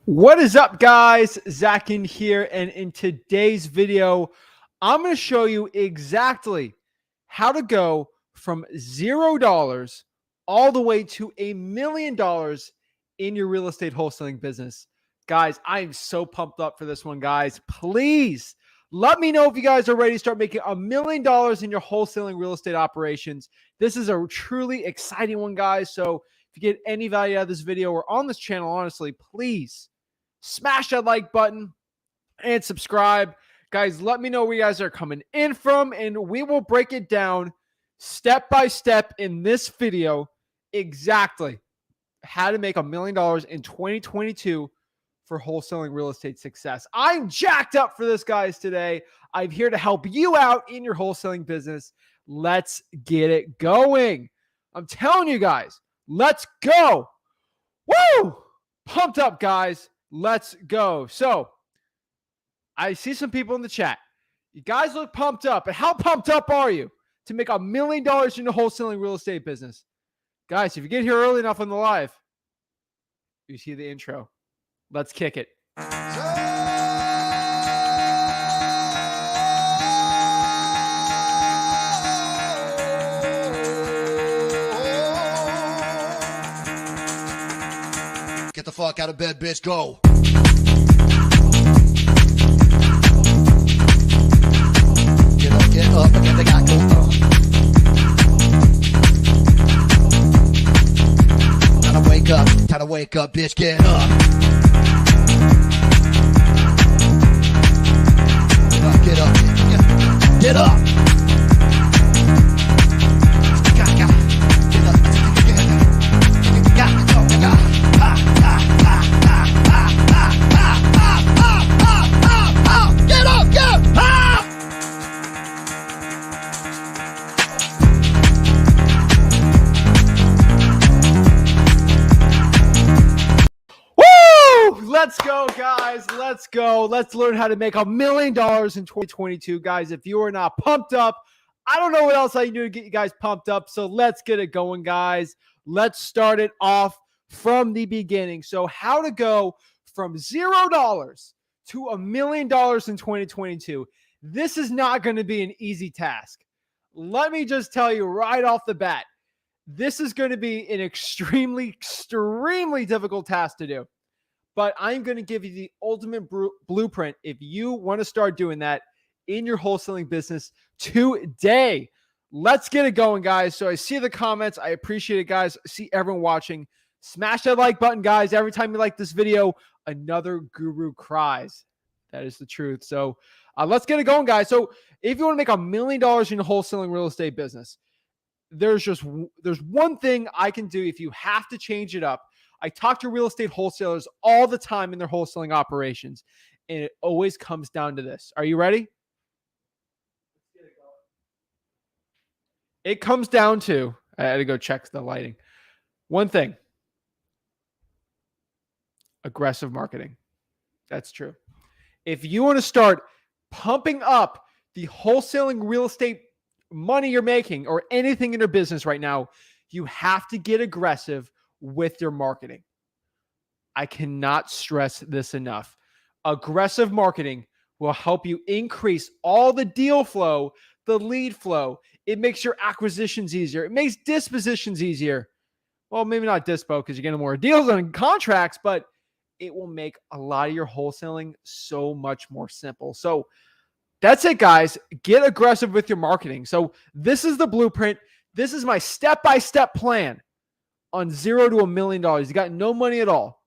What is up, guys? Zach Ginn here, and in today's video, I'm going to show you exactly how to go from $0 all the way to $1 million in your real estate wholesaling business. Guys, I am so pumped up for this one, guys. Please let me know if you guys are ready to start making $1 million in your wholesaling real estate operations. This is a truly exciting one, guys. So if you get any value out of this video or on this channel, honestly, please smash that like button and subscribe. Guys, let me know where you guys are coming in from, and we will break it down step by step in this video exactly how to make $1 million in 2022 for wholesaling real estate success. I'm jacked up for this, guys, today. I'm here to help you out in your wholesaling business. Let's get it going. I'm telling you guys, let's go. Woo! Pumped up, guys. Let's go. So I see some people in the chat. You guys look pumped up. And how pumped up are you to make $1 million in the wholesaling real estate business? Guys, if you get here early enough on the live, you see the intro. Let's kick it. Get the fuck out of bed, bitch. Go. Get up, again, they got go. Time to wake up, bitch. Get up. Get up. Get up. Let's go, guys. Let's go. Let's learn how to make $1 million in 2022. Guys, if you are not pumped up, I don't know what else I can do to get you guys pumped up. So let's get it going, guys. Let's start it off from the beginning. So how to go from $0 to $1 million in 2022. This is not going to be an easy task. Let me just tell you right off the bat, this is going to be an extremely difficult task to do. But I'm going to give you the ultimate blueprint if you want to start doing that in your wholesaling business today. Let's get it going, guys. So I see the comments. I appreciate it, guys. I see everyone watching. Smash that like button, guys. Every time you like this video, another guru cries. That is the truth. So let's get it going, guys. So if you want to make $1 million in your wholesaling real estate business, there's one thing I can do if you have to change it up. I talk to real estate wholesalers all the time in their wholesaling operations, and it always comes down to this. Are you ready? It comes down to, I had to go check the lighting. One thing, aggressive marketing. That's true. If you want to start pumping up the wholesaling real estate money you're making or anything in your business right now, you have to get aggressive with your marketing. I cannot stress this enough. Aggressive marketing will help you increase all the deal flow, the lead flow. It makes your acquisitions easier. It makes dispositions easier. Well, maybe not dispo because you're getting more deals on contracts, but it will make a lot of your wholesaling so much more simple. So that's it, guys. Get aggressive with your marketing. So this is the blueprint. This is my step-by-step plan on $0 to $1 million. You got no money at all.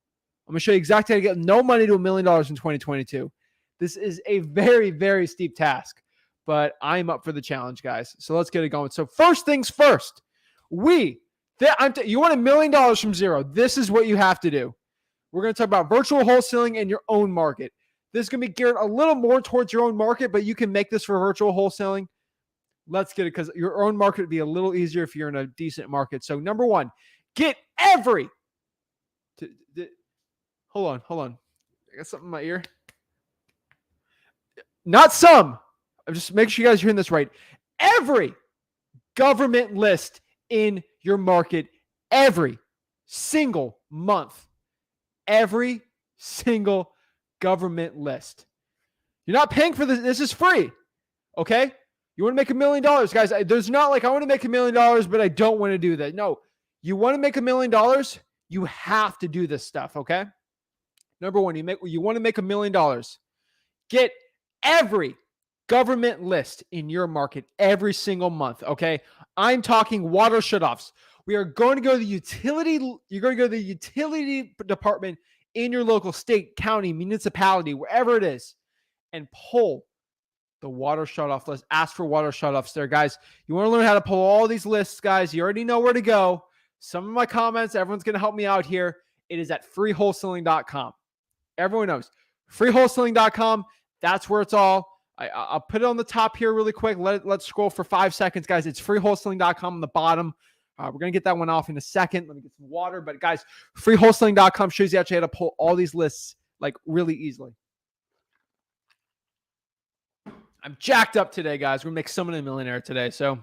I'm going to show you exactly how to get no money to $1 million in 2022. This is a very steep task, but I'm up for the challenge, guys. So let's get it going. So first things first, you want $1 million from zero. This is what you have to do. We're going to talk about virtual wholesaling in your own market. This is going to be geared a little more towards your own market, but you can make this for virtual wholesaling. Let's get it, because your own market would be a little easier if you're in a decent market. So number one, get hold on. I got something in my ear. Not some. I'm just making sure you guys are hearing this right. Every government list in your market every single month. Every single government list. You're not paying for this. This is free. Okay. You want to make $1 million, guys. There's not like, I want to make $1 million, but I don't want to do that. No, you want to make $1 million. You have to do this stuff. Okay. Number one, you want to make $1 million. Get every government list in your market every single month. Okay. I'm talking water shutoffs. We are going to go to the utility. You're going to go to the utility department in your local state, county, municipality, wherever it is, and pull the water shutoff list. Ask for water shutoffs there, guys. You want to learn how to pull all these lists, guys. You already know where to go. Some of my comments, everyone's going to help me out here. It is at freewholesaling.com. Everyone knows. Freewholesaling.com. That's where it's all. I'll put it on the top here really quick. Let's scroll for 5 seconds, guys. It's freewholesaling.com on the bottom. We're going to get that one off in a second. Let me get some water. But, guys, freewholesaling.com shows you actually how to pull all these lists like really easily. I'm jacked up today, guys. We're going to make someone a millionaire today, so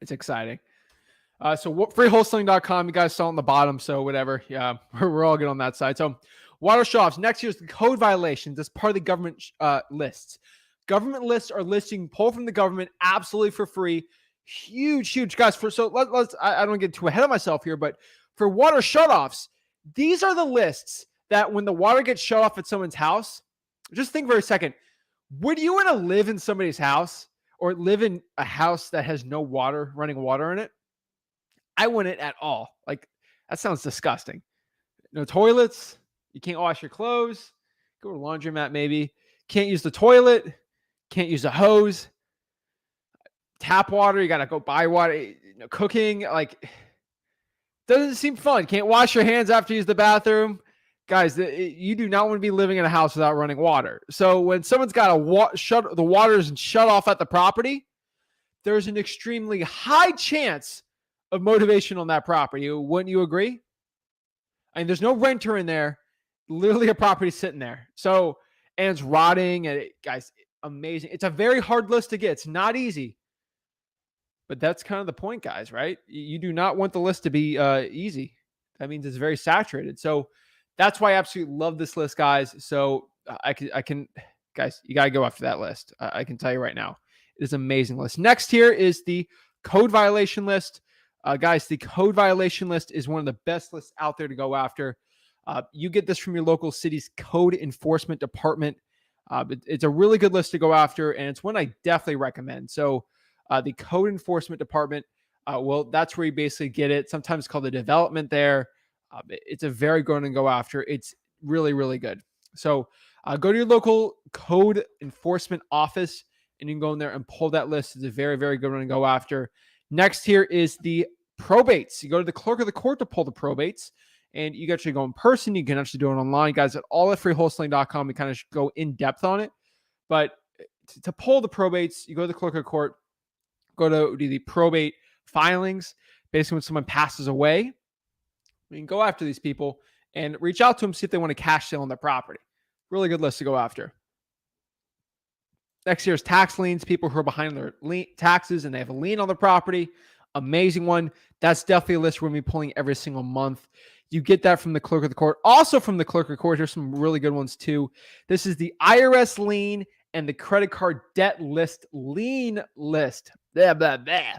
it's exciting. So freewholesaling.com, you guys saw on the bottom, so whatever. Yeah, we're all good on that side. So water shutoffs. Next year is the code violations. That's part of the government lists. Government lists are listing pulled from the government absolutely for free. Huge, guys. Let's. I don't get too ahead of myself here, but for water shutoffs, these are the lists that when the water gets shut off at someone's house, just think for a second. Would you want to live in somebody's house or live in a house that has no water, running water in it? I wouldn't at all. Like, that sounds disgusting. No toilets. You can't wash your clothes. Go to a laundromat maybe. Can't use the toilet. Can't use a hose. Tap water. You got to go buy water. Cooking. Like, doesn't seem fun. Can't wash your hands after you use the bathroom. Guys, you do not want to be living in a house without running water. So when someone's got the water's shut off at the property, there's an extremely high chance of motivation on that property. Wouldn't you agree? I mean, there's no renter in there. Literally a property sitting there. So, and it's rotting. And guys, amazing. It's a very hard list to get. It's not easy. But that's kind of the point, guys, right? You do not want the list to be easy. That means it's very saturated. So, that's why I absolutely love this list, guys. So I can, guys, you got to go after that list. I can tell you right now. It is an amazing list. Next here is the code violation list. Guys, the code violation list is one of the best lists out there to go after. You get this from your local city's code enforcement department. It's a really good list to go after, and it's one I definitely recommend. So the code enforcement department, well, that's where you basically get it. Sometimes it's called the development there. It's a very good one to go after. It's really good. So go to your local code enforcement office and you can go in there and pull that list. It's a very good one to go after. Next here is the probates. You go to the clerk of the court to pull the probates, and you can actually go in person. You can actually do it online, guys. At all at freewholesaling.com, we kind of go in depth on it. But to pull the probates, you go to the clerk of court, go to the probate filings. Basically, when someone passes away, we can go after these people and reach out to them, see if they want to cash sale on their property. Really good list to go after. Next year is tax liens, people who are behind their taxes and they have a lien on the property. Amazing one. That's definitely a list we're going to be pulling every single month. You get that from the clerk of the court. Also from the clerk of court, here's some really good ones too. This is the IRS lien and the credit card debt list lien list. Blah, blah, blah.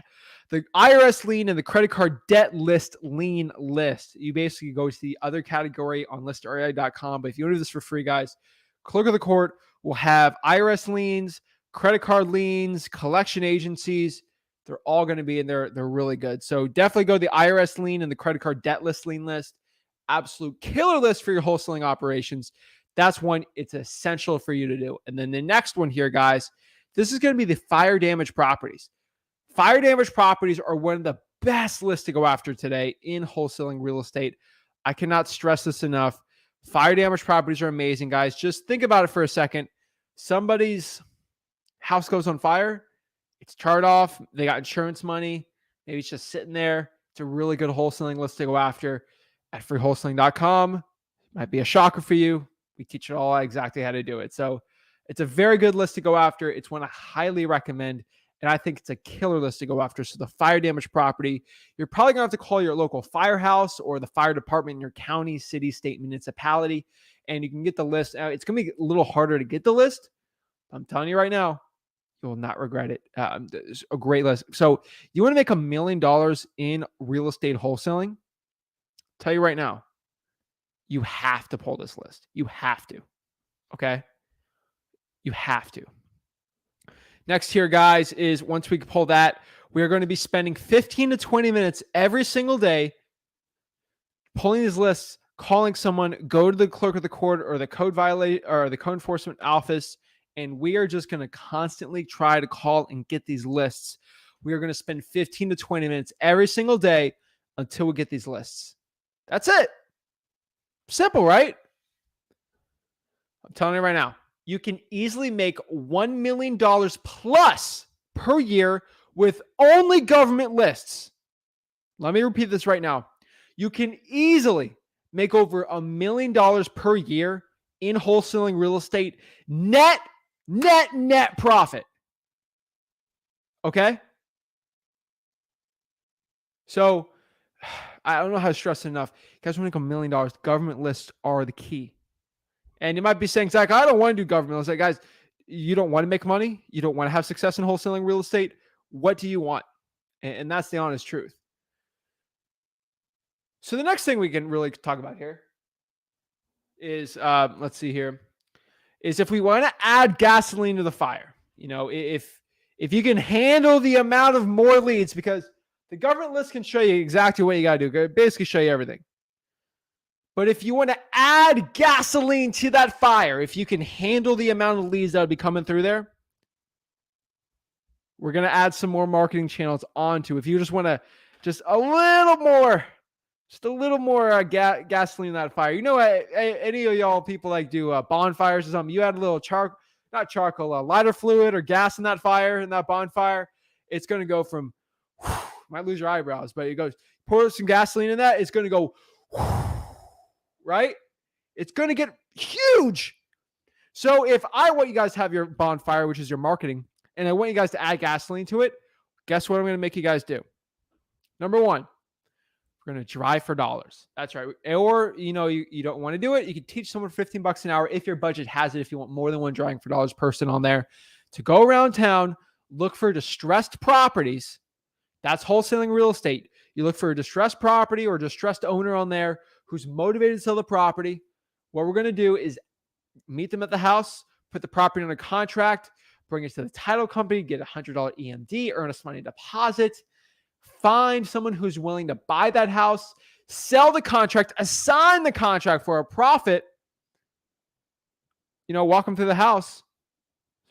The IRS lien and the credit card debt list lien list. You basically go to the other category on listarea.com. But if you want to do this for free, guys, clerk of the court will have IRS liens, credit card liens, collection agencies. They're all going to be in there. They're really good. So definitely go to the IRS lien and the credit card debt list lien list. Absolute killer list for your wholesaling operations. That's one. It's essential for you to do. And then the next one here, guys, this is going to be the fire damage properties. Fire damage properties are one of the best lists to go after today in wholesaling real estate. I cannot stress this enough. Fire damage properties are amazing, guys. Just think about it for a second. Somebody's house goes on fire. It's charred off. They got insurance money. Maybe it's just sitting there. It's a really good wholesaling list to go after at freewholesaling.com. Might be a shocker for you. We teach it all exactly how to do it. So it's a very good list to go after. It's one I highly recommend And I think it's a killer list to go after. So the fire damage property, you're probably going to have to call your local firehouse or the fire department in your county, city, state, municipality, and you can get the list. It's going to be a little harder to get the list. I'm telling you right now, you will not regret it. It's a great list. So you want to make $1 million in real estate wholesaling? Tell you right now, you have to pull this list. You have to. Okay? You have to. Next here, guys, is once we pull that, we are going to be spending 15 to 20 minutes every single day pulling these lists, calling someone, go to the clerk of the court or the code enforcement office, and we are just going to constantly try to call and get these lists. We are going to spend 15 to 20 minutes every single day until we get these lists. That's it. Simple, right? I'm telling you right now, you can easily make $1 million plus per year with only government lists. Let me repeat this right now. You can easily make over $1 million per year in wholesaling real estate, net profit. Okay? So I don't know how to stress it enough. You guys want to make $1 million. Government lists are the key. And you might be saying, Zach, I don't want to do government. I was like, guys, you don't want to make money. You don't want to have success in wholesaling real estate. What do you want? And that's the honest truth. So the next thing we can really talk about here is, let's see here, is if we want to add gasoline to the fire. You know, if you can handle the amount of more leads, because the government list can show you exactly what you got to do. Basically show you everything. But if you want to add gasoline to that fire, if you can handle the amount of leads that would be coming through there, we're going to add some more marketing channels onto. If you just want to just a little more gasoline in that fire. You know, any of y'all people like do bonfires or something, you add a little lighter fluid or gas in that fire, in that bonfire, it's going to go from, might lose your eyebrows, but it goes, pour some gasoline in that, it's going to go, right? It's going to get huge. So if I want you guys to have your bonfire, which is your marketing, and I want you guys to add gasoline to it, guess what I'm going to make you guys do? Number one, we're going to drive for dollars. That's right. Or, you know, you don't want to do it. You can teach someone $15 an hour if your budget has it, if you want more than one driving for dollars person on there, to go around town, look for distressed properties. That's wholesaling real estate. You look for a distressed property or distressed owner on there who's motivated to sell the property. What we're going to do is meet them at the house, put the property under contract, bring it to the title company, get a $100 EMD, earnest money deposit, find someone who's willing to buy that house, sell the contract, assign the contract for a profit, you know, walk them through the house,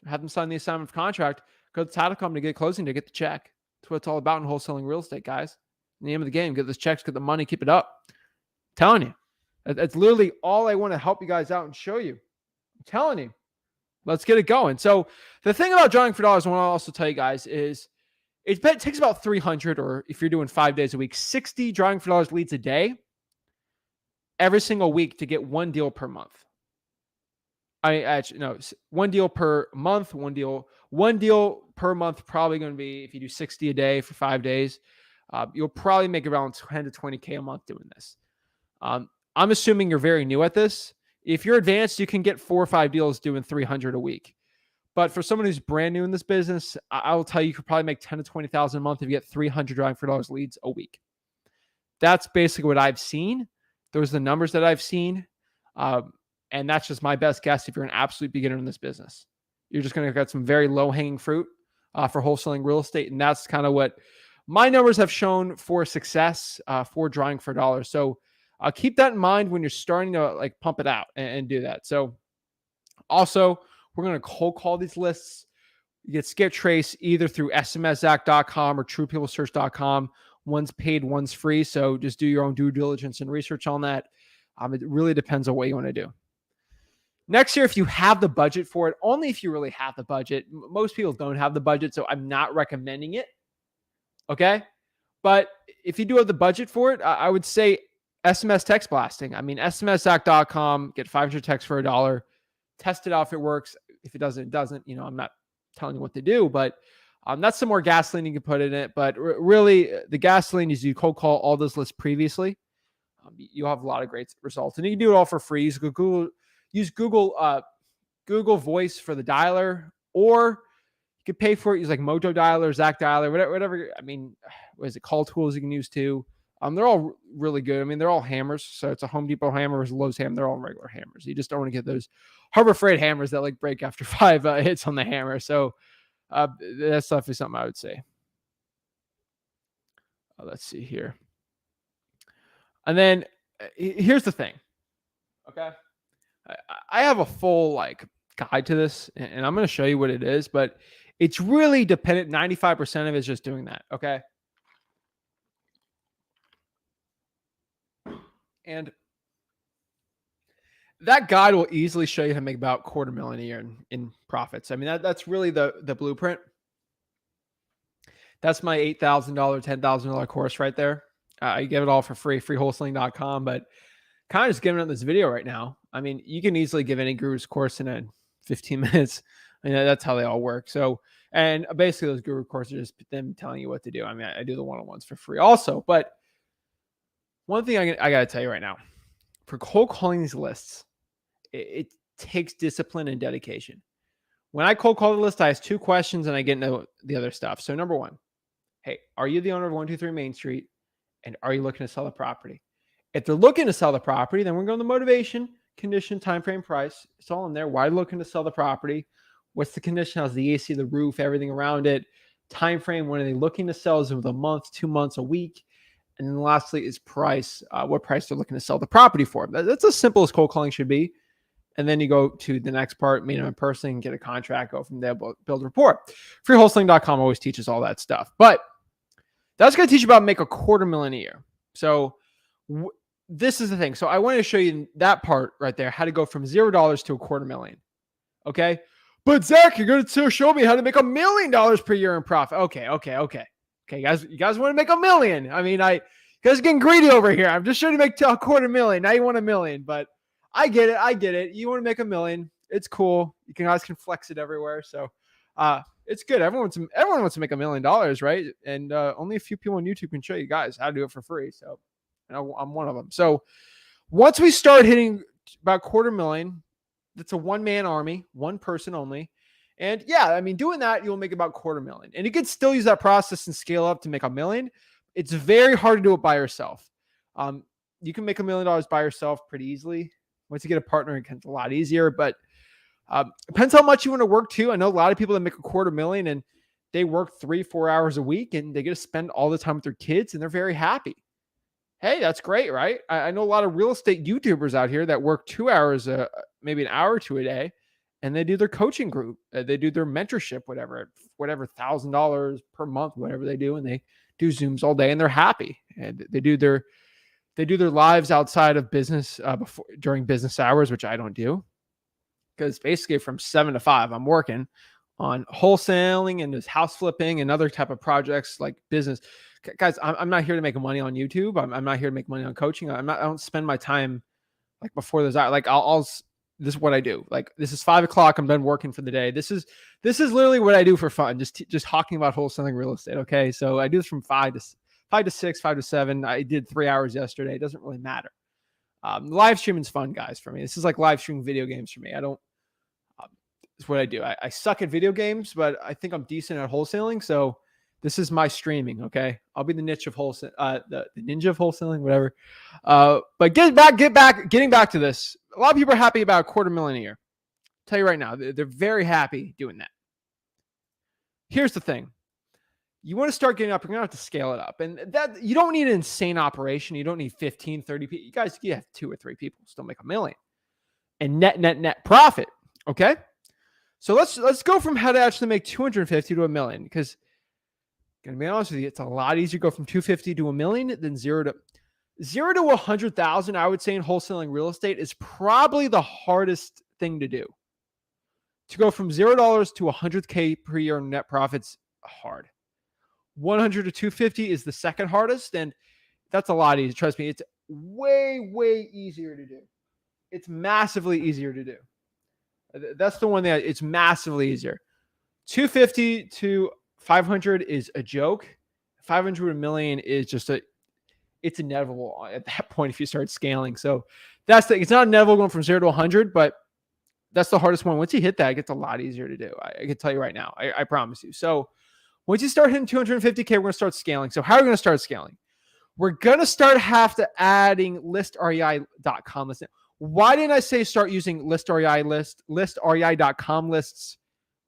have them sign the assignment of contract, go to the title company, get closing to get the check. That's what it's all about in wholesaling real estate, guys. The name of the game, get those checks, get the money, keep it up. I'm telling you, that's literally all I want to help you guys out and show you. I'm telling you, let's get it going. So the thing about drawing for dollars, I want to also tell you guys is it takes about 300, or if you're doing 5 days a week, 60 drawing for dollars leads a day, every single week to get one deal per month. One deal per month, one deal per month, probably going to be, if you do 60 a day for 5 days, you'll probably make around 10 to 20K a month doing this. I'm assuming you're very new at this. If you're advanced, you can get 4 or 5 deals doing 300 a week. But for someone who's brand new in this business, I will tell you, you could probably make 10 to 20,000 a month if you get 300 drawing for dollars leads a week. That's basically what I've seen. Those are the numbers that I've seen. And that's just my best guess if you're an absolute beginner in this business. You're just going to get some very low-hanging fruit for wholesaling real estate. And that's kind of what my numbers have shown for success for drawing for dollars. So keep that in mind when you're starting to like pump it out and do that. So also, we're going to cold call these lists. You get skip trace either through smszac.com or truepeoplesearch.com. One's paid, one's free. So just do your own due diligence and research on that. It really depends on what you want to do. Next year, if you have the budget for it, only if you really have the budget. Most people don't have the budget, so I'm not recommending it. Okay? But if you do have the budget for it, I would say SMS text blasting. I mean, smszac.com, get 500 texts for $1. Test it out if it works. If it doesn't, it doesn't. You know, I'm not telling you what to do, but That's some more gasoline you can put in it, but really the gasoline is you cold call all those lists previously. You'll have a lot of great results, and you can do it all for free. Use Google Voice for the dialer, or you could pay for it. Use like Mojo Dialer, Zach Dialer, whatever. I mean, what is it? Call tools you can use too. They're all really good. I mean, they're all hammers. So it's a Home Depot hammer, it's a Lowe's hammer. They're all regular hammers. You just don't want to get those Harbor Freight hammers that like break after 5 hits on the hammer. So that's definitely something I would say. Let's see here. And then here's the thing. Okay. I have a full like guide to this, and I'm going to show you what it is, but it's really dependent. 95% of it is just doing that. Okay. And that guide will easily show you how to make about $250,000 a year in profits. I mean, that's really the blueprint. That's my $8,000, $10,000 course right there. I give it all for free, freewholesaling.com, but kind of just giving it this video right now. I mean, you can easily give any guru's course in 15 minutes. I mean, that's how they all work. So, and basically those guru courses are just them telling you what to do. I mean, I do the one-on-ones for free also, but one thing I got to tell you right now, for cold calling these lists, it takes discipline and dedication. When I cold call the list, I ask 2 questions and I get into the other stuff. So number 1, hey, are you the owner of 123 Main Street? And are you looking to sell the property? If they're looking to sell the property, then we're going to motivation, condition, time frame, price. It's all in there. Why are you looking to sell the property? What's the condition? How's the AC, the roof, everything around it? Time frame. When are they looking to sell? Is it a month, 2 months, a week? And then lastly is price. What price they're looking to sell the property for. That's as simple as cold calling should be. And then you go to the next part, meet them in person, get a contract, go from there, build rapport. Freewholesaling.com always teaches all that stuff. But that's going to teach you about make $250,000 a year. So this is the thing. So I want to show you that part right there, how to go from $0 to $250,000. Okay. But Zach, you're going to show me how to make $1 million per year in profit. Okay, guys, you guys want to make $1 million. I mean, you guys are getting greedy over here. I'm just trying to make $250,000. Now you want $1 million, but I get it. You want to make $1 million. It's cool. You guys can flex it everywhere. So, it's good. Everyone wants to make $1 million, right? And only a few people on YouTube can show you guys how to do it for free. So, I'm one of them. So, once we start hitting about $250,000, that's a one-man army, one person only. And yeah, I mean, doing that, you'll make about $250,000. And you can still use that process and scale up to make $1 million. It's very hard to do it by yourself. You can make $1 million by yourself pretty easily. Once you get a partner, it's a lot easier, but depends how much you want to work too. I know a lot of people that make $250,000 and they work 3-4 hours a week and they get to spend all the time with their kids and they're very happy. Hey, that's great, right? I know a lot of real estate YouTubers out here that work 2 hours, maybe an hour or 2 a day, and they do their coaching group. They do their mentorship, whatever $1,000 per month, whatever they do, and they do Zooms all day and they're happy. And they do their lives outside of business during business hours, which I don't do. Because basically from 7 to 5, I'm working on wholesaling and just house flipping and other type of projects like business. Guys, I'm not here to make money on YouTube. I'm not here to make money on coaching. I don't spend my time like before those out. Like this is what I do. Like this is 5 o'clock. I'm done working for the day. This is literally what I do for fun. Just talking about wholesaling real estate. Okay. So I do this from 5 to 6, 5 to 7. I did 3 hours yesterday. It doesn't really matter. Live streaming is fun, guys, for me. This is like live streaming video games for me. It's what I do. I suck at video games, but I think I'm decent at wholesaling. So this is my streaming. Okay. I'll be the niche of wholesale, the ninja of wholesaling, whatever. But getting back to this, a lot of people are happy about $250,000 a year. I'll tell you right now, they're very happy doing that. Here's the thing. You want to start getting up, you're going to have to scale it up. And that you don't need an insane operation. You don't need 15, 30 people. You guys, you have 2 or 3 people still make $1 million and net profit. Okay. So let's go from how to actually make 250 to $1 million, because gonna be honest with you, it's a lot easier to go from 250 to $1 million than 0 to 100,000. I would say in wholesaling real estate is probably the hardest thing to do. To go from $0 to 100K per year in net profits, hard. 100 to 250 is the second hardest, and that's a lot easier. Trust me, it's way easier to do. It's massively easier to do. That's the one that it's massively easier. 250 to 500 is a joke. 500 million is just it's inevitable at that point if you start scaling. So it's not inevitable going from 0 to 100, but that's the hardest one. Once you hit that, it gets a lot easier to do. I can tell you right now. I promise you. So once you start hitting 250K, we're going to start scaling. So how are we going to start scaling? We're going to start adding listrei.com lists. Why didn't I say start using listrei.com lists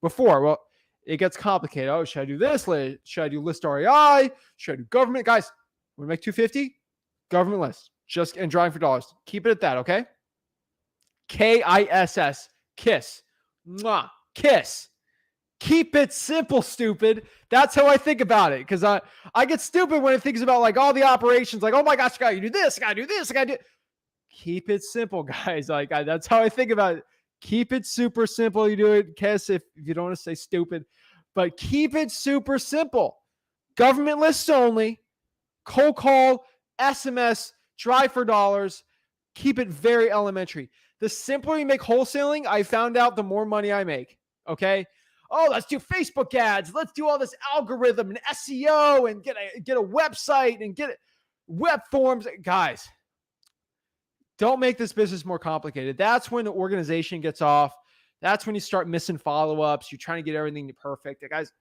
before? Well, it gets complicated. Oh, should I do this? Should I do list REI? Should I do government? Guys, we make 250 government list and drawing for dollars. Keep it at that, okay? KISS, kiss, mwah, kiss. Keep it simple, stupid. That's how I think about it. Because I get stupid when it thinks about like all the operations, like, oh my gosh, I gotta do this, I gotta do this, I gotta do. Keep it simple, guys. Like that's how I think about it. Keep it super simple. You do it, kiss, if you don't want to say stupid, but keep it super simple. Government lists only, cold call, SMS, drive for dollars. Keep it very elementary. The simpler you make wholesaling, I found out the more money I make. Okay. Oh, let's do Facebook ads. Let's do all this algorithm and SEO and get a website and get web forms. Guys, don't make this business more complicated. That's when the organization gets off. That's when you start missing follow-ups. You're trying to get everything perfect. Guys,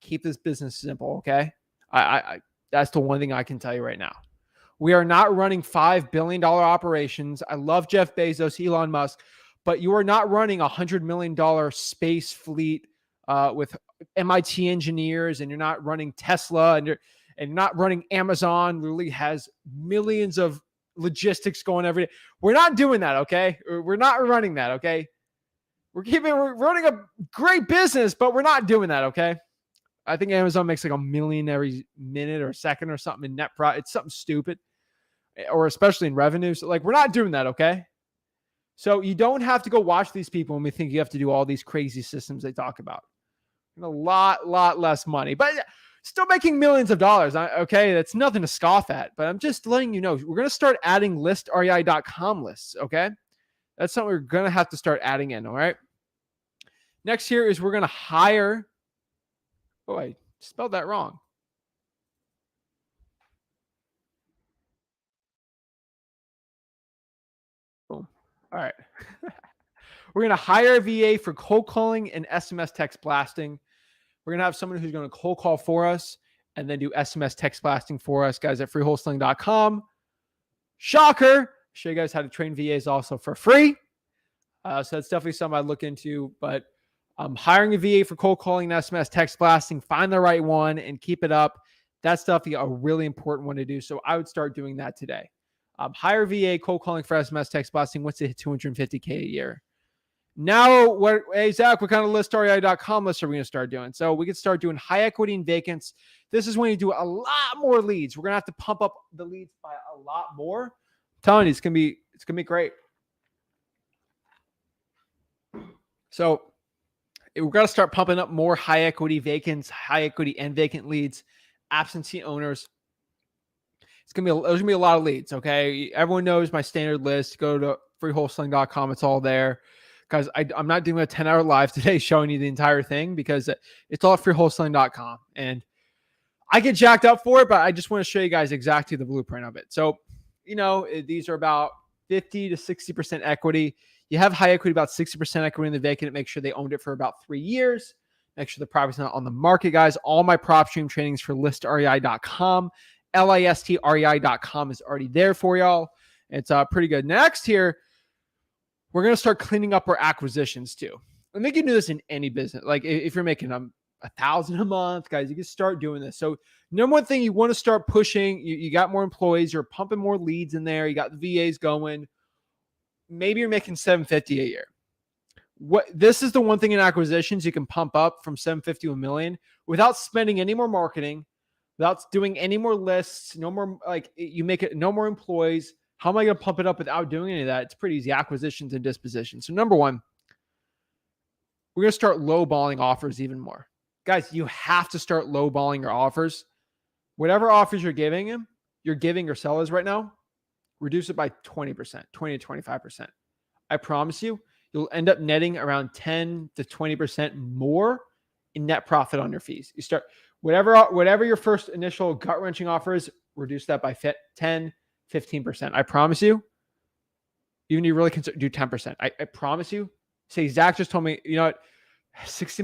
keep this business simple, okay? I that's the one thing I can tell you right now. We are not running $5 billion operations. I love Jeff Bezos, Elon Musk, but you are not running $100 million space fleet with MIT engineers, and you're not running Tesla, and you're not running Amazon. Literally has millions of logistics going every day. We're not doing that, okay? We're not running that, okay? We're running a great business, but we're not doing that, okay? I think Amazon makes like $1 million every minute or second or something in net profit. It's something stupid, or especially in revenues. So, like, we're not doing that, okay? So you don't have to go watch these people and we think you have to do all these crazy systems they talk about. A lot less money, but still making millions of dollars. Okay, that's nothing to scoff at, but I'm just letting you know, we're going to start adding listrei.com lists, okay? That's something we're going to have to start adding in, all right? Next here is we're going to hire. Oh, I spelled that wrong. Boom. All right. We're going to hire a VA for cold calling and SMS text blasting. We're going to have someone who's going to cold call for us and then do SMS text blasting for us, guys, at freewholesaling.com. Shocker. Show you guys how to train VAs also for free. So that's definitely something I'd look into. But hiring a VA for cold calling and SMS text blasting, find the right one and keep it up. That's definitely a really important one to do. So I would start doing that today. Hire VA, cold calling for SMS text blasting. Once they hit 250K a year. Now, hey, Zach, what kind of listrei.com lists are we going to start doing? So we can start doing high equity and vacants. This is when you do a lot more leads. We're going to have to pump up the leads by a lot more. I'm telling you, it's going to be great. So we're going to start pumping up more high equity vacants, high equity and vacant leads, absentee owners. There's going to be a lot of leads. Okay. Everyone knows my standard list. Go to freewholesaling.com. It's all there. Guys, I'm not doing a 10-hour live today showing you the entire thing because it's all at freewholesaling.com. And I get jacked up for it, but I just want to show you guys exactly the blueprint of it. So, these are about 50 to 60% equity. You have high equity, about 60% equity in the vacant. Make sure they owned it for about 3 years. Make sure the property's not on the market, guys. All my PropStream trainings for listrei.com. listrei.com is already there for y'all. It's pretty good. Next here, we're going to start cleaning up our acquisitions too. And they can do this in any business. Like if you're making $1,000 a month, guys, you can start doing this. So number one thing, you want to start pushing. You got more employees. You're pumping more leads in there. You got the VAs going. Maybe you're making $750 a year. This is the one thing in acquisitions you can pump up from $750 to $1 million without spending any more marketing, without doing any more lists, no more no more employees. How am I going to pump it up without doing any of that? It's pretty easy. Acquisitions and dispositions. So number one, we're going to start lowballing offers even more. Guys, you have to start lowballing your offers. Whatever offers you're giving your sellers right now, reduce it by 20%, 20 to 25%. I promise you, you'll end up netting around 10 to 20% more in net profit on your fees. You start whatever your first initial gut wrenching offer is, reduce that by 10, 15%. I promise you. Even you really consider do 10%. I promise you. Say Zach just told me, you know what, 60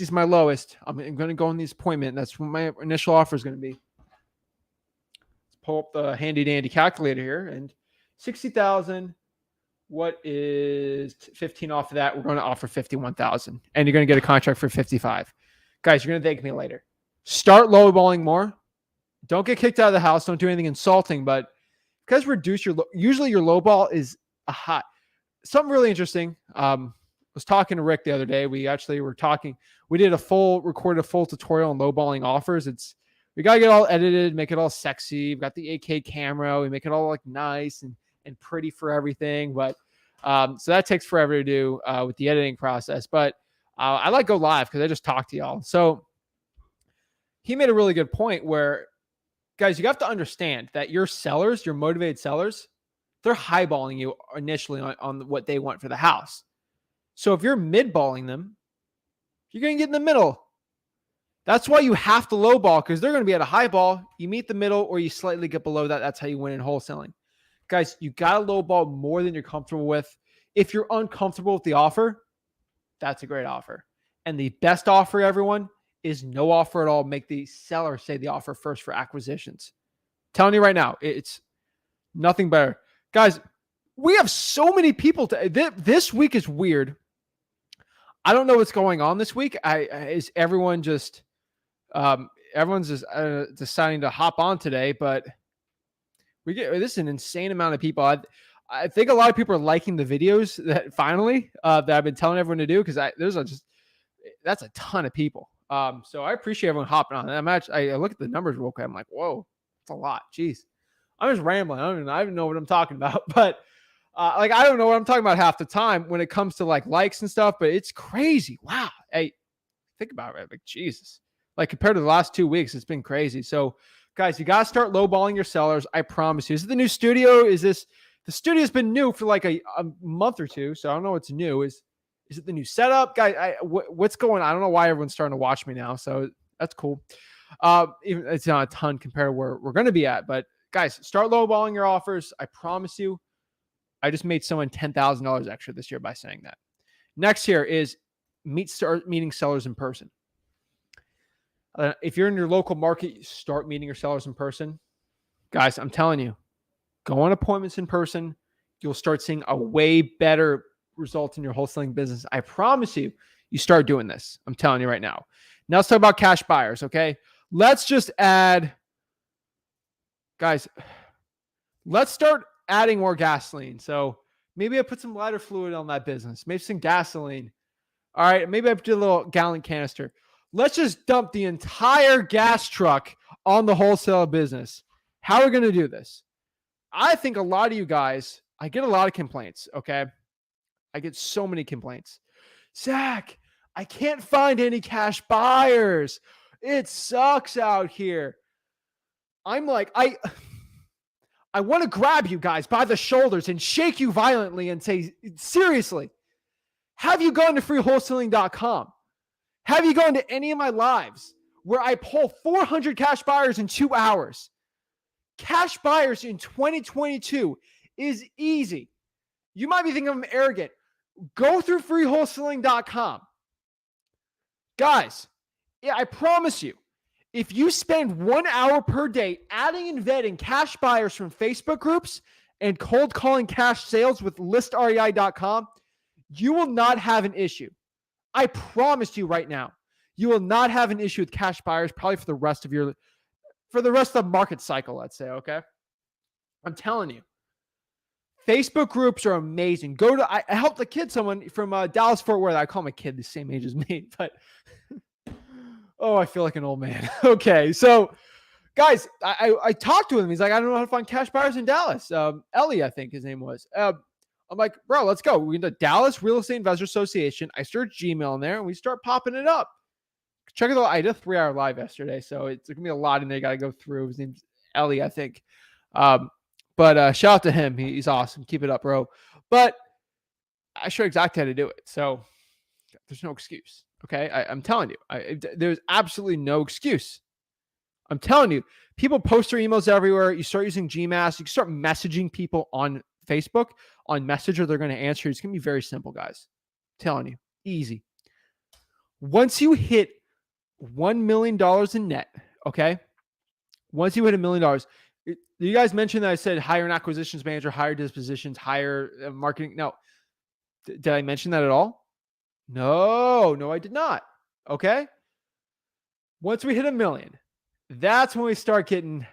is my lowest. I'm going to go on this appointment. And that's what my initial offer is going to be. Let's pull up the handy dandy calculator here, and 60,000. What is 15 off of that? We're going to offer 51,000, and you're going to get a contract for 55. Guys, you're going to thank me later. Start lowballing more. Don't get kicked out of the house. Don't do anything insulting, but because reduce your usually your lowball is a hot. Something really interesting. Was talking to Rick the other day. We actually were talking. We did recorded a full tutorial on lowballing offers. We gotta get it all edited, make it all sexy. We've got the 8K camera. We make it all like nice and pretty for everything. But so that takes forever to do with the editing process. But I like go live because I just talk to y'all. So he made a really good point where, guys, you have to understand that your sellers, your motivated sellers, they're highballing you initially on what they want for the house. So if you're mid-balling them, you're going to get in the middle. That's why you have to lowball, because they're going to be at a high ball. You meet the middle or you slightly get below that. That's how you win in wholesaling. Guys, you got to lowball more than you're comfortable with. If you're uncomfortable with the offer, that's a great offer. And the best offer, everyone, is no offer at all. Make the seller say the offer first for acquisitions. I'm telling you right now, it's nothing better. Guys, we have so many people. This week is weird. I don't know what's going on this week. Is everyone just everyone's just deciding to hop on today? But this is an insane amount of people. I think a lot of people are liking the videos that finally that I've been telling everyone to do, because that's a ton of people. So I appreciate everyone hopping on. I look at the numbers real quick. I'm like, whoa, that's a lot. Jeez, I'm just rambling. I don't even know what I'm talking about, but. I don't know what I'm talking about half the time when it comes to like likes and stuff, but it's crazy. Wow. Hey, think about it. Like, Jesus, like compared to the last 2 weeks, it's been crazy. So guys, you got to start lowballing your sellers. I promise you. Is it the new studio? The studio's been new for like a month or two. So I don't know what's new. Is it the new setup? Guys, what's going on? I don't know why everyone's starting to watch me now. So that's cool. Even it's not a ton compared to where we're going to be at, but guys, start lowballing your offers. I promise you. I just made someone $10,000 extra this year by saying that. Next here is start meeting sellers in person. If you're in your local market, start meeting your sellers in person. Guys, I'm telling you, go on appointments in person. You'll start seeing a way better result in your wholesaling business. I promise you, you start doing this. I'm telling you right now. Now let's talk about cash buyers, okay? Let's just add, guys, let's start adding more gasoline. So maybe I put some lighter fluid on that business, maybe some gasoline. All right. Maybe I put a little gallon canister. Let's just dump the entire gas truck on the wholesale business. How are we going to do this? I think a lot of you guys, I get a lot of complaints. Okay. I get so many complaints. Zach, I can't find any cash buyers. It sucks out here. I'm like, I want to grab you guys by the shoulders and shake you violently and say, seriously, have you gone to freewholesaling.com? Have you gone to any of my lives where I pull 400 cash buyers in 2 hours? Cash buyers in 2022 is easy. You might be thinking I'm arrogant. Go through freewholesaling.com. Guys, I promise you, if you spend 1 hour per day adding and vetting cash buyers from Facebook groups and cold calling cash sales with listrei.com, you will not have an issue. I promise you right now, you will not have an issue with cash buyers probably for the rest of the market cycle, let's say, okay? I'm telling you. Facebook groups are amazing. I helped a kid, someone from Dallas, Fort Worth. I call him a kid, the same age as me, but oh, I feel like an old man. Okay, so guys, I talked to him. He's like, I don't know how to find cash buyers in Dallas. Ellie, I think his name was. I'm like, bro, let's go. We're in the Dallas Real Estate Investor Association. I search Gmail in there, and we start popping it up. Check it out. I did a 3-hour live yesterday, so it's going to be a lot in there. You got to go through. His name's Ellie, I think. But shout out to him. He's awesome. Keep it up, bro. But I showed exactly how to do it, so there's no excuse. Okay. I'm telling you, there's absolutely no excuse. I'm telling you, people post their emails everywhere. You start using Gmail. You start messaging people on Facebook, on Messenger. They're going to answer. It's going to be very simple, guys. I'm telling you, easy. Once you hit $1 million in net, okay? Once you hit $1 million, you guys mentioned that I said hire an acquisitions manager, hire dispositions, hire marketing. No, did I mention that at all? No, I did not. Okay. Once we hit $1 million, that's when we start getting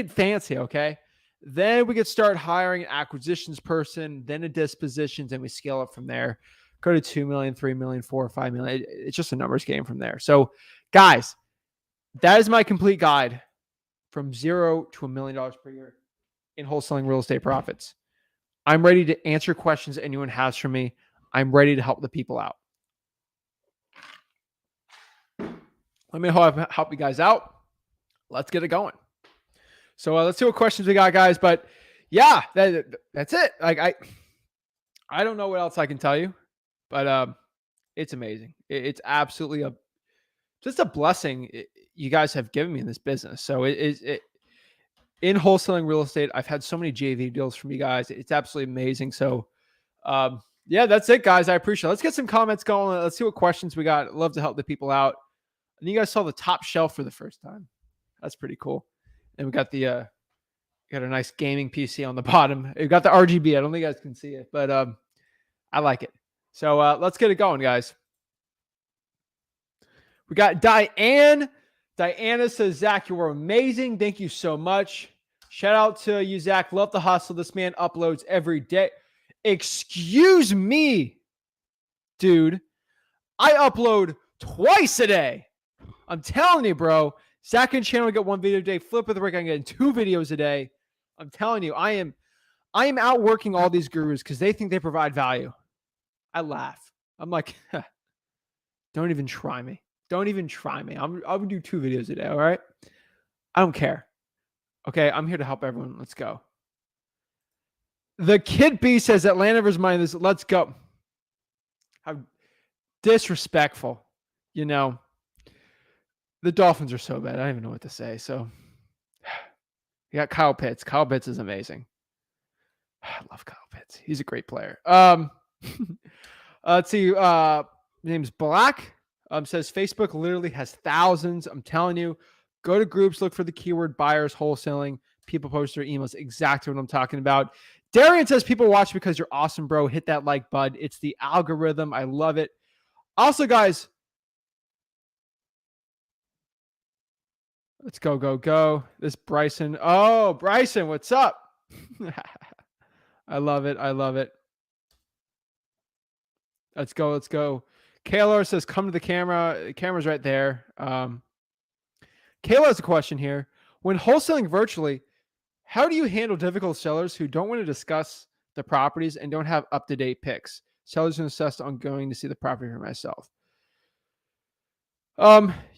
fancy. Okay. Then we could start hiring an acquisitions person, then a dispositions, and we scale up from there. Go to 2 million, 3 million, 4 or 5 million. It's just a numbers game from there. So, guys, that is my complete guide from $0 to $1 million per year in wholesaling real estate profits. I'm ready to answer questions anyone has for me. I'm ready to help the people out. Let me help you guys out. Let's get it going. So let's see what questions we got, guys. But yeah, that's it. Like I don't know what else I can tell you, but it's amazing. It's absolutely just a blessing you guys have given me in this business. So it in wholesaling real estate, I've had so many JV deals from you guys. It's absolutely amazing. So yeah, that's it, guys. I appreciate it. Let's get some comments going. Let's see what questions we got. I'd love to help the people out. And you guys saw the top shelf for the first time. That's pretty cool. And we got the got a nice gaming PC on the bottom. We got the RGB. I don't think you guys can see it, but I like it. So let's get it going, guys. We got Diane. Diana says, Zach, you were amazing. Thank you so much. Shout out to you, Zach. Love the hustle. This man uploads every day. Excuse me, dude. I upload twice a day. I'm telling you, bro. Zach Ginn channel, get one video a day. Flip with Rick, I'm getting 2 videos a day. I'm telling you, I am outworking all these gurus because they think they provide value. I laugh. I'm like, don't even try me. Don't even try me. I'll do 2 videos a day. All right. I don't care. Okay. I'm here to help everyone. Let's go. The Kid B says Atlanta versus Miami. Let's go. How disrespectful. You know, the Dolphins are so bad. I don't even know what to say. So you got Kyle Pitts. Kyle Pitts is amazing. I love Kyle Pitts. He's a great player. Let's see. Name's Black. Says Facebook literally has thousands. I'm telling you, go to groups, look for the keyword buyers, wholesaling. People post their emails. Exactly what I'm talking about. Darian says people watch because you're awesome, bro. Hit that like button. It's the algorithm. I love it. Also, guys, let's go. This Bryson. Oh, Bryson, what's up? I love it. Let's go. Kayla says, come to the camera. The camera's right there. Kayla has a question here. When wholesaling virtually, how do you handle difficult sellers who don't want to discuss the properties and don't have up-to-date pics? Sellers who insist on going to see the property for myself.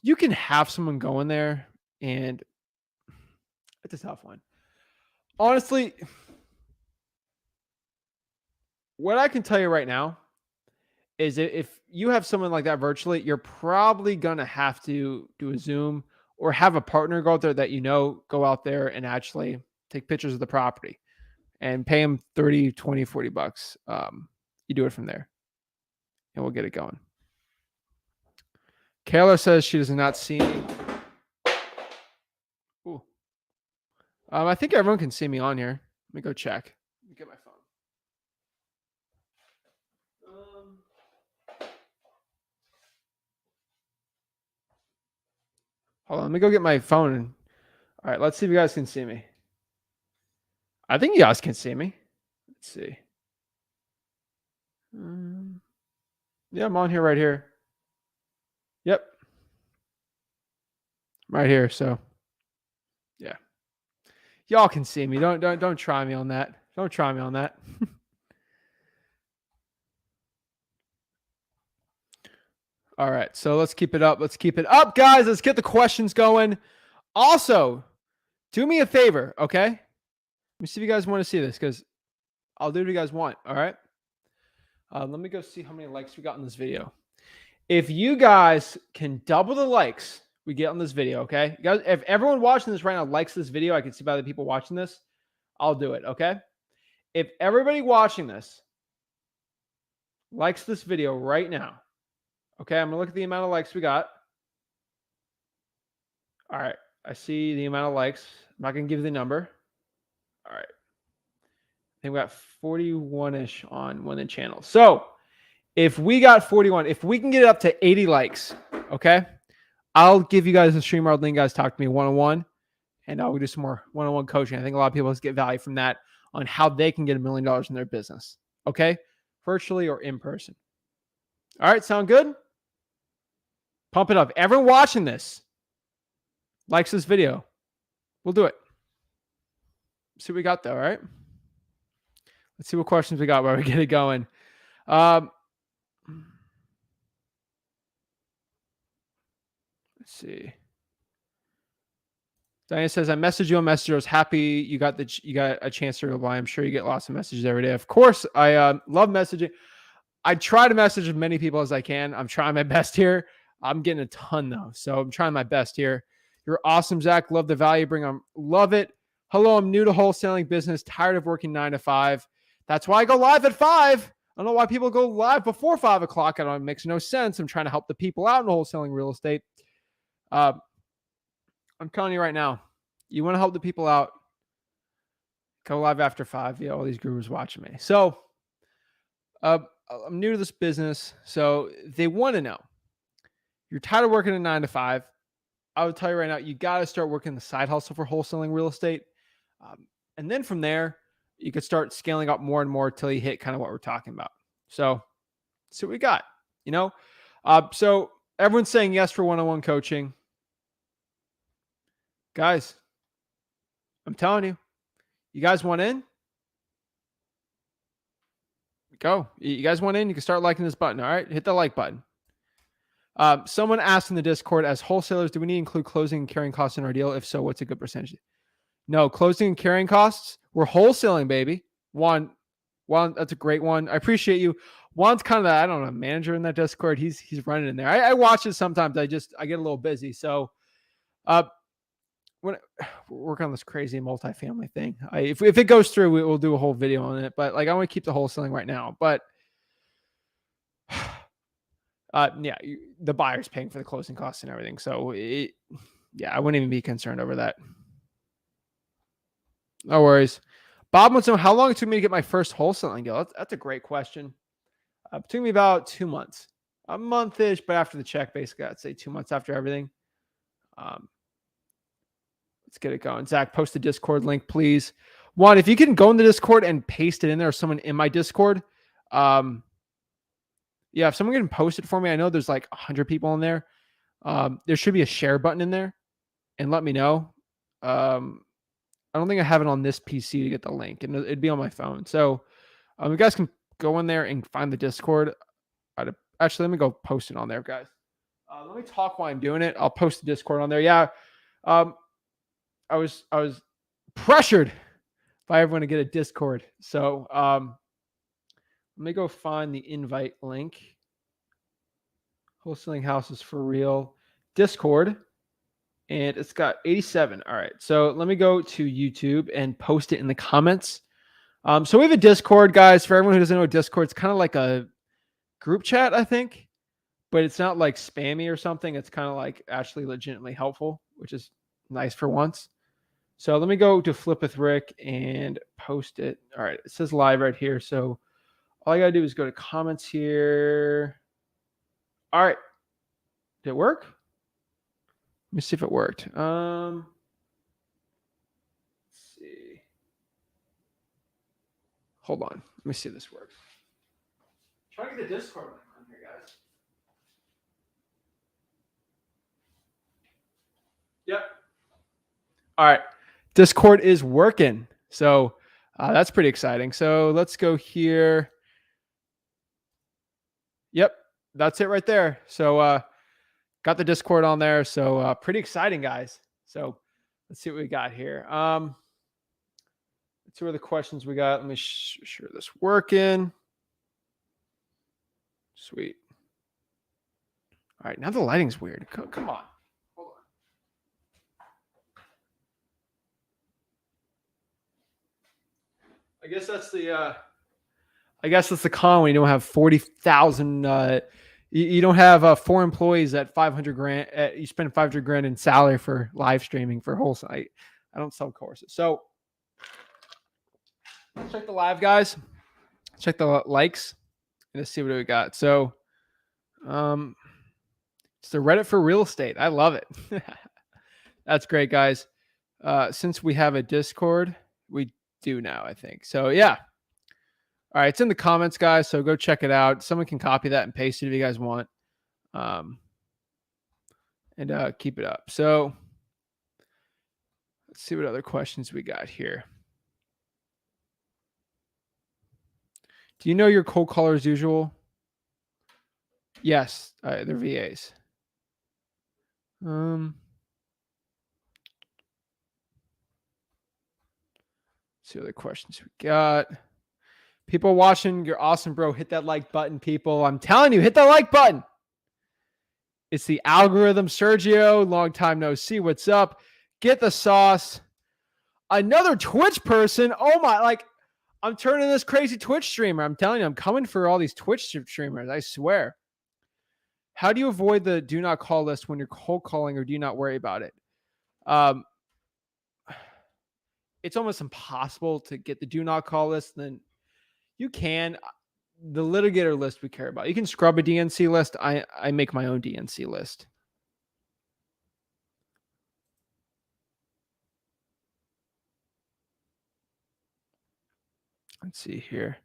You can have someone go in there, and it's a tough one. Honestly, what I can tell you right now is if you have someone like that virtually, you're probably going to have to do a Zoom or have a partner go out there that go out there and actually take pictures of the property and pay them 30, 20, 40 bucks. You do it from there and we'll get it going. Kayla says she does not see me. Ooh. I think everyone can see me on here. Let me go check. Let me get my phone. Hold on, let me go get my phone. All right, let's see if you guys can see me. I think you guys can see me. Let's see. Yeah, I'm on here right here. Yep. Right here. So yeah. Y'all can see me. Don't try me on that. Don't try me on that. All right. So let's keep it up. Guys. Let's get the questions going. Also, do me a favor, okay? Let me see if you guys want to see this because I'll do what you guys want. All right. Let me go see how many likes we got in this video. If you guys can double the likes we get on this video, okay? You guys, if everyone watching this right now likes this video, I can see by the people watching this, I'll do it, okay? If everybody watching this likes this video right now, okay, I'm gonna look at the amount of likes we got. All right, I see the amount of likes. I'm not gonna give you the number. All right, I think we got 41-ish on one of the channels. So if we got 41, if we can get it up to 80 likes, okay, I'll give you guys a StreamYard link. Guys, talk to me one-on-one, and I'll do some more one-on-one coaching. I think a lot of people get value from that on how they can get $1 million in their business, okay, virtually or in person. All right, sound good? Pump it up. Everyone watching this likes this video, we'll do it. See what we got though, all right? Let's see what questions we got while we get it going. Let's see. Diane says, I messaged you on Messenger. I was happy you got a chance to reply. I'm sure you get lots of messages every day. Of course, I love messaging. I try to message as many people as I can. I'm trying my best here. I'm getting a ton though, so I'm trying my best here. You're awesome, Zach. Love the value you bring on. Love it. Hello, I'm new to wholesaling business. Tired of working 9 to 5. That's why I go live at 5. I don't know why people go live before 5 o'clock. It makes no sense. I'm trying to help the people out in wholesaling real estate. I'm telling you right now, you want to help the people out, go live after 5. Yeah, all these gurus watching me. So I'm new to this business, so they want to know. You're tired of working a 9 to 5. I would tell you right now, you got to start working the side hustle for wholesaling real estate. And then from there, you could start scaling up more and more till you hit kind of what we're talking about. So see what we got, you know? So everyone's saying yes for one-on-one coaching. Guys, I'm telling you, you guys want in? Go. You guys want in? You can start liking this button. All right. Hit the like button. Someone asked in the Discord, as wholesalers, do we need to include closing and carrying costs in our deal? If so, what's a good percentage? No, closing and carrying costs. We're wholesaling, baby. Juan, that's a great one. I appreciate you. Juan's kind of the, I don't know, manager in that Discord. He's running in there. I watch it sometimes. I get a little busy. So when we're working on this crazy multifamily thing, if it goes through, we'll do a whole video on it. But like, I want to keep the wholesaling right now. But yeah, the buyer's paying for the closing costs and everything. So yeah, I wouldn't even be concerned over that. No worries. Bob wants to know how long it took me to get my first wholesaling deal. That's a great question. It took me about 2 months, a month-ish, but after the check, basically, I'd say 2 months after everything. Let's get it going. Zach, post the Discord link, please. One, if you can go in the Discord and paste it in there, or someone in my Discord. Yeah, if someone can post it for me, I know there's like 100 people in there. There should be a share button in there, and let me know. I don't think I have it on this PC to get the link, and it'd be on my phone. So you guys can go in there and find the Discord. Actually, let me go post it on there, guys. Let me talk while I'm doing it. I'll post the Discord on there. Yeah. I was pressured by everyone to get a Discord. So let me go find the invite link. Wholesaling houses for real. Discord. And it's got 87. All right. So let me go to YouTube and post it in the comments. So we have a Discord, guys. For everyone who doesn't know, Discord, it's kind of like a group chat, I think. But it's not like spammy or something. It's kind of like actually legitimately helpful, which is nice for once. So let me go to Flip with Rick and post it. All right. It says live right here. So all I got to do is go to comments here. All right. Did it work? Let me see if it worked. Let's see. Hold on. Let me see if this works. Try to get the Discord link on here, guys. Yep. All right. Discord is working. So that's pretty exciting. So let's go here. Yep. That's it right there. So got the Discord on there. So pretty exciting, guys. So let's see what we got here. Let's see what the questions we got. Let me sure this working. Sweet. All right, now the lighting's weird. Come on. Hold on. I guess that's the con when you don't have 40,000 you don't have 4 employees at 500 grand. You spend 500 grand in salary for live streaming for wholesale. I don't sell courses. So let's check the live, guys. Check the likes and let's see what we got. So it's the Reddit for real estate. I love it. That's great, guys. Since we have a Discord, we do now, I think. So yeah. All right, it's in the comments, guys. So go check it out. Someone can copy that and paste it if you guys want. And keep it up. So let's see what other questions we got here. Do you know your cold caller as usual? Yes, they're VAs. See what other questions we got. People watching, you're awesome, bro. Hit that like button, people. I'm telling you, hit that like button. It's the algorithm. Sergio, long time no see. What's up? Get the sauce. Another Twitch person. Oh my, I'm turning this crazy Twitch streamer. I'm telling you, I'm coming for all these Twitch streamers. I swear. How do you avoid the do not call list when you're cold calling, or do you not worry about it? It's almost impossible to get the do not call list. Then you can. The litigator list we care about. You can scrub a DNC list. I make my own DNC list. Let's see here.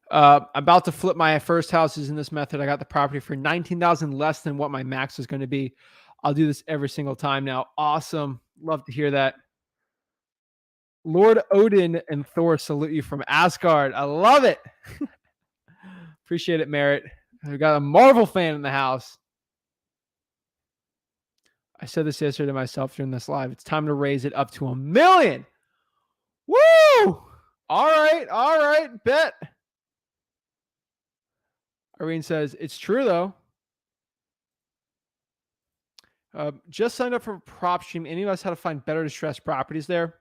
About to flip my first house using this method. I got the property for $19,000 less than what my max was going to be. I'll do this every single time now. Awesome. Love to hear that. Lord Odin and Thor salute you from Asgard. I love it. Appreciate it, Merritt. We got a Marvel fan in the house. I said this yesterday to myself during this live. It's time to raise it up to 1 million. Woo! All right, bet. Irene says, it's true, though. Just signed up for PropStream. Any of us how to find better distressed properties there?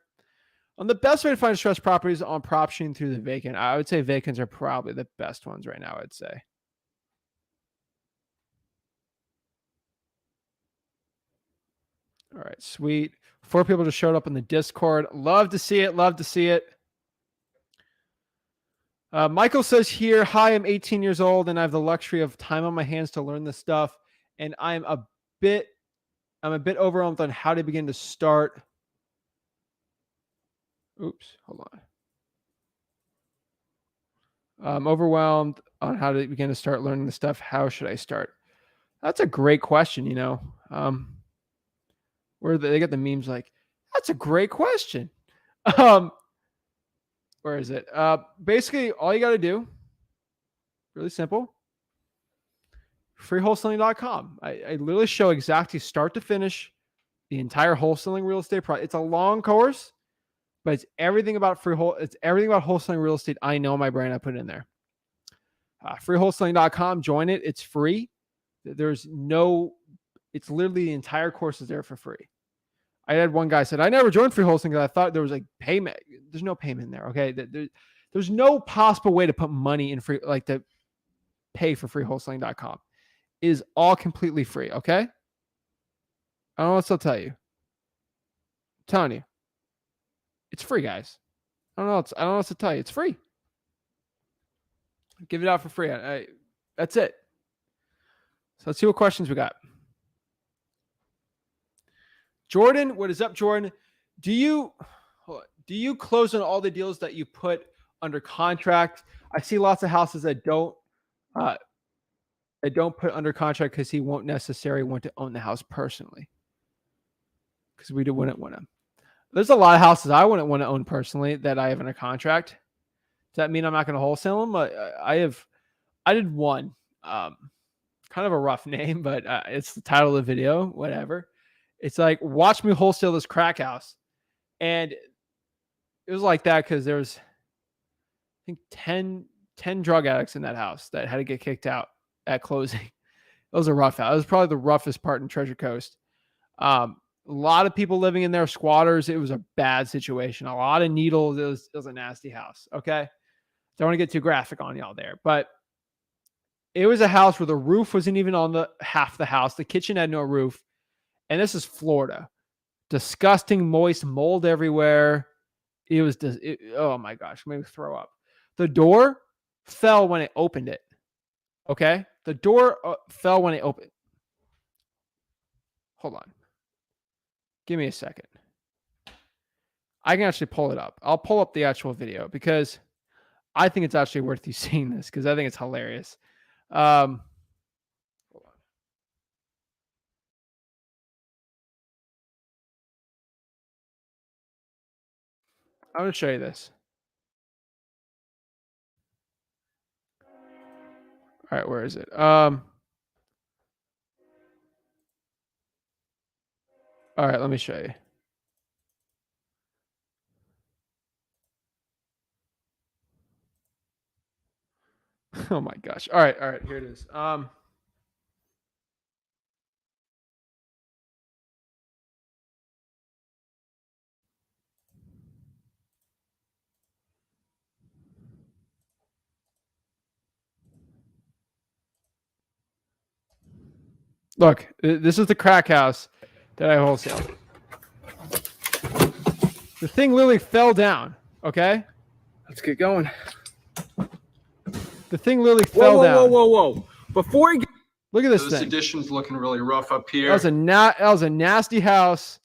The best way to find distressed properties on PropStream through the vacant. I would say vacants are probably the best ones right now, I'd say. All right, sweet. 4 people just showed up in the Discord. Love to see it. Love to see it. Michael says here, hi, I'm 18 years old and I have the luxury of time on my hands to learn this stuff. And I'm a bit overwhelmed on how to begin to start. Oops, hold on. I'm overwhelmed on how to begin to start learning the stuff. How should I start? That's a great question, you know. Where they get the memes like, that's a great question. Where is it? Basically, all you got to do, really simple, freewholesaling.com. I literally show exactly start to finish the entire wholesaling real estate project. It's a long course, but it's everything about it's everything about wholesaling real estate. I know my brain. I put it in there. Freewholesaling.com. Join it. It's free. It's literally the entire course is there for free. I had one guy said, I never joined free wholesaling because I thought there was like payment. There's no payment in there. Okay. There's no possible way to put money in free, like to pay for freewholesaling.com. It is all completely free. Okay. I don't know what else to tell you. I'm telling you. It's free, guys. I don't know what else to tell you. It's free. Give it out for free. That's it. So let's see what questions we got. Jordan, what is up, Jordan? Do you close on all the deals that you put under contract? I see lots of houses that don't put under contract because he won't necessarily want to own the house personally. Because we wouldn't want to. There's a lot of houses I wouldn't want to own personally that I have under contract. Does that mean I'm not going to wholesale them? I did one, kind of a rough name, but it's the title of the video, whatever. It's like, watch me wholesale this crack house. And it was like that because there was, I think, 10 drug addicts in that house that had to get kicked out at closing. It was a rough house. It was probably the roughest part in Treasure Coast. A lot of people living in there, squatters. It was a bad situation. A lot of needles. It was a nasty house. Okay. Don't want to get too graphic on y'all there, but it was a house where the roof wasn't even on the half the house. The kitchen had no roof. And this is Florida. Disgusting, moist mold everywhere. It was, oh my gosh, made me throw up. The door fell when it opened it. Okay. The door fell when it opened. Hold on. Give me a second. I can actually pull it up. I'll pull up the actual video because I think it's actually worth you seeing this because I think it's hilarious. Hold on. I'm going to show you this. All right, where is it? All right, let me show you. Oh my gosh. All right, here it is. Look, this is the crack house that I wholesale. The thing literally fell down. Okay, let's get going. The thing literally fell down. Whoa. Before you look at this this thing. addition's looking really rough up here. That was a nasty house.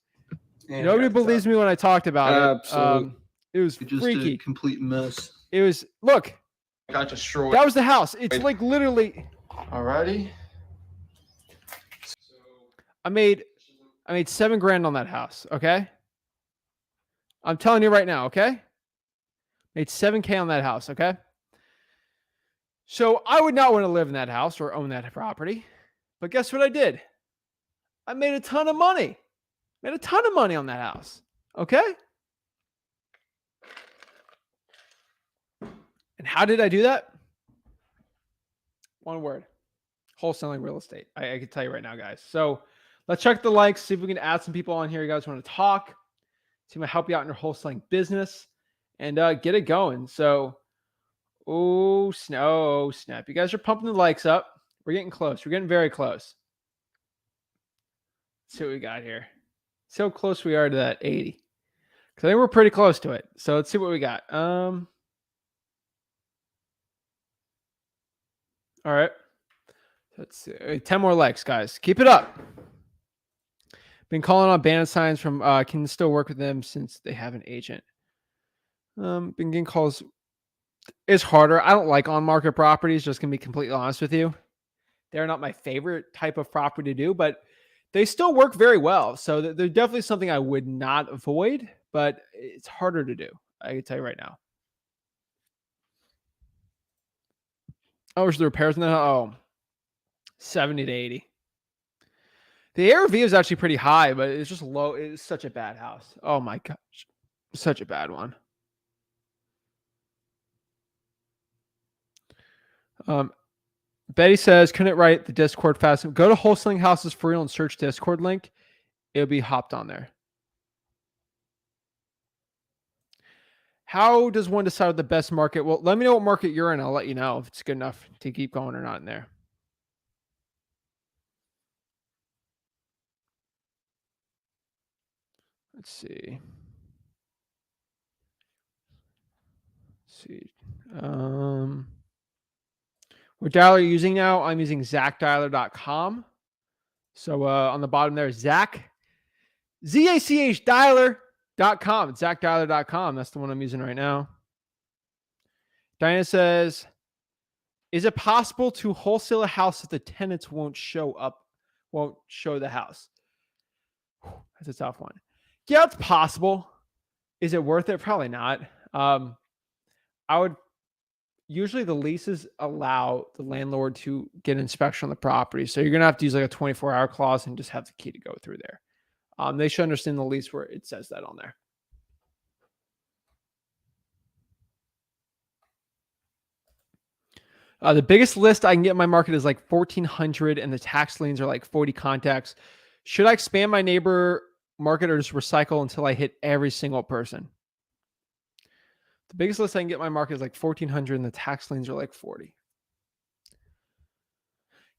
And Nobody believes me when I talked about Absolutely. it. It was just freaky. a complete mess. It was, look, Got destroyed. that was the house. It's like literally. Alrighty. I made $7,000 on that house. Okay. I'm telling you right now. Okay. Made $7,000 on that house. Okay. So I would not want to live in that house or own that property. But guess what I did? I made a ton of money. Made a ton of money on that house. Okay. And how did I do that? One word. Wholesaling real estate. I can tell you right now, guys. So let's check the likes. See if we can add some people on here. You guys want to talk. See if I help you out in your wholesaling business and get it going. So, oh, snap. You guys are pumping the likes up. We're getting close. We're getting very close. Let's see what we got here. See how close we are to that 80. Because I think we're pretty close to it. So let's see what we got. All right. Let's see. 10 more likes, guys. Keep it up. Been calling on ban signs from can still work with them since they have an agent. Been getting calls. It's harder. I don't like on-market properties, just gonna be completely honest with you. They're not my favorite type of property to do, but they still work very well. So they're definitely something I would not avoid, but it's harder to do. I can tell you right now. Oh, is the repairs in that? Oh, 70 to 80. The ARV is actually pretty high, but it's just low. It's such a bad house. Oh my gosh. Such a bad one. Betty says, couldn't write the Discord fast. Go to Wholesaling Houses for Real and search Discord link. It'll be hopped on there. How does one decide the best market? Well, let me know what market you're in. I'll let you know if it's good enough to keep going or not in there. Let's see. What dialer are you using now? I'm using ZachDialer.com. So on the bottom there, Zach, Z-A-C-H dialer.com. It's ZachDialer.com. That's the one I'm using right now. Diana says, is it possible to wholesale a house if the tenants won't show the house? That's a tough one. Yeah, it's possible. Is it worth it? Probably not. Usually the leases allow the landlord to get an inspection on the property. So you're going to have to use like a 24-hour clause and just have the key to go through there. They should understand the lease where it says that on there. The biggest list I can get in my market is like 1,400 and the tax liens are like 40 contacts. Should I expand my neighbor market or just recycle until I hit every single person? The biggest list I can get in my market is like 1,400 and the tax liens are like 40.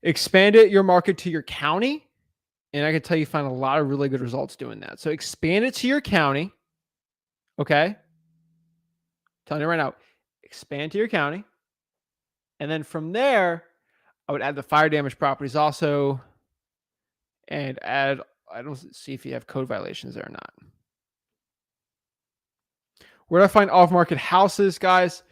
Expand your market to your county. And I can tell you find a lot of really good results doing that. So expand it to your county. Okay. Telling you right now, expand to your county. And then from there, I would add the fire damage properties also and add, I don't see if you have code violations there or not. Where do I find off-market houses, guys?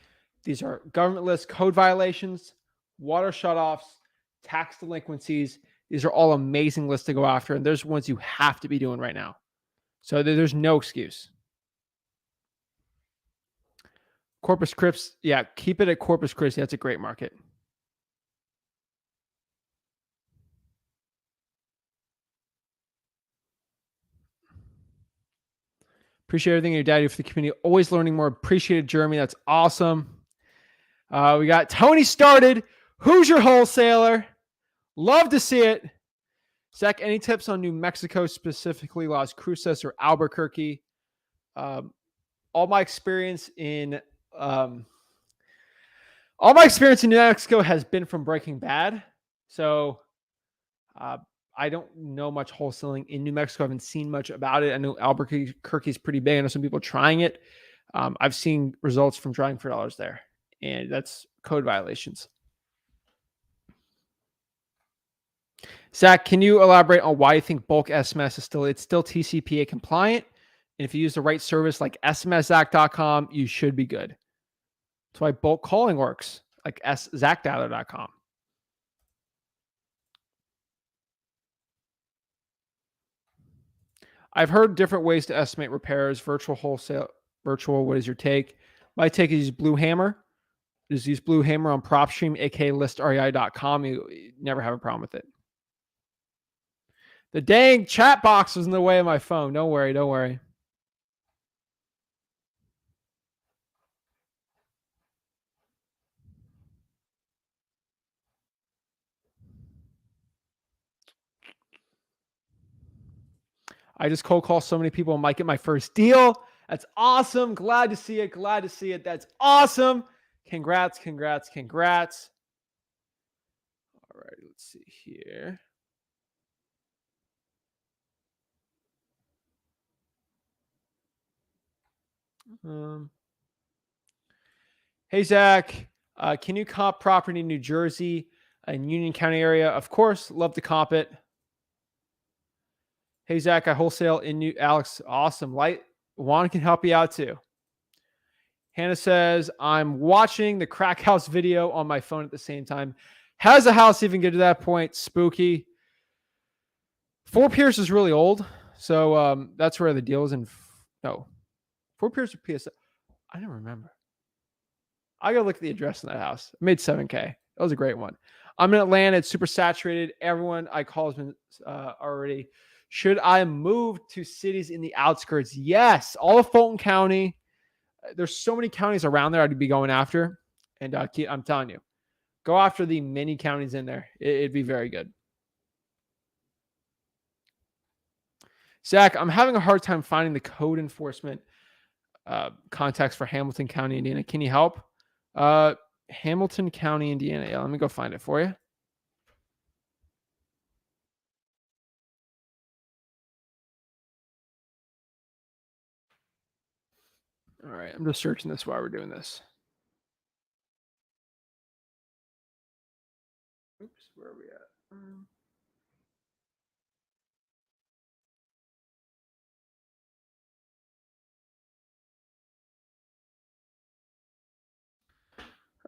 These are government lists, code violations, water shutoffs, tax delinquencies. These are all amazing lists to go after, and there's ones you have to be doing right now. So there's no excuse. Corpus Christi, yeah, keep it at Corpus Christi. That's a great market. Appreciate everything your daddy for the community. Always learning more. Appreciated, Jeremy. That's awesome. We got Tony started. Who's your wholesaler? Love to see it. Zach, any tips on New Mexico, specifically Las Cruces or Albuquerque? All my experience in New Mexico has been from Breaking Bad. So I don't know much wholesaling in New Mexico. I haven't seen much about it. I know Albuquerque is pretty big. I know some people trying it. I've seen results from trying for dollars there, and that's code violations. Zach, can you elaborate on why you think bulk SMS is still TCPA compliant? And if you use the right service like smszach.com, you should be good. That's why bulk calling works, like zachdata.com. I've heard different ways to estimate repairs, virtual, wholesale, virtual. What is your take? My take is use Blue Hammer. Just use Blue Hammer on PropStream, aka listrei.com. You never have a problem with it. The dang chat box was in the way of my phone. Don't worry. Don't worry. I just cold call so many people. I might get my first deal. That's awesome. Glad to see it. Glad to see it. That's awesome. Congrats, congrats, congrats. All right, let's see here. Hey, Zach, can you comp property in New Jersey and Union County area? Of course, love to comp it. Hey, Zach, I wholesale in New Alex. Awesome. Juan can help you out too. Hannah says, I'm watching the crack house video on my phone at the same time. How does a house even get to that point? Spooky. Fort Pierce is really old. So that's where the deal is in. No. Fort Pierce or PSA? I don't remember. I got to look at the address in that house. I made $7K. That was a great one. I'm in Atlanta. It's super saturated. Everyone I call has been already. Should I move to cities in the outskirts? Yes. All of Fulton County. There's so many counties around there I'd be going after. And I'm telling you, go after the many counties in there. It'd be very good. Zach, I'm having a hard time finding the code enforcement contacts for Hamilton County, Indiana. Can you help? Hamilton County, Indiana. Yeah, let me go find it for you. All right, I'm just searching this while we're doing this. Oops, where are we at?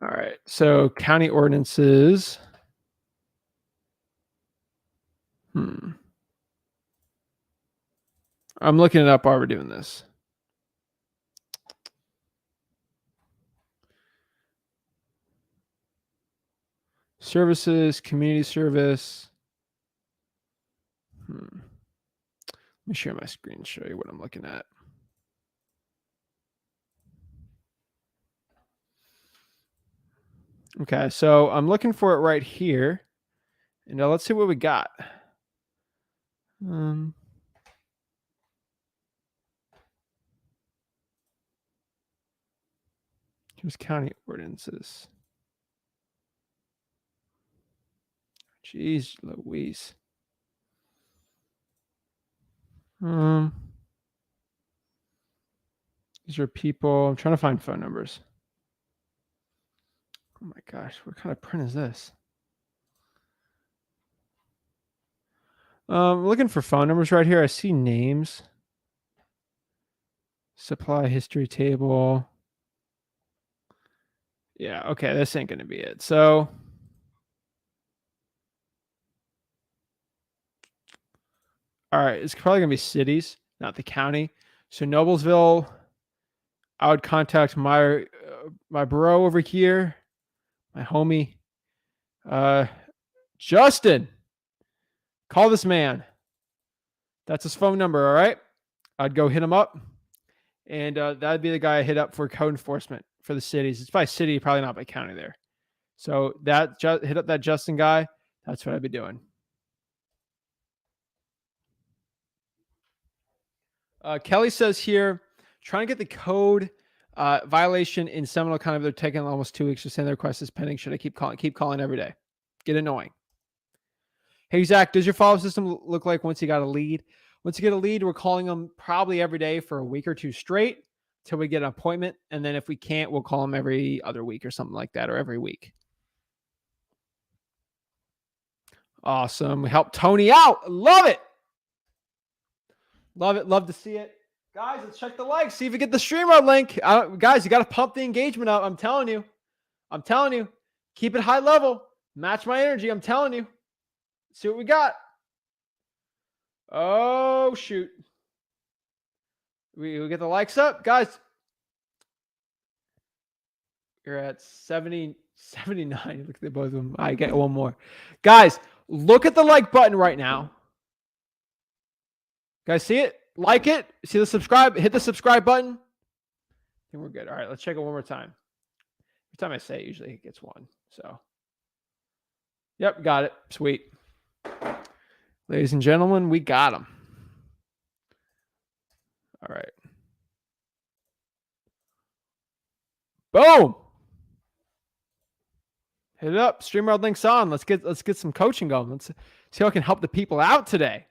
All right, so county ordinances. I'm looking it up while we're doing this. Services, community service. Let me share my screen and show you what I'm looking at. Okay, so I'm looking for it right here. And let's see what we got. Here's county ordinances. Jeez Louise. These are people. I'm trying to find phone numbers. Oh my gosh, what kind of print is this? Looking for phone numbers right here. I see names. Supply history table. Yeah, okay, this ain't going to be it. So, all right, it's probably going to be cities, not the county. So Noblesville, I would contact my bro over here, my homie, Justin. Call this man. That's his phone number, all right? I'd go hit him up. And that'd be the guy I hit up for code enforcement for the cities. It's by city, probably not by county there. So that hit up that Justin guy. That's what I'd be doing. Kelly says here, trying to get the code violation in Seminole County. They're taking almost 2 weeks to send the request is pending. Should I keep calling? Keep calling every day. Get annoying. Hey, Zach, does your follow-up system look like once you got a lead? Once you get a lead, we're calling them probably every day for a week or two straight until we get an appointment. And then if we can't, we'll call them every other week or something like that, or every week. Awesome. We helped Tony out. Love it. Love it. Love to see it. Guys, let's check the likes. See if we get the streamer link. Guys, you got to pump the engagement up. I'm telling you. I'm telling you. Keep it high level. Match my energy. I'm telling you. See what we got. Oh, shoot. We get the likes up. Guys, you're at 70, 79. Look at both of them. I get one more. Guys, look at the like button right now. Guys, see it? Like it? See the subscribe? Hit the subscribe button. I think we're good. All right, let's check it one more time. Every time I say it, usually it gets one. So, yep, got it. Sweet. Ladies and gentlemen, we got them. All right. Boom. Hit it up. StreamYard links on. Let's get some coaching going. Let's see how I can help the people out today.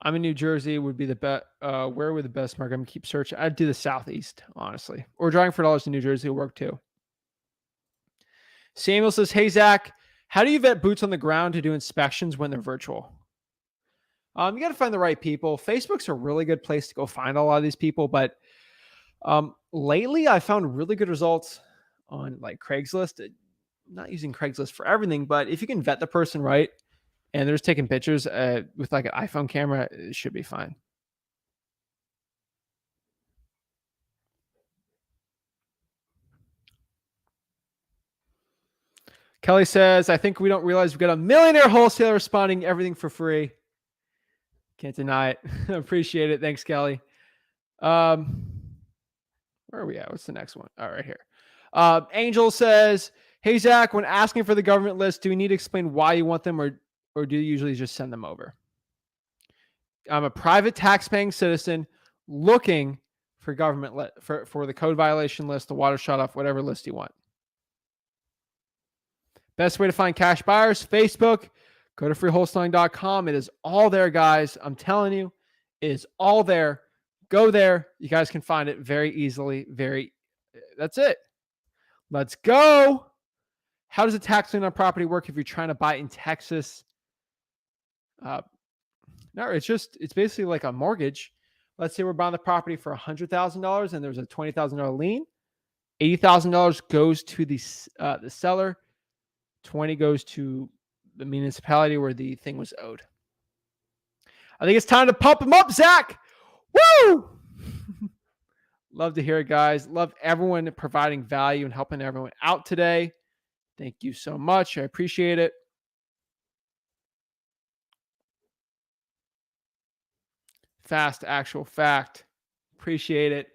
I'm in New Jersey. Would be the best. Where would the best market? I'm gonna keep searching. I'd do the Southeast, honestly. Or driving for dollars to New Jersey will work too. Samuel says, "Hey Zach, how do you vet boots on the ground to do inspections when they're virtual?" You got to find the right people. Facebook's a really good place to go find a lot of these people, but lately I found really good results on like Craigslist. Not using Craigslist for everything, but if you can vet the person right and they're just taking pictures with like an iPhone camera, it should be fine. Kelly says, I think we don't realize we've got a millionaire wholesaler responding everything for free. Can't deny it. Appreciate it. Thanks, Kelly. Where are we at? What's the next one? All right, here. Angel says, hey, Zach, when asking for the government list, do we need to explain why you want them or do you usually just send them over? I'm a private tax-paying citizen looking for government for the code violation list, the water shut-off, whatever list you want. Best way to find cash buyers, Facebook. Go to freewholesaling.com. It is all there, guys. I'm telling you, it is all there. Go there. You guys can find it very easily. That's it. Let's go. How does a tax lien on property work if you're trying to buy in Texas? No, it's basically like a mortgage. Let's say we're buying the property for $100,000 and there's a $20,000 lien. $80,000 goes to the seller. 20 goes to the municipality where the thing was owed. I think it's time to pump him up, Zach. Woo! Love to hear it, guys. Love everyone providing value and helping everyone out today. Thank you so much. I appreciate it. Fast actual fact. Appreciate it.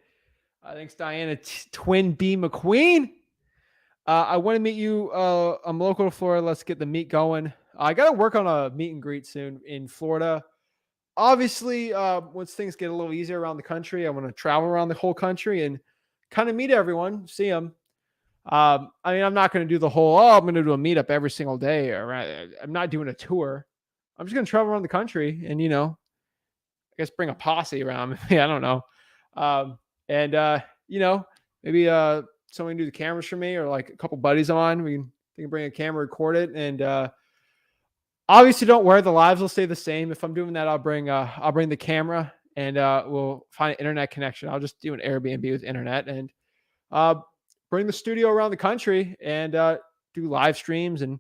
Thanks, Diana. Twin B McQueen. I want to meet you. I'm local to Florida. Let's get the meet going. I got to work on a meet and greet soon in Florida. Obviously, once things get a little easier around the country, I want to travel around the whole country and kind of meet everyone, see them. I mean, I'm not going to do the whole, I'm going to do a meetup every single day. Or I'm not doing a tour. I'm just going to travel around the country and, I guess bring a posse around. Yeah, I don't know. Maybe someone do the cameras for me or like a couple buddies of mine. They can bring a camera, record it. And obviously don't worry. The lives will stay the same. If I'm doing that, I'll bring the camera and we'll find an internet connection. I'll just do an Airbnb with internet and bring the studio around the country and do live streams. And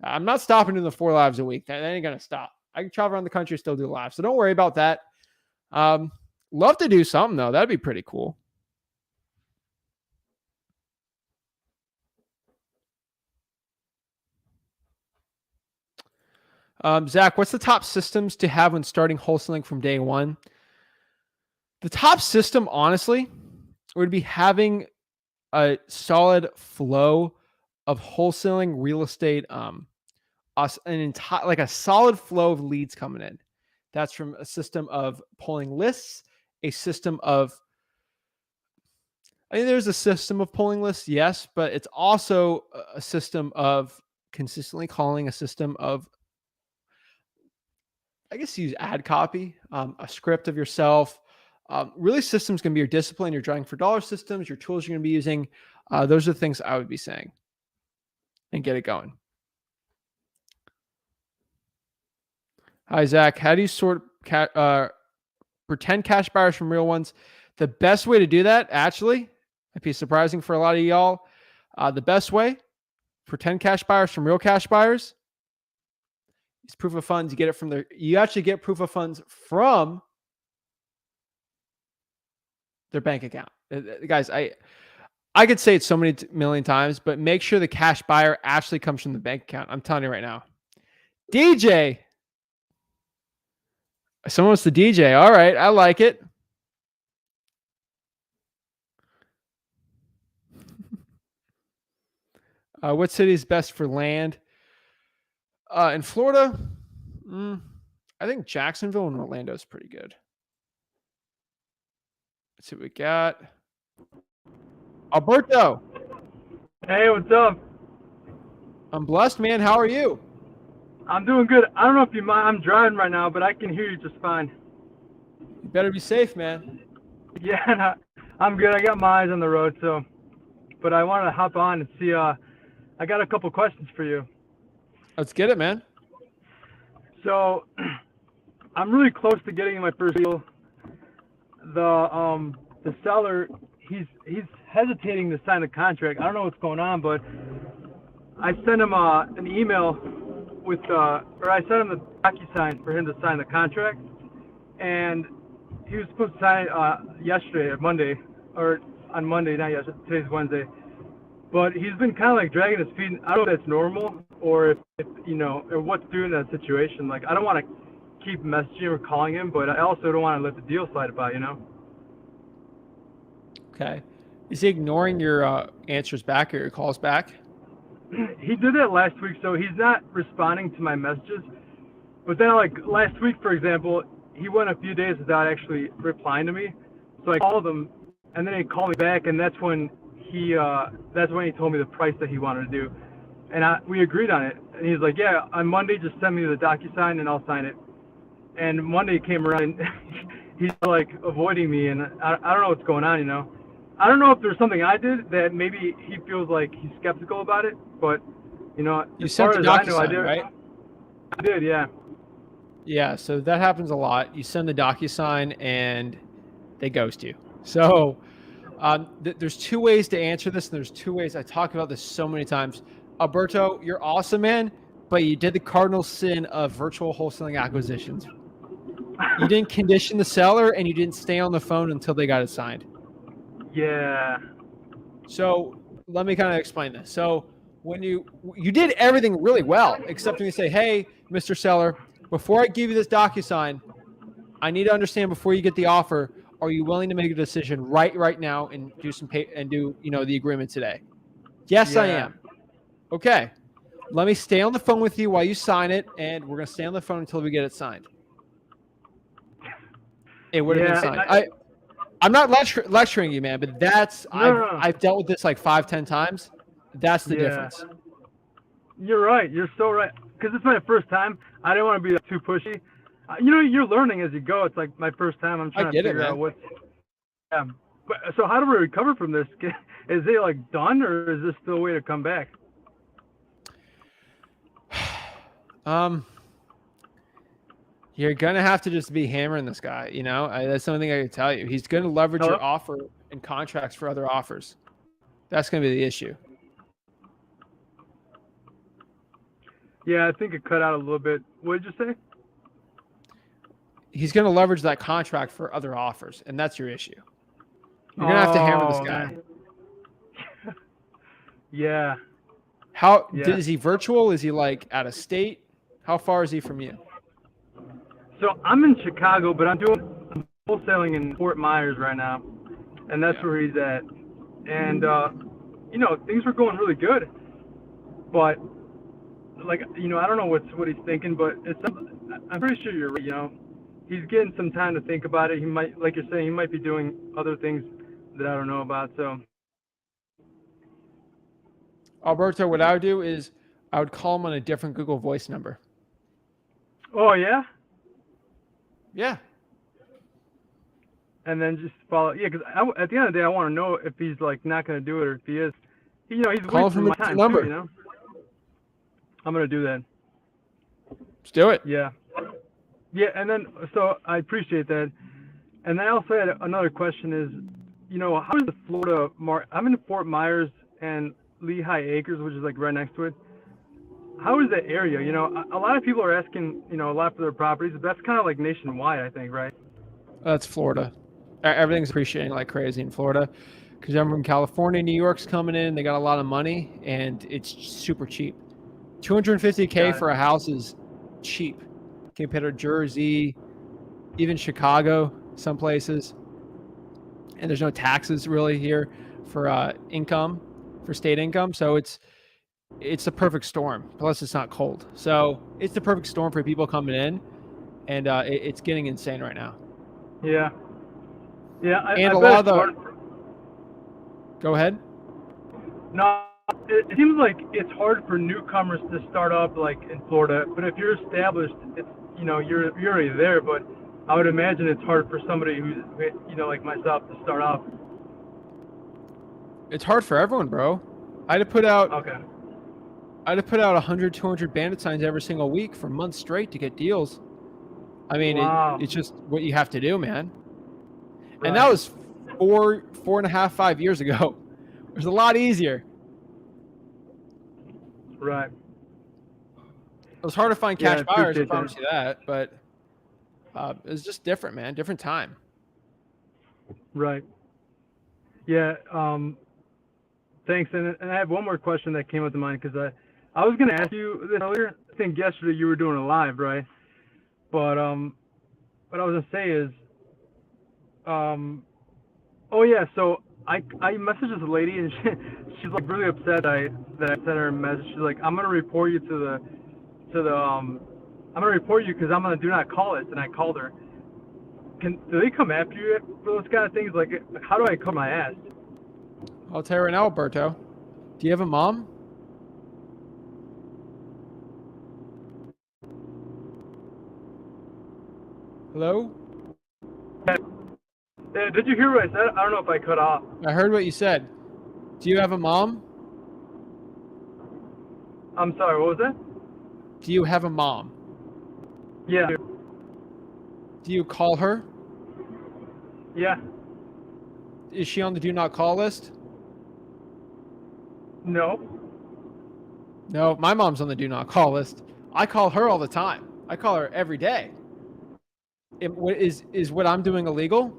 I'm not stopping doing the 4 lives a week. That ain't going to stop. I can travel around the country, still do live. So don't worry about that. Love to do something though. That'd be pretty cool. Zach, what's the top systems to have when starting wholesaling from day one? The top system, honestly, would be having a solid flow of wholesaling real estate, like a solid flow of leads coming in. That's from a system of pulling lists, a system of, there's a system of pulling lists, yes, but it's also a system of consistently calling, a system of, I guess, use ad copy, a script of yourself. Really, systems can be your discipline, your driving for dollar systems, your tools you're going to be using. Those are the things I would be saying and get it going. Hi, Zach. How do you sort pretend cash buyers from real ones? The best way to do that, actually, might be surprising for a lot of y'all. The best way, pretend cash buyers from real cash buyers. It's proof of funds. You get it from you actually get proof of funds from their bank account. Guys, I could say it so many million times, but make sure the cash buyer actually comes from the bank account. I'm telling you right now. DJ. Someone wants the DJ. All right. I like it. What city is best for land? In Florida, I think Jacksonville and Orlando is pretty good. Let's see what we got. Alberto. Hey, what's up? I'm blessed, man. How are you? I'm doing good. I don't know if you mind. I'm driving right now, but I can hear you just fine. You better be safe, man. Yeah, I'm good. I got my eyes on the road, but I wanted to hop on and see. I got a couple questions for you. Let's get it, man. So, I'm really close to getting my first deal. The seller, he's hesitating to sign the contract. I don't know what's going on, but I sent him an email I sent him the DocuSign for him to sign the contract, and he was supposed to sign it yesterday, on Monday, not yesterday. Today's Wednesday. But he's been kind of like dragging his feet. I don't know if that's normal or if or what to do in that situation. Like, I don't want to keep messaging or calling him, but I also don't want to let the deal slide by, Okay. Is he ignoring your answers back or your calls back? He did that last week, so he's not responding to my messages. But then, like, last week, for example, he went a few days without actually replying to me. So I called him, and then he called me back, and that's when he told me the price that he wanted to do. And we agreed on it. And he's like, yeah, on Monday, just send me the DocuSign, and I'll sign it. And Monday came around, and he's, like, avoiding me, and I don't know what's going on, I don't know if there's something I did that maybe he feels like he's skeptical about it, but, you sent the DocuSign, right? I did, yeah. Yeah, so that happens a lot. You send the DocuSign and they ghost you. So there's 2 ways to answer this, and there's 2 ways. I talk about this so many times. Alberto, you're awesome, man, but you did the cardinal sin of virtual wholesaling acquisitions. You didn't condition the seller, and you didn't stay on the phone until they got it signed. Yeah. So let me kind of explain this. So when you did everything really well, except when you say, hey, Mr. Seller, before I give you this DocuSign, I need to understand before you get the offer, are you willing to make a decision right now and do some pay and do the agreement today? Yes, I Yeah. am. Okay. Let me stay on the phone with you while you sign it, and we're gonna stay on the phone until we get it signed. It would have been signed. I'm not lecturing you, man, but I've dealt with this like 5-10 times. That's the difference. You're right. You're so right. Because it's my first time. I didn't want to be too pushy. You're learning as you go. It's like my first time. I'm trying to figure out what's. Yeah. But so how do we recover from this? Is it like done, or is this still a way to come back? You're gonna have to just be hammering this guy. That's the only thing I can tell you. He's gonna leverage your offer and contracts for other offers. That's gonna be the issue. Yeah, I think it cut out a little bit. What did you say? He's gonna leverage that contract for other offers, and that's your issue. You're gonna have to hammer this guy. Yeah. Is he virtual? Is he like out of state? How far is he from you? So I'm in Chicago, but I'm doing wholesaling in Fort Myers right now, and that's where he's at. And things were going really good, but I don't know what he's thinking, but I'm pretty sure you're right. He's getting some time to think about it. He might, like you're saying, he might be doing other things that I don't know about. So, Alberto, what I would do is I would call him on a different Google Voice number. Oh yeah. Yeah. And then just follow. Yeah, because at the end of the day, I want to know if he's like not going to do it or if he is. He's wasting my time number. Too, I'm going to do that. Let's do it. Yeah. Yeah, and then so I appreciate that. And then I also had another question is, how is the Florida market? I'm in Fort Myers and Lehigh Acres, which is like right next to it. How is the area? A lot of people are asking, a lot for their properties, but that's kind of like nationwide, I think, right? That's Florida. Everything's appreciating like crazy in Florida because I'm from California. New York's coming in. They got a lot of money, and it's super cheap. $250K for a house is cheap compared to Jersey, even Chicago, some places. And there's no taxes really here for state income. So it's the perfect storm. Plus, it's not cold. So it's the perfect storm for people coming in, and it's getting insane right now. Yeah. Yeah. And a lot of the. Go ahead. No, it seems like it's hard for newcomers to start up like in Florida, but if you're established, it's you're already there. But I would imagine it's hard for somebody who's like myself to start off. It's hard for everyone, bro. I had to put out. Okay. I had to put out 100, 200 bandit signs every single week for months straight to get deals. I mean, wow. It's just what you have to do, man. Right. And that was 4.5, 5 years ago. It was a lot easier. Right. It was hard to find cash buyers, I promise that. you that. But it was just different, man. Different time. Right. Yeah. Thanks. And I have one more question that came up to mind because I was going to ask you this earlier. I think yesterday you were doing a live, right? But what I was going to say is, oh yeah, so I messaged this lady and she's like really upset that I sent her a message. She's like, I'm gonna report you I'm gonna report you because I'm gonna do not call list. And I called her. Do they come after you for those kind of things? Like, how do I cover my ass? I'll tell you right now, Alberto. Do you have a mom? Hello? Did you hear what I said? I don't know if I cut off. I heard what you said. Do you have a mom? I'm sorry, what was that? Do you have a mom? Yeah. Do you call her? Yeah. Is she on the do not call list? No. No, my mom's on the do not call list. I call her all the time. I call her every day. Is what I'm doing illegal?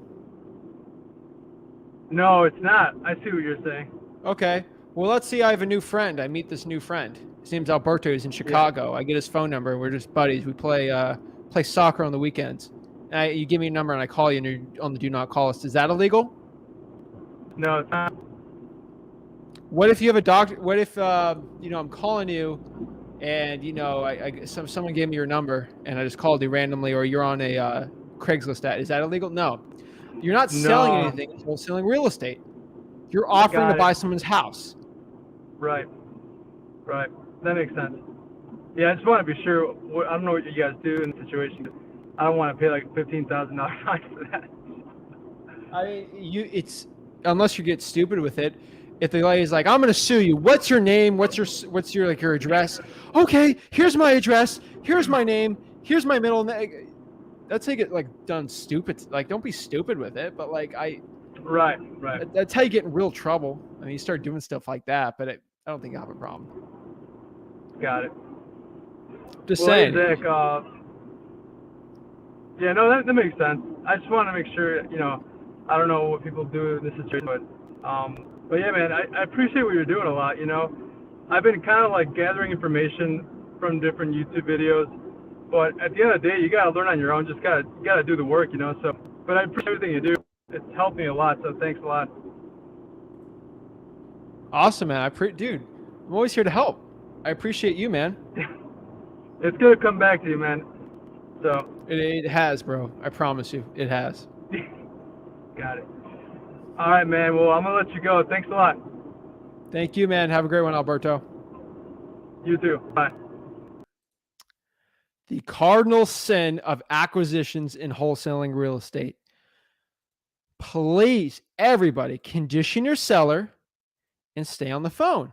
No, it's not. I see what you're saying. Okay. Well, let's see. I have a new friend. I meet this new friend. His name's Alberto. He's in Chicago. Yeah. I get his phone number. We're just buddies. We play soccer on the weekends. and you give me a number and I call you and you're on the do not call list. Is that illegal? No, it's not. What if you have a doctor? What if I'm calling you, and someone gave me your number and I just called you randomly, or you're on a Craigslist ad? Is that illegal? No, you're not selling No. anything. You're wholesaling real estate. You're offering to Got it. buy someone's house. Right. Right. That makes sense. Yeah, I just want to be sure. I don't know what you guys do in the situation. I don't want to pay like $15,000 fine for that. It's unless you get stupid with it. If the lady's like, I'm going to sue you. What's your name? What's your like your address? Okay, here's my address. Here's my name. Here's my middle name. That's how you get like done stupid. Like, don't be stupid with it. But like Right. that's how you get in real trouble. I mean, you start doing stuff like that. But I don't think I have a problem. Got it. Just Well, saying. hey, Zach, yeah, no, that makes sense. I just want to make sure, I don't know what people do in this situation, but yeah, man, I appreciate what you're doing a lot, I've been kind of like gathering information from different YouTube videos, but at the end of the day, you got to learn on your own. Just you got to do the work, so, but I appreciate everything you do. It's helped me a lot, so thanks a lot. Awesome, man. Dude, I'm always here to help. I appreciate you, man. It's going to come back to you, man. So It has, bro. I promise you, it has. got it. All right, man. Well, I'm going to let you go. Thanks a lot. Thank you, man. Have a great one, Alberto. You too. Bye. The cardinal sin of acquisitions in wholesaling real estate. Please, everybody, condition your seller and stay on the phone.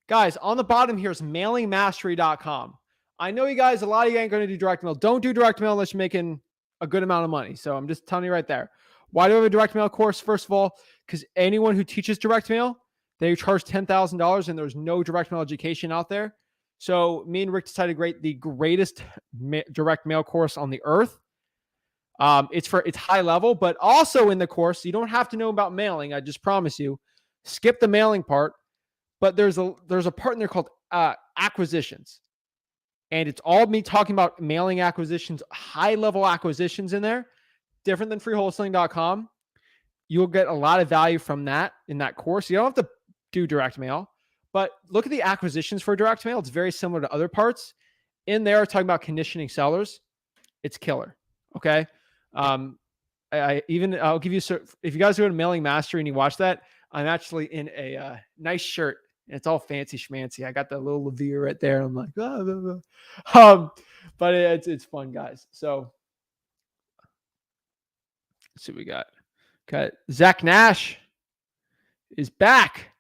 Guys, on the bottom here is mailingmastery.com. I know you guys, a lot of you ain't going to do direct mail. Don't do direct mail unless you're making a good amount of money. So I'm just telling you right there. Why do I have a direct mail course? First of all, because anyone who teaches direct mail, they charge $10,000 and there's no direct mail education out there. So me and Rick decided to create the greatest direct mail course on the earth. It's high level, but also in the course, you don't have to know about mailing. I just promise you. Skip the mailing part, but there's a part in there called acquisitions. And it's all me talking about mailing acquisitions, high level acquisitions in there, different than freewholesaling.com. You'll get a lot of value from that in that course. You don't have to do direct mail, but look at the acquisitions for direct mail. It's very similar to other parts in there. Talking about conditioning sellers. It's killer. Okay. I'll give you, if you guys go to Mailing Mastery and you watch that, I'm actually in a nice shirt. It's all fancy schmancy. I got the little Levere right there. I'm like, but it's fun, guys. So let's see what we got. Okay, Zach Nash is back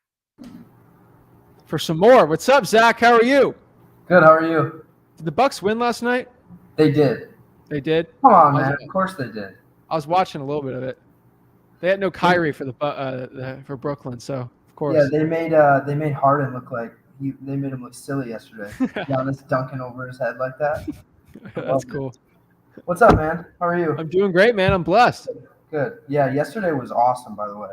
for some more. What's up, Zach? How are you? Good. How are you? Did the Bucks win last night? They did. They did. Come on, man. Of course they did. I was watching a little bit of it. They had no Kyrie for for Brooklyn, so of course. Yeah, they made Harden look like they made him look silly yesterday. Giannis dunking over his head like that. That's cool. What's up, man? How are you? I'm doing great, man. I'm blessed. Good. Yeah, yesterday was awesome, by the way.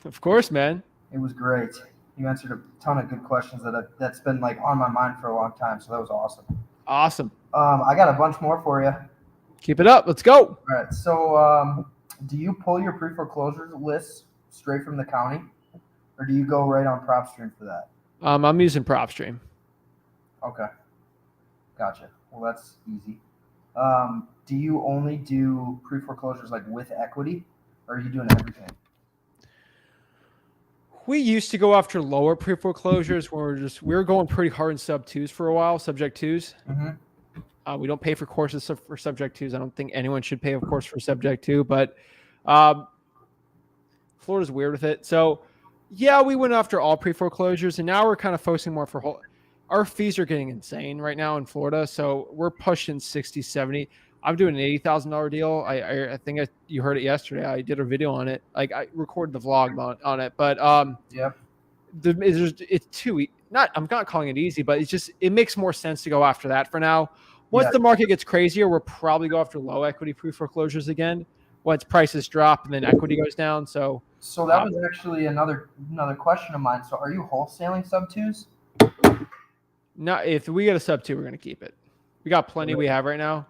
Of course, man. It was great. You answered a ton of good questions that's been like on my mind for a long time, so that was awesome. Awesome. I got a bunch more for you. Keep it up. Let's go. All right. So, do you pull your pre-foreclosure lists straight from the county, or do you go right on PropStream for that? I'm using PropStream. Okay. Gotcha. Well, that's easy. Do you only do pre-foreclosures like with equity, or are you doing everything? We used to go after lower pre-foreclosures where we were going pretty hard in sub twos for a while, subject twos. Mm-hmm. We don't pay for courses for subject twos. I don't think anyone should pay, of course, for subject two, but Florida's weird with it. So yeah, we went after all pre-foreclosures, and now we're kind of focusing more for our fees are getting insane right now in Florida. So we're pushing 60, 70. I'm doing an $80,000 deal. I think you heard it yesterday. I did a video on it. Like I recorded the vlog on it, but Yep. It's too I'm not calling it easy, but it makes more sense to go after that for now. Once the market gets crazier, we'll probably go after low equity pre-foreclosures again. Once prices drop and then equity goes down. So that was actually another question of mine. So are you wholesaling sub twos? No, if we get a sub two, we're going to keep it. We got plenty we have right now.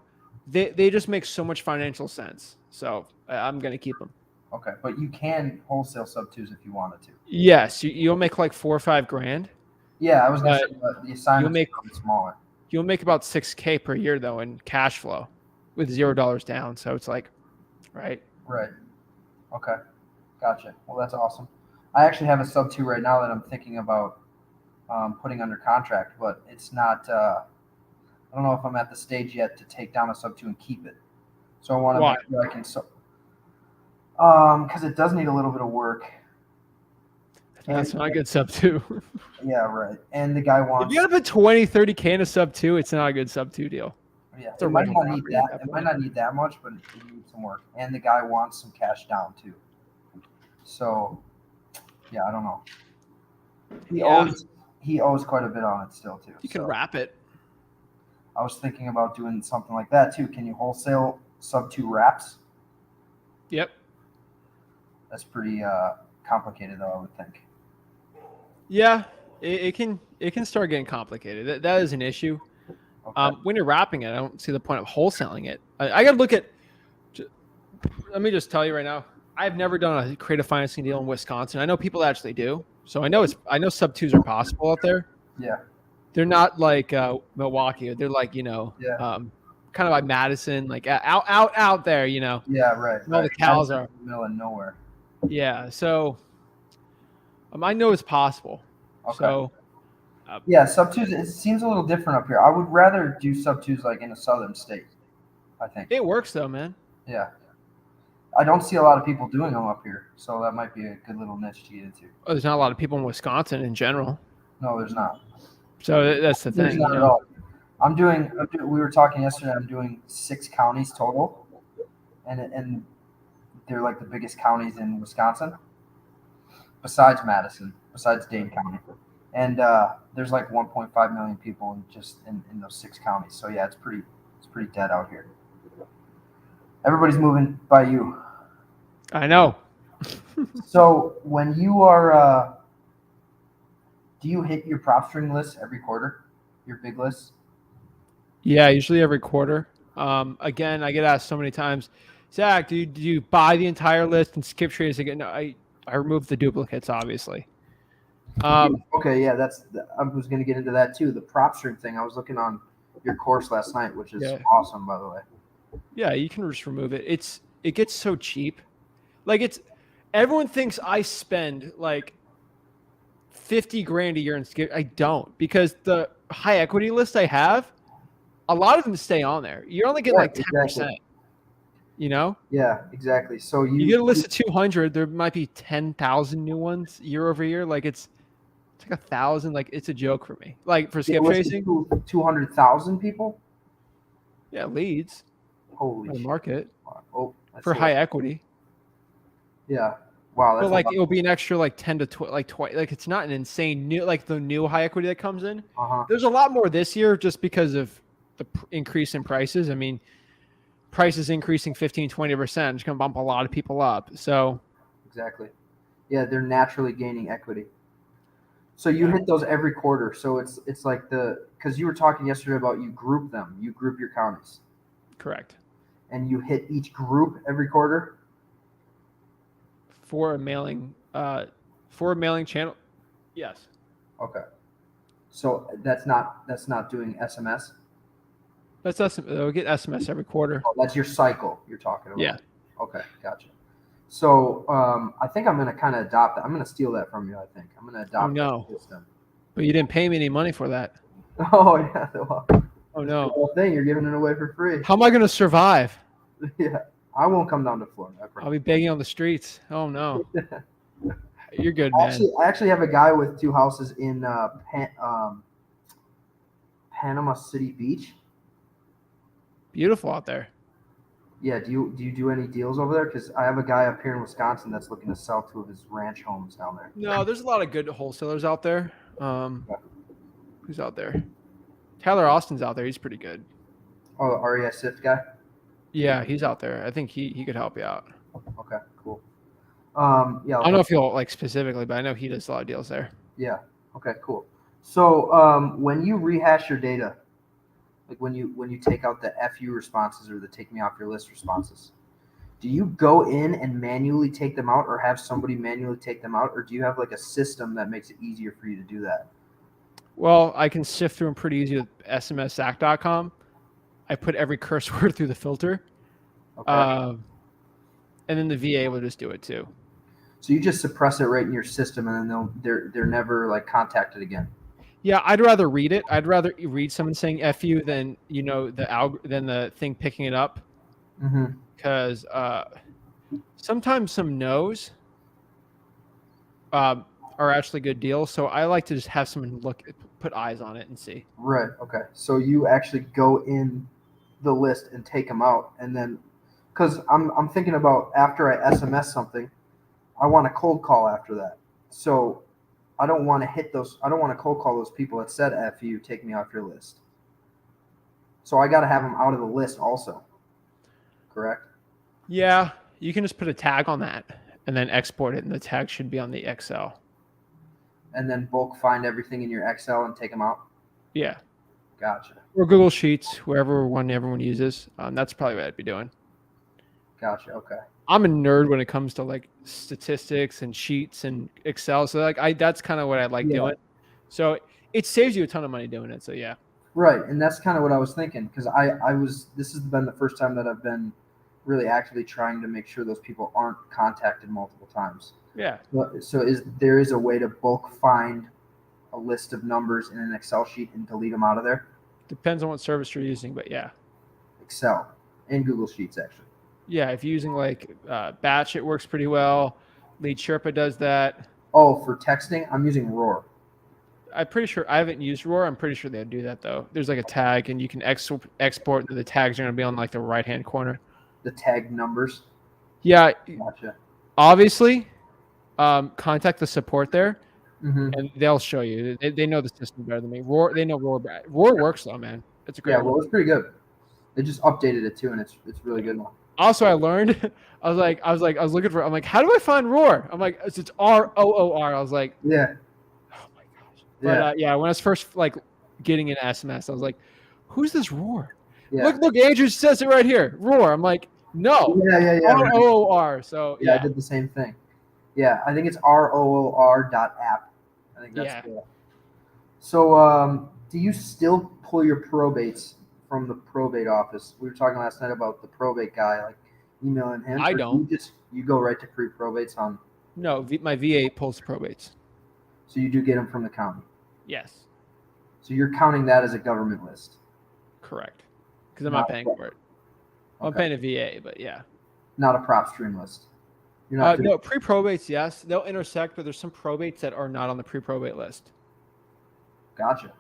they just make so much financial sense. So I'm gonna keep them. Okay, but you can wholesale sub twos if you wanted to. Yes, you'll make like 4 or 5 grand. Yeah, I was gonna But say the assignment's make- a little bit smaller. You'll make about $6K per year though in cash flow, with $0 down. So it's like, right? Right. Okay. Gotcha. Well, that's awesome. I actually have a sub two right now that I'm thinking about putting under contract, but it's not. I don't know if I'm at the stage yet to take down a sub two and keep it. So I want to Why? make sure I can. Because it does need a little bit of work. That's not a good sub 2. Yeah, right. And the guy If wants. you gotta put 20, 30K in a sub 2, it's not a good sub 2 deal. Yeah, a it might rental not need property at that. that It might point. not need that much, but it needs some work. And the guy wants some cash down too. So, yeah, I don't know. Yeah. He owes quite a bit on it still too. You can so wrap it. I was thinking about doing something like that too. Can you wholesale sub two wraps? Yep. That's pretty complicated though, I would think. Yeah, it can start getting complicated. That is an issue. Okay. When you're wrapping it, I don't see the point of wholesaling it. I got to look at. Let me just tell you right now, I've never done a creative financing deal in Wisconsin. I know people actually do, so I know sub 2s are possible out there. Yeah. They're not like Milwaukee. They're like Yeah. kind of like Madison, like out there. Yeah, right. All the cows That's are. in the middle of nowhere. Yeah, so I know it's possible. Okay. So Yeah, sub twos. It seems a little different up here. I would rather do sub twos like in a southern state. I think. it works though, man. Yeah. I don't see a lot of people doing them up here, so that might be a good little niche to get into. Oh, there's not a lot of people in Wisconsin in general. No, there's not. So that's the There's thing. not at all. We were talking yesterday. I'm doing 6 counties total, and they're like the biggest counties in Wisconsin, besides Madison, besides Dane County, and there's like 1.5 million people in those 6 counties. So yeah, it's pretty dead out here. Everybody's moving by you. I know. So when you are, do you hit your PropStream list every quarter? Your big list? Yeah, usually every quarter. Again, I get asked so many times, Zach, do you buy the entire list and skip trades again? No, I removed the duplicates, obviously. Okay, yeah, I was going to get into that too. The PropStream thing. I was looking on your course last night, which is awesome, by the way. Yeah, you can just remove it. It gets so cheap. Like everyone thinks I spend like 50 grand a year in skip. I don't, because the high equity list I have, a lot of them stay on there. You're only getting like 10%. Exactly. You know? Yeah, exactly. So you get a list of 200, there might be 10,000 new ones year over year. Like it's like 1,000. Like it's a joke for me. Like for skip tracing, 200,000 people. Yeah, leads. Holy shit. Market. Oh, for high equity. Yeah. Wow. That's but like it'll be an extra like 10 to 20, like 20. Like it's not an insane new, like the new high equity that comes in. There's a lot more this year just because of the increase in prices. I mean, prices increasing 15, 20%. It's going to bump a lot of people up. So exactly. Yeah, they're naturally gaining equity. So you hit those every quarter. So it's like because you were talking yesterday about you group them. You group your counties. Correct. And you hit each group every quarter? For a mailing channel. Yes. Okay. So that's not doing SMS? That's SMS. They'll get SMS every quarter. Oh, that's your cycle you're talking about. Yeah. Okay, gotcha. So I think I'm going to kind of adopt that. I'm going to steal that from you, I think. I'm going to adopt that system. But you didn't pay me any money for that. Oh, yeah. Well, oh, no. The whole thing, you're giving it away for free. How am I going to survive? Yeah. I won't come down to Florida. I'll be begging on the streets. Oh, no. You're good, man. I actually have a guy with 2 houses in Panama City Beach. Beautiful out there. Yeah. Do you do any deals over there? Because I have a guy up here in Wisconsin that's looking to sell 2 of his ranch homes down there. No, there's a lot of good wholesalers out there. Who's out there? Tyler Austin's out there. He's pretty good. Oh, the REI Sift guy? Yeah, he's out there. I think he could help you out. Okay, cool. Yeah. I don't know if he'll like specifically, but I know he does a lot of deals there. Yeah. Okay, cool. So when you rehash your data, Like when you take out the FU responses or the take me off your list responses, do you go in and manually take them out, or have somebody manually take them out, or do you have like a system that makes it easier for you to do that? Well, I can sift through them pretty easy with smszac.com. I put every curse word through the filter. Okay. And then the VA will just do it too. So you just suppress it right in your system, and then they're never like contacted again. Yeah, I'd rather read it. I'd rather read someone saying "f you" than than the thing picking it up. Because sometimes some no's are actually good deals. So I like to just have someone put eyes on it and see. Right. Okay. So you actually go in the list and take them out, and then because I'm thinking about after I SMS something, I want to cold call after that. So I don't want to hit those. I don't want to cold call those people that said "F you, take me off your list." So I got to have them out of the list also. Correct? Yeah, you can just put a tag on that and then export it, and the tag should be on the Excel. And then bulk find everything in your Excel and take them out? Yeah. Gotcha. Or Google Sheets, wherever one everyone uses. That's probably what I'd be doing. Gotcha. Okay. I'm a nerd when it comes to like statistics and sheets and Excel. So like that's kind of what I like doing. So it saves you a ton of money doing it. So yeah. Right. And that's kind of what I was thinking, because this has been the first time that I've been really actively trying to make sure those people aren't contacted multiple times. Yeah. So there is a way to bulk find a list of numbers in an Excel sheet and delete them out of there? Depends on what service you're using, but yeah. Excel and Google Sheets, actually. Yeah, if you're using like Batch, it works pretty well. Lead Sherpa does that. Oh, for texting, I'm using Roar. I'm pretty sure I haven't used Roar. I'm pretty sure they do that though. There's like a tag, and you can export. And the tags are going to be on like the right hand corner. The tag numbers. Yeah. Gotcha. Obviously, contact the support there, Mm-hmm. and they'll show you. They know the system better than me. Roar, they know Roar. Roar works though, man. It's a great. Yeah, well, it's pretty good. They just updated it too, and it's really good one. Also, I learned. I was looking for. I'm like, how do I find Roar? I'm like, it's ROOR. I was like, yeah. Oh my gosh. But yeah, when I was first like getting an SMS, I was like, who's this Roar? Yeah. Look, Andrew says it right here. Roar. I'm like, no. Yeah. ROOR. So yeah, I did the same thing. Yeah, I think it's ROOR.app. I think that's cool. So, do you still pull your probates from the probate office? We were talking last night about the probate guy, like emailing him. I don't. You go right to pre-probates on. No, my VA pulls probates. So you do get them from the county. Yes. So you're counting that as a government list. Correct. Because I'm not paying for it. I'm paying a VA, but yeah. Not a PropStream list. You're not no, pre-probates, yes. They'll intersect, but there's some probates that are not on the pre-probate list. Gotcha.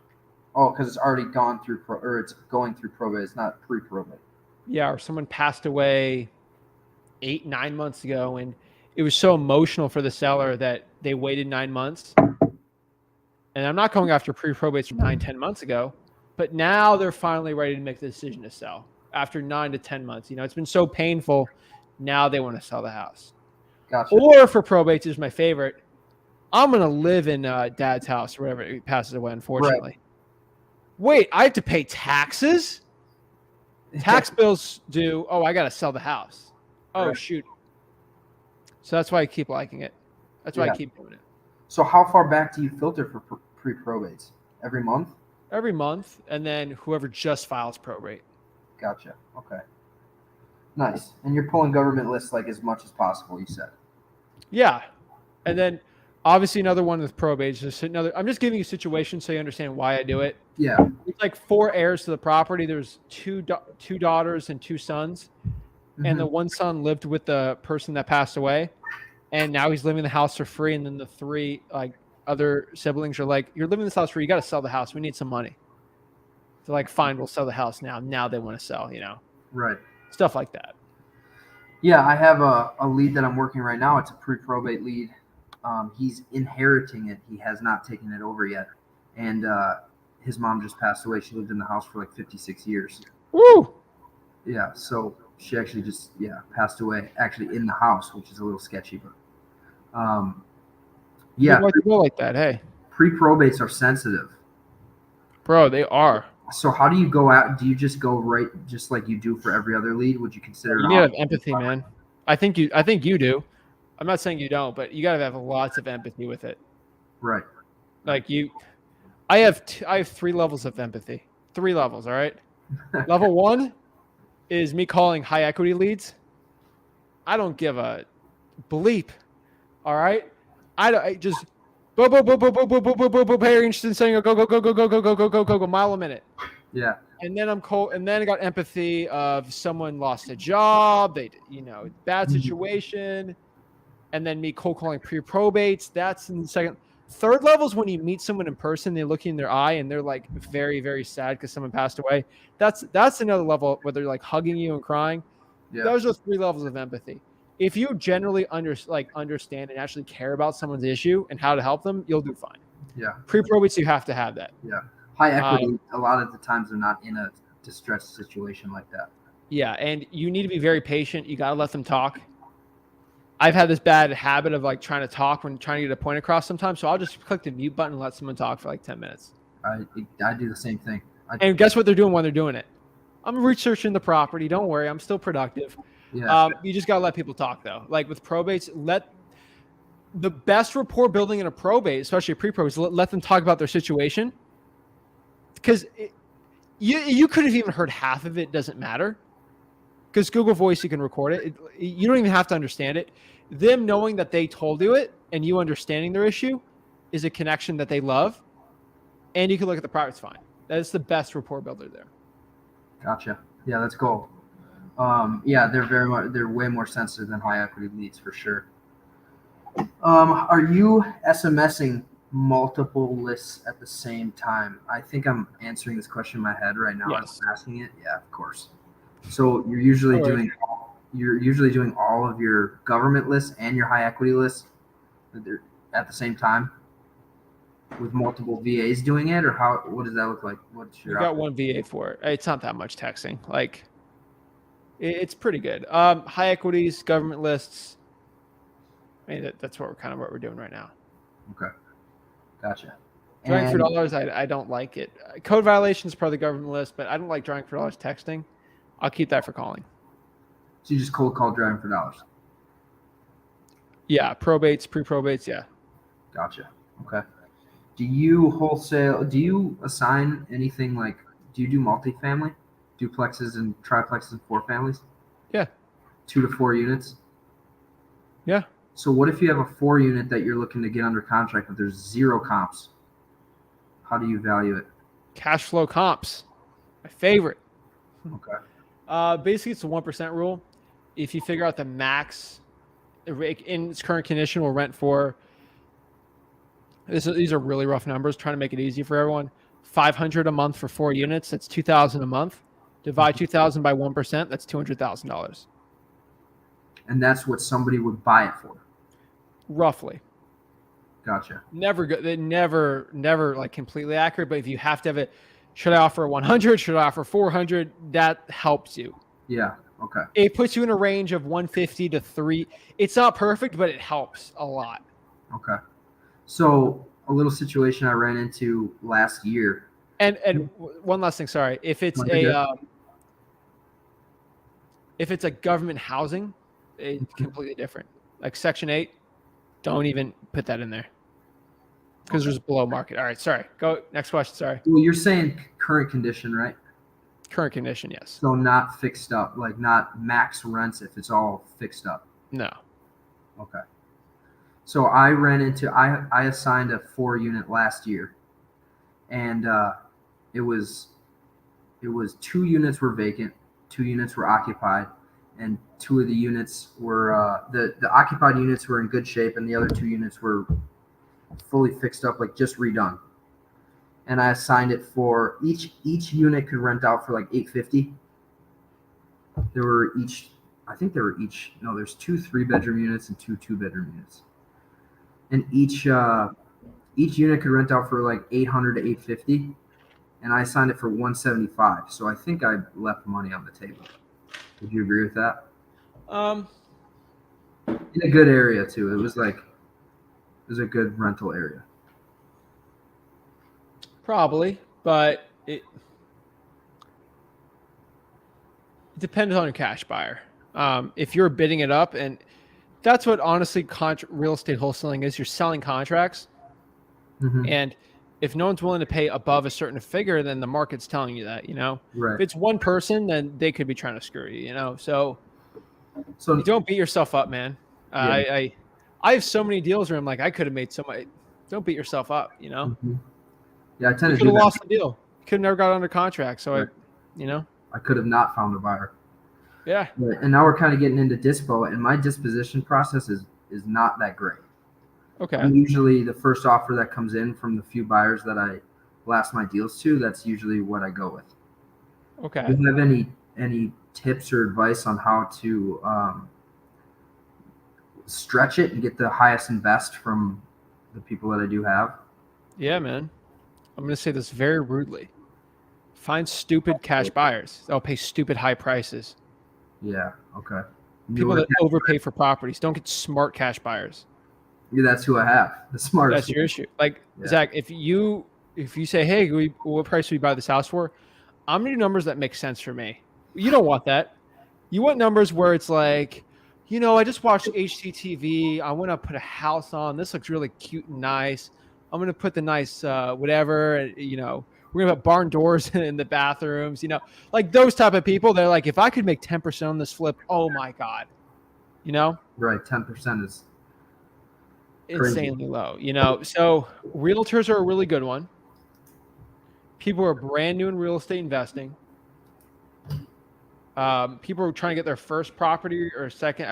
Oh, because it's already gone through or it's going through probate. It's not pre-probate. Yeah, or someone passed away 8-9 months ago, and it was so emotional for the seller that they waited 9 months. And I'm not going after pre-probates from 9-10 months ago, but now they're finally ready to make the decision to sell after 9 to 10 months. You know, it's been so painful. Now they want to sell the house. Gotcha. Or for probates is my favorite. I'm going to live in dad's house or whatever he passes away, unfortunately. Right. Wait, I have to pay taxes? Tax bills due. Oh, I got to sell the house. Oh, right. Shoot. So that's why I keep liking it. That's why I keep doing it. So how far back do you filter for pre-probates? Every month? Every month, and then whoever just files probate. Gotcha. Okay. Nice. And you're pulling government lists like as much as possible, you said. Yeah. And then obviously another one with probate is just another. I'm just giving you a situation so you understand why I do it. Yeah. It's like 4 heirs to the property. There's two daughters and 2 sons. Mm-hmm. And the one son lived with the person that passed away. And now he's living in the house for free. And then the 3 like other siblings are like, you're living in this house free. You got to sell the house. We need some money. So like, fine, we'll sell the house now. Now they want to sell, you know. Right. Stuff like that. Yeah, I have a lead that I'm working right now. It's a pre-probate lead. He's inheriting it. He has not taken it over yet. And his mom just passed away. She lived in the house for like 56 years. Woo! Yeah, so she actually just, passed away actually in the house, which is a little sketchy. But Like to go like that, hey. Pre-probates are sensitive. Bro, they are. So how do you go out? Do you just go right, just like you do for every other lead? Would you consider it? You need to have empathy, man. I think you do. I'm not saying you don't, but you got to have lots of empathy with it. Right. Like I have 3 levels of empathy. 3 levels, all right? Level 1 is me calling high equity leads. I don't give a bleep, all right? I just boom, boom, boom, boom, boom, boom, boom, boom, boom, boom. Hey, you're interested in saying go, go, go, go, go, go, go, go, go, go, go, mile a minute. Yeah. And then I'm cold, and then I got empathy of someone lost a job, bad situation, and then me cold calling pre-probates. That's in the second. Third level is when you meet someone in person, they look in their eye and they're like very, very sad because someone passed away. That's another level where they're like hugging you and crying. Yeah. Those are 3 levels of empathy. If you generally understand and actually care about someone's issue and how to help them, you'll do fine. Yeah. Pre-probates, you have to have that. Yeah. High equity, a lot of the times they're not in a distressed situation like that. Yeah, and you need to be very patient. You got to let them talk. I've had this bad habit of like trying to talk when trying to get a point across sometimes, so I'll just click the mute button and let someone talk for like 10 minutes. I do the same thing. And guess what they're doing when they're doing it? I'm researching the property. Don't worry, I'm still productive. Yeah. You just got to let people talk, though. Like with probates, the best rapport building in a probate, especially a pre-probate, is let them talk about their situation. Because you could have even heard half of it. Doesn't matter. Because Google Voice, you can record it. You don't even have to understand it. Them knowing that they told you it and you understanding their issue is a connection that they love. And you can look at the property. It's fine. That's the best rapport builder there. Gotcha. Yeah, that's cool. Yeah, they're way more sensitive than high equity leads for sure. Are you SMSing multiple lists at the same time? I think I'm answering this question in my head right now. Yes. I'm asking it. Yeah, of course. So you're usually doing all of your government lists and your high equity lists at the same time with multiple VAs doing it, or what does that look like? What's your You got one VA for it. It's not that much texting. Like it's pretty good. High equities, government lists. I mean, that's what we're doing right now. Okay. Gotcha. Drawing for dollars, I don't like it. Code violations per the government list, but I don't like drawing for dollars texting. I'll keep that for calling. So you just cold call driving for dollars? Yeah, probates, pre-probates, yeah. Gotcha. Okay. Do you wholesale? Do you assign anything like? Do you do multifamily, duplexes and triplexes and 4 families? Yeah. 2 to 4 units. Yeah. So what if you have a 4 unit that you're looking to get under contract, but there's 0 comps? How do you value it? Cash flow comps, my favorite. Okay. Basically, it's the 1% rule. If you figure out the max in its current condition will rent for, these are really rough numbers, trying to make it easy for everyone. $500 a month for 4 units. That's $2,000 a month. Divide 2,000 by 1%. That's $200,000. And that's what somebody would buy it for. Roughly. Gotcha. Never like completely accurate. But if you have to have it, should I offer 100? Should I offer 400? That helps you. Yeah. Okay. It puts you in a range of 150 to 3. It's not perfect, but it helps a lot. Okay. So a little situation I ran into last year. And one last thing, sorry. If it's a government housing, it's completely different. Like Section 8, don't even put that in there because there's below market. All right, sorry. Go next question. Sorry. Well, you're saying current condition, right? Current condition, yes. So not fixed up, like not max rents if it's all fixed up. No. Okay. So I assigned a 4 unit last year, and it was 2 units were vacant, 2 units were occupied, and 2 of the units were the occupied units were in good shape, and the other 2 units were fully fixed up, like just redone. And I assigned it for each unit could rent out for like $850. There's 2 3-bedroom units and 2 2-bedroom units. And each unit could rent out for like $800 to $850, and I signed it for $175. So I think I left money on the table. Would you agree with that? In a good area too. It was a good rental area. Probably, but depends on your cash buyer. If you're bidding it up, and that's what honestly real estate wholesaling is. You're selling contracts, and if no one's willing to pay above a certain figure, then the market's telling you that. If Right. it's one person, then they could be trying to screw you. So So you don't beat yourself up, man. Yeah. I have so many deals where I'm like, I could have made so much. Don't beat yourself up. Mhm. Yeah, I tend You to could do have that. lost the deal. You could have never got under contract. So Right. I could have not found a buyer. Yeah. Right. And now we're kind of getting into dispo, and my disposition process is not that great. Okay. I'm usually the first offer that comes in from the few buyers that I blast my deals to. That's usually what I go with. Okay. Do you have any tips or advice on how to stretch it and get the highest and best from the people that I do have? Yeah, man. I'm going to say this very rudely. Find stupid cash buyers. They'll pay stupid high prices. Yeah. Okay. People that overpay for properties. Don't get smart cash buyers. Yeah, that's who I have. The smartest. That's your issue. Like, Yeah. Zach, if you say, hey, what price do we buy this house for? I'm going to do numbers that make sense for me. You don't want that. You want numbers where it's like, I just watched HGTV. I want to put a house on. This looks really cute and nice. I'm going to put the nice whatever, we're going to put barn doors in the bathrooms, like those type of people. They're like, if I could make 10% on this flip, oh my God, Right. 10% is insanely low, So realtors are a really good one. People who are brand new in real estate investing. People are trying to get their first property or second.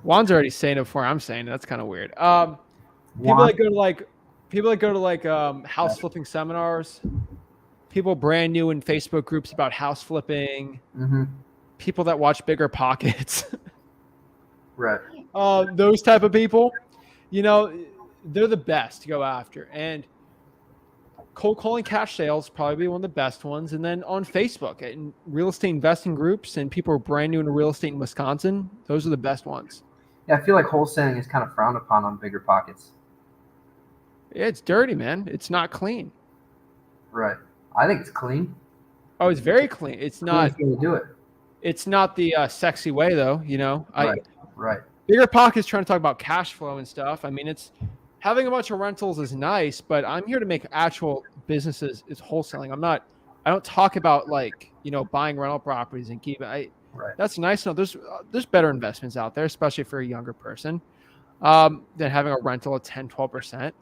Juan's already saying it before I'm saying it. That's kind of weird. People that go to like house flipping seminars. People brand new in Facebook groups about house flipping. People that watch Bigger Pockets. Right. Those type of people, they're the best to go after. And cold calling cash sales probably be one of the best ones. And then on Facebook and real estate investing groups and people who are brand new into real estate in Wisconsin, those are the best ones. Yeah, I feel like wholesaling is kind of frowned upon on Bigger Pockets. Yeah, it's dirty, man. It's not clean. Right. I think it's clean. Oh, it's very clean. It's not. Clean to do it. It's not the sexy way, though. Right. Bigger Pockets trying to talk about cash flow and stuff. I mean, it's having a bunch of rentals is nice, but I'm here to make actual businesses. It's wholesaling. I don't talk about buying rental properties and keep it. Right. That's nice. No, there's better investments out there, especially for a younger person, than having a rental at 10, 12%.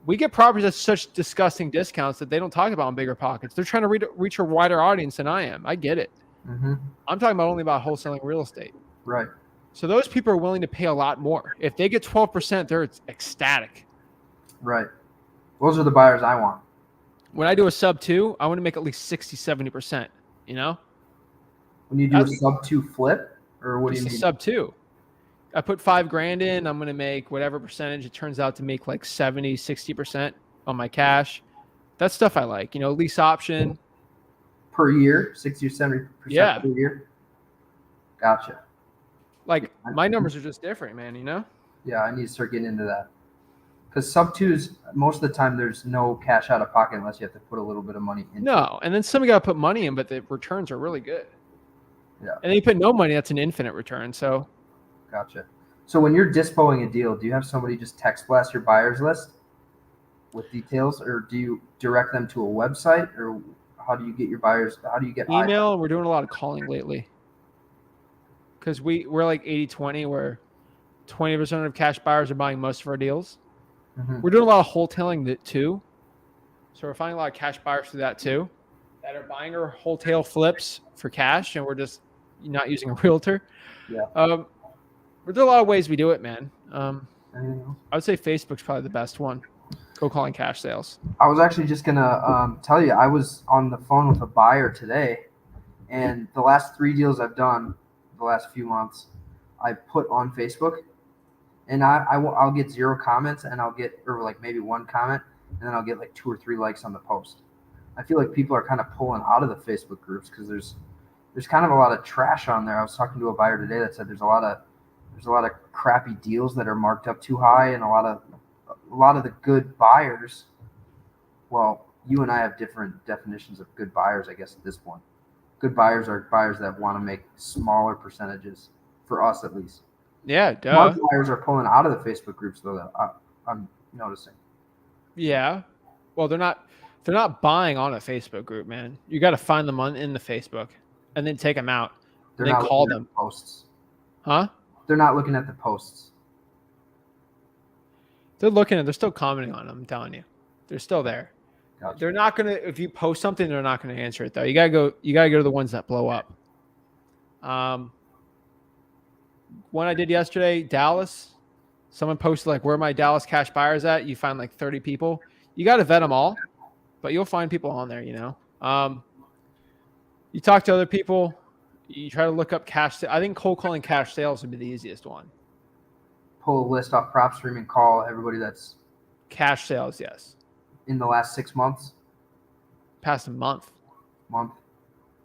We get properties at such disgusting discounts that they don't talk about in Bigger Pockets. They're trying to reach a wider audience than I am. I get it. I'm talking about only about wholesaling real estate. Right. So those people are willing to pay a lot more. If they get 12%, they're ecstatic. Right. Those are the buyers I want. When I do a sub 2, I want to make at least 60, 70%, When you do a sub 2 flip, or what do you mean? Sub 2. I put $5,000 in, I'm going to make whatever percentage. It turns out to make like 70, 60% on my cash. That's stuff I like, lease option. Per year, 60 or 70% per year? Gotcha. Like my numbers are just different, man, Yeah, I need to start getting into that. Because sub 2s, most of the time, there's no cash out of pocket unless you have to put a little bit of money in. No, and then some got to put money in, but the returns are really good. Yeah. And then you put no money, that's an infinite return. So, gotcha. So when you're dispoing a deal, do you have somebody just text blast your buyers list with details, or do you direct them to a website, or how do you get your buyers? How do you get email? We're doing a lot of calling lately because we're like 80-20, where 20% of cash buyers are buying most of our deals. We're doing a lot of wholesaling too. So we're finding a lot of cash buyers through that too, that are buying our wholesale flips for cash, and we're just not using a realtor. Yeah. We're doing a lot of ways we do it, man. Anything else? I would say Facebook's probably the best one. Go calling cash sales. I was actually just gonna tell you, I was on the phone with a buyer today, and the last 3 deals I've done the last few months, I put on Facebook, and I'll get 0 comments, and I'll get, or like maybe 1 comment, and then I'll get like 2 or 3 likes on the post. I feel like people are kind of pulling out of the Facebook groups because there's kind of a lot of trash on there. I was talking to a buyer today that said there's a lot of crappy deals that are marked up too high, and a lot of the good buyers. Well, you and I have different definitions of good buyers, I guess, at this point. Good buyers are buyers that want to make smaller percentages, for us at least. Yeah, Smart duh. buyers are pulling out of the Facebook groups though. That I'm noticing. Yeah. Well, they're not buying on a Facebook group, man. You got to find them in the Facebook and then take them out They're and then not call looking at them. the posts. Huh? They're not looking at the posts. They're still commenting on them. I'm telling you, they're still there. Gotcha. They're not gonna. If you post something, they're not gonna answer it though. You gotta go to the ones that blow up. One I did yesterday, Dallas. Someone posted like, "Where are my Dallas cash buyers at?" You find like 30 people. You got to vet them all, but you'll find people on there. You talk to other people. You try to look up cash. I think cold calling cash sales would be the easiest one. Pull a list off PropStream and call everybody that's Cash sales, yes. in the last 6 months. Past a month. Month.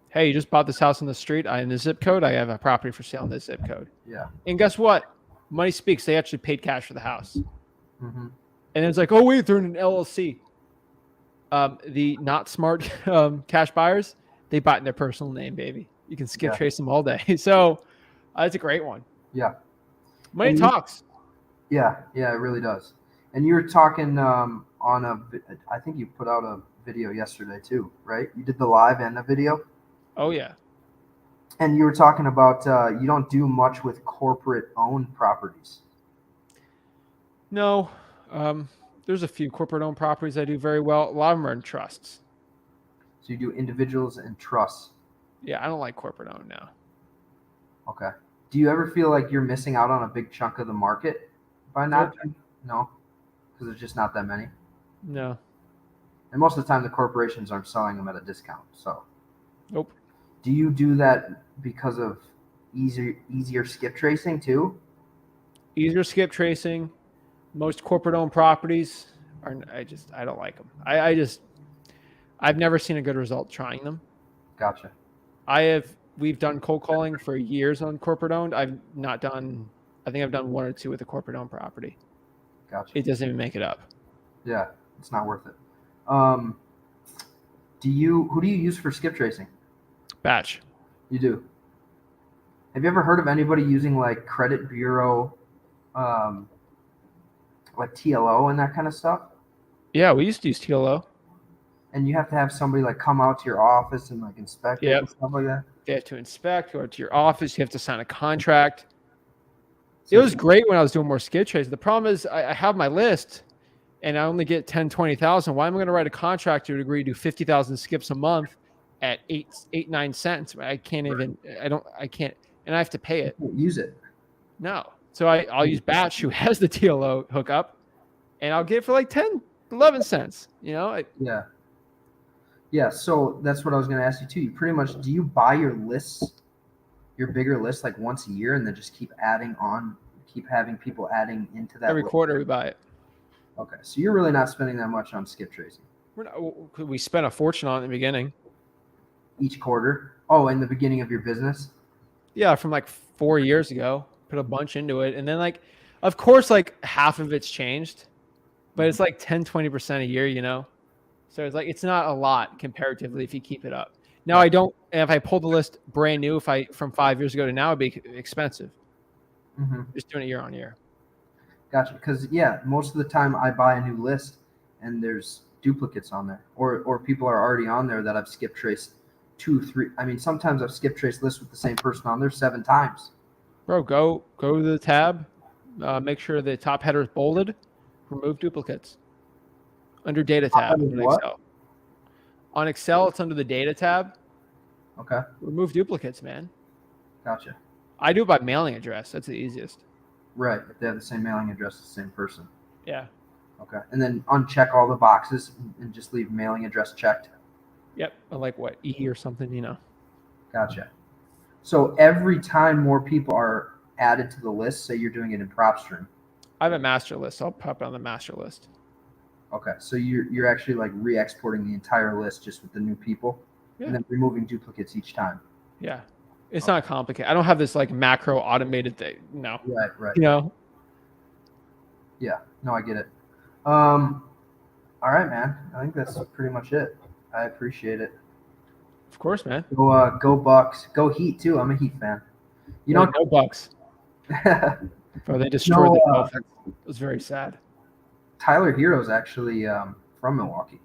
Hey, you just bought this house in the street. In the zip code. I have a property for sale in this zip code. Yeah. And guess what? Money speaks. They actually paid cash for the house. Mm-hmm. And it's like, oh, wait, they're in an LLC. The not smart cash buyers, they bought in their personal name, baby. You can skip trace them all day. So it's a great one. Yeah. Money talks. Yeah, it really does. And you were talking I think you put out a video yesterday too, right? You did the live and the video. Oh, yeah. And you were talking about you don't do much with corporate-owned properties. No. There's a few corporate-owned properties I do very well. A lot of them are in trusts. So you do individuals and trusts. Yeah, I don't like corporate-owned now. Okay. Do you ever feel like you're missing out on a big chunk of the market by not? No, because there's just not that many. No. And most of the time, the corporations aren't selling them at a discount. So. Nope. Do you do that because of easier skip tracing too? Easier skip tracing. Most corporate-owned properties are. I don't like them. I've never seen a good result trying them. Gotcha. We've done cold calling for years on corporate-owned. I think I've done one or two with a corporate-owned property. Gotcha. It doesn't even make it up. Yeah, it's not worth it. Who do you use for skip tracing? Batch. You do. Have you ever heard of anybody using like credit bureau, like TLO and that kind of stuff? Yeah, we used to use TLO. And you have to have somebody like come out to your office and like inspect it and stuff like that. You have to inspect, go to your office. You have to sign a contract. It was great when I was doing more skip tracing. The problem is I have my list and I only get 10, 20,000. Why am I going to write a contract to agree to do 50,000 skips a month at 9 cents? I can't. And I have to pay it. Use it. No. So I'll use Batch, who has the TLO hookup, and I'll get it for like 10, 11 cents. Yeah. So that's what I was going to ask you too. You pretty much, do you buy your lists, your bigger lists, like once a year, and then just keep having people adding into that? Every quarter we buy it. Okay. So you're really not spending that much on skip tracing. We spent a fortune on it in the beginning. Each quarter? Oh, in the beginning of your business? Yeah, from like 4 years ago. Put a bunch into it. And then of course, half of it's changed, but it's like 10, 20% a year, So it's not a lot comparatively if you keep it up. Now if I pull the list brand new, from 5 years ago to now, it'd be expensive. Mm-hmm. Just doing it year on year. Gotcha. Because most of the time I buy a new list and there's duplicates on there, or people are already on there that I've skip traced 2, 3. I mean, sometimes I've skip traced lists with the same person on there 7 times. Bro, go to the tab, make sure the top header is bolded, remove duplicates. Under data tab in Excel. On Excel, it's under the data tab. Okay. Remove duplicates, man. Gotcha. I do it by mailing address. That's the easiest. Right. If they have the same mailing address, the same person. Yeah. Okay. And then uncheck all the boxes and just leave mailing address checked. Yep. Like what? E or something, Gotcha. So every time more people are added to the list, say you're doing it in PropStream. I have a master list. So I'll pop it on the master list. Okay. So you're actually like re-exporting the entire list just with the new people and then removing duplicates each time. Yeah. It's not complicated. I don't have this macro automated thing. No. Right. Yeah. No, I get it. All right, man. I think that's pretty much it. I appreciate it. Of course, man. Go Bucks. Go Heat too. I'm a Heat fan. You know, No Bucks. Bro, they destroyed the Dolphins. It was very sad. Tyler Hero's actually from Milwaukee.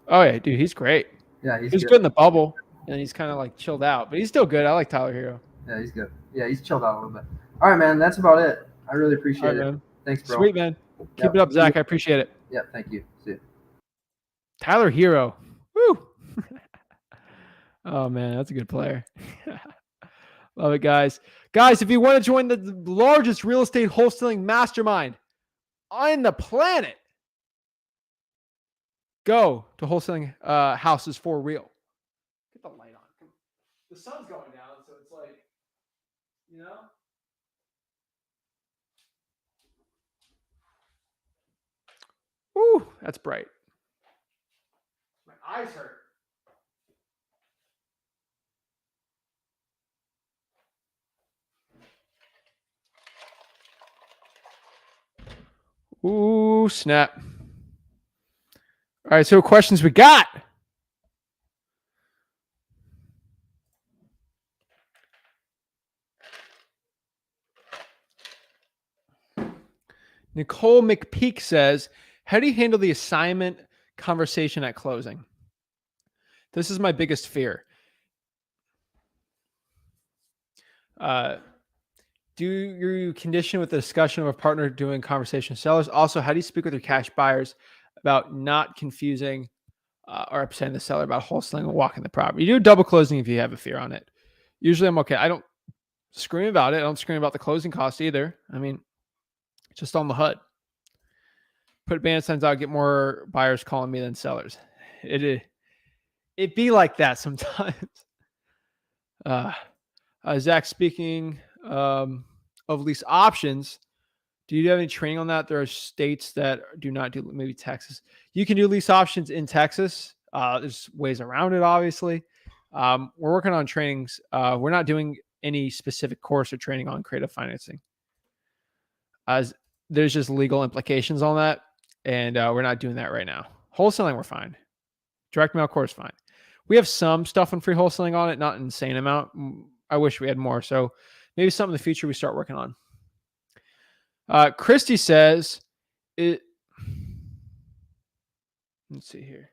Oh yeah, dude, he's great. Yeah, He's good in the bubble, and he's kind of like chilled out, but he's still good. I like Tyler Hero. Yeah, he's good. Yeah, he's chilled out a little bit. All right, man. That's about it. I really appreciate it. Man. Thanks, bro. Sweet, man. Keep it up, Zach. I appreciate it. Yeah, thank you. See you. Tyler Hero. Woo. Oh, man, that's a good player. Love it, guys. Guys, if you want to join the largest real estate wholesaling mastermind on the planet, go to Wholesaling Houses for Real. Get the light on. The sun's going down, so it's like, you know? Ooh, that's bright. My eyes hurt. Ooh, snap. All right, so what questions we got? Nicole McPeak says, how do you handle the assignment conversation at closing? This is my biggest fear. Do you condition with the discussion of a partner doing conversation with sellers? Also, how do you speak with your cash buyers about not confusing or upsetting the seller about wholesaling and walking the property? You do double closing if you have a fear on it. Usually I'm okay. I don't scream about it. I don't scream about the closing costs either. I mean, just on the HUD. Put band signs out, get more buyers calling me than sellers. It be like that sometimes. Zach, speaking of lease options, do you have any training on that? There are states that do not do, maybe Texas. You can do lease options in Texas. There's ways around it, obviously. We're working on trainings. We're not doing any specific course or training on creative financing. As there's just legal implications on that, and we're not doing that right now. Wholesaling, we're fine. Direct mail course, fine. We have some stuff on free wholesaling on it, not an insane amount. I wish we had more. So maybe something in the future we start working on. Christy says, let's see here.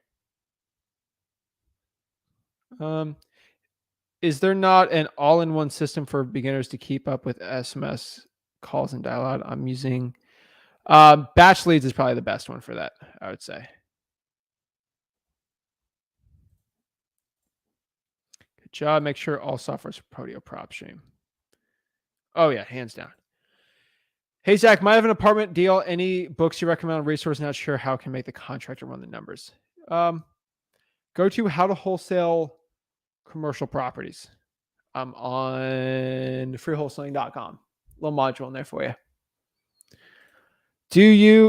Is there not an all-in-one system for beginners to keep up with SMS calls and dial out? I'm using Batch Leads is probably the best one for that, I would say. Good job. Make sure all software is Podio PropStream. Oh yeah, hands down. Hey Zach, might have an apartment deal. Any books you recommend on resource? Not sure how can make the contractor run the numbers. Go to How to Wholesale Commercial Properties. I'm on freewholesaling.com. Little module in there for you.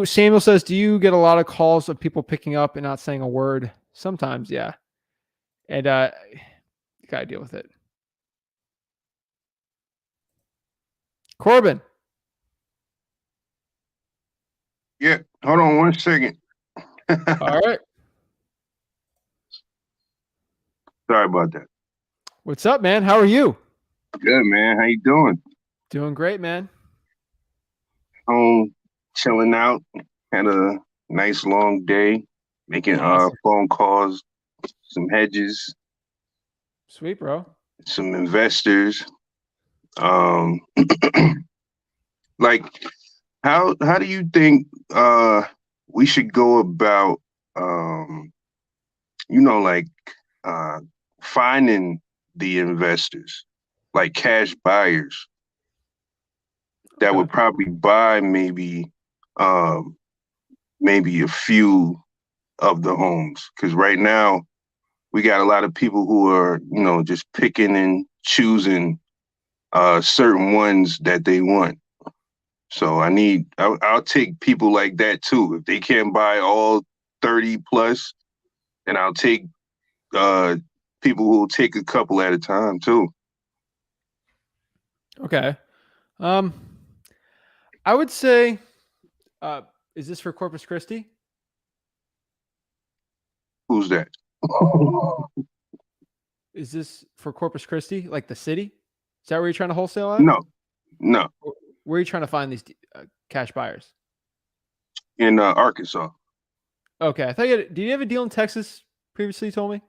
Samuel says, do you get a lot of calls of people picking up and not saying a word? Sometimes, yeah. And you gotta deal with it. Corbin. Yeah, hold on 1 second. All right. Sorry about that. What's up, man? How are you? Good, man. How you doing? Doing great, man. Home, chilling out. Had a nice long day, making Awesome. phone calls, some hedges, Sweet, bro. some investors. Like, how do you think we should go about finding the investors, like cash buyers that would probably buy maybe a few of the homes? Because right now we got a lot of people who are, just picking and choosing certain ones that they want. So I'll take people like that too. If they can't buy all 30 plus, then I'll take people who will take a couple at a time too. Okay. I would say, is this for Corpus Christi? Who's that? Is this for Corpus Christi, like the city? Is that where you're trying to wholesale at? No, no, Where are you trying to find these cash buyers? in Arkansas. Okay, I thought did you have a deal in Texas previously? You told me.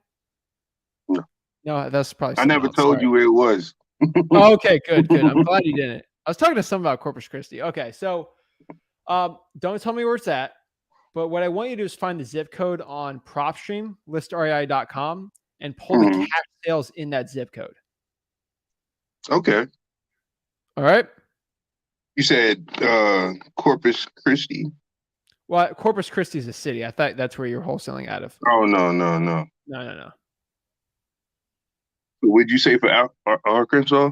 No. No, that's probably. I never else. told Sorry. you where it was. Oh, okay, good. I'm glad you didn't. I was talking to someone about Corpus Christi. Okay, so don't tell me where it's at, but what I want you to do is find the zip code on PropStream, listrei.com, and pull the cash sales in that zip code. Okay. All right. You said Corpus Christi. Well, Corpus Christi is a city. I thought that's where you're wholesaling out of. Oh no. No. What'd you say for Arkansas?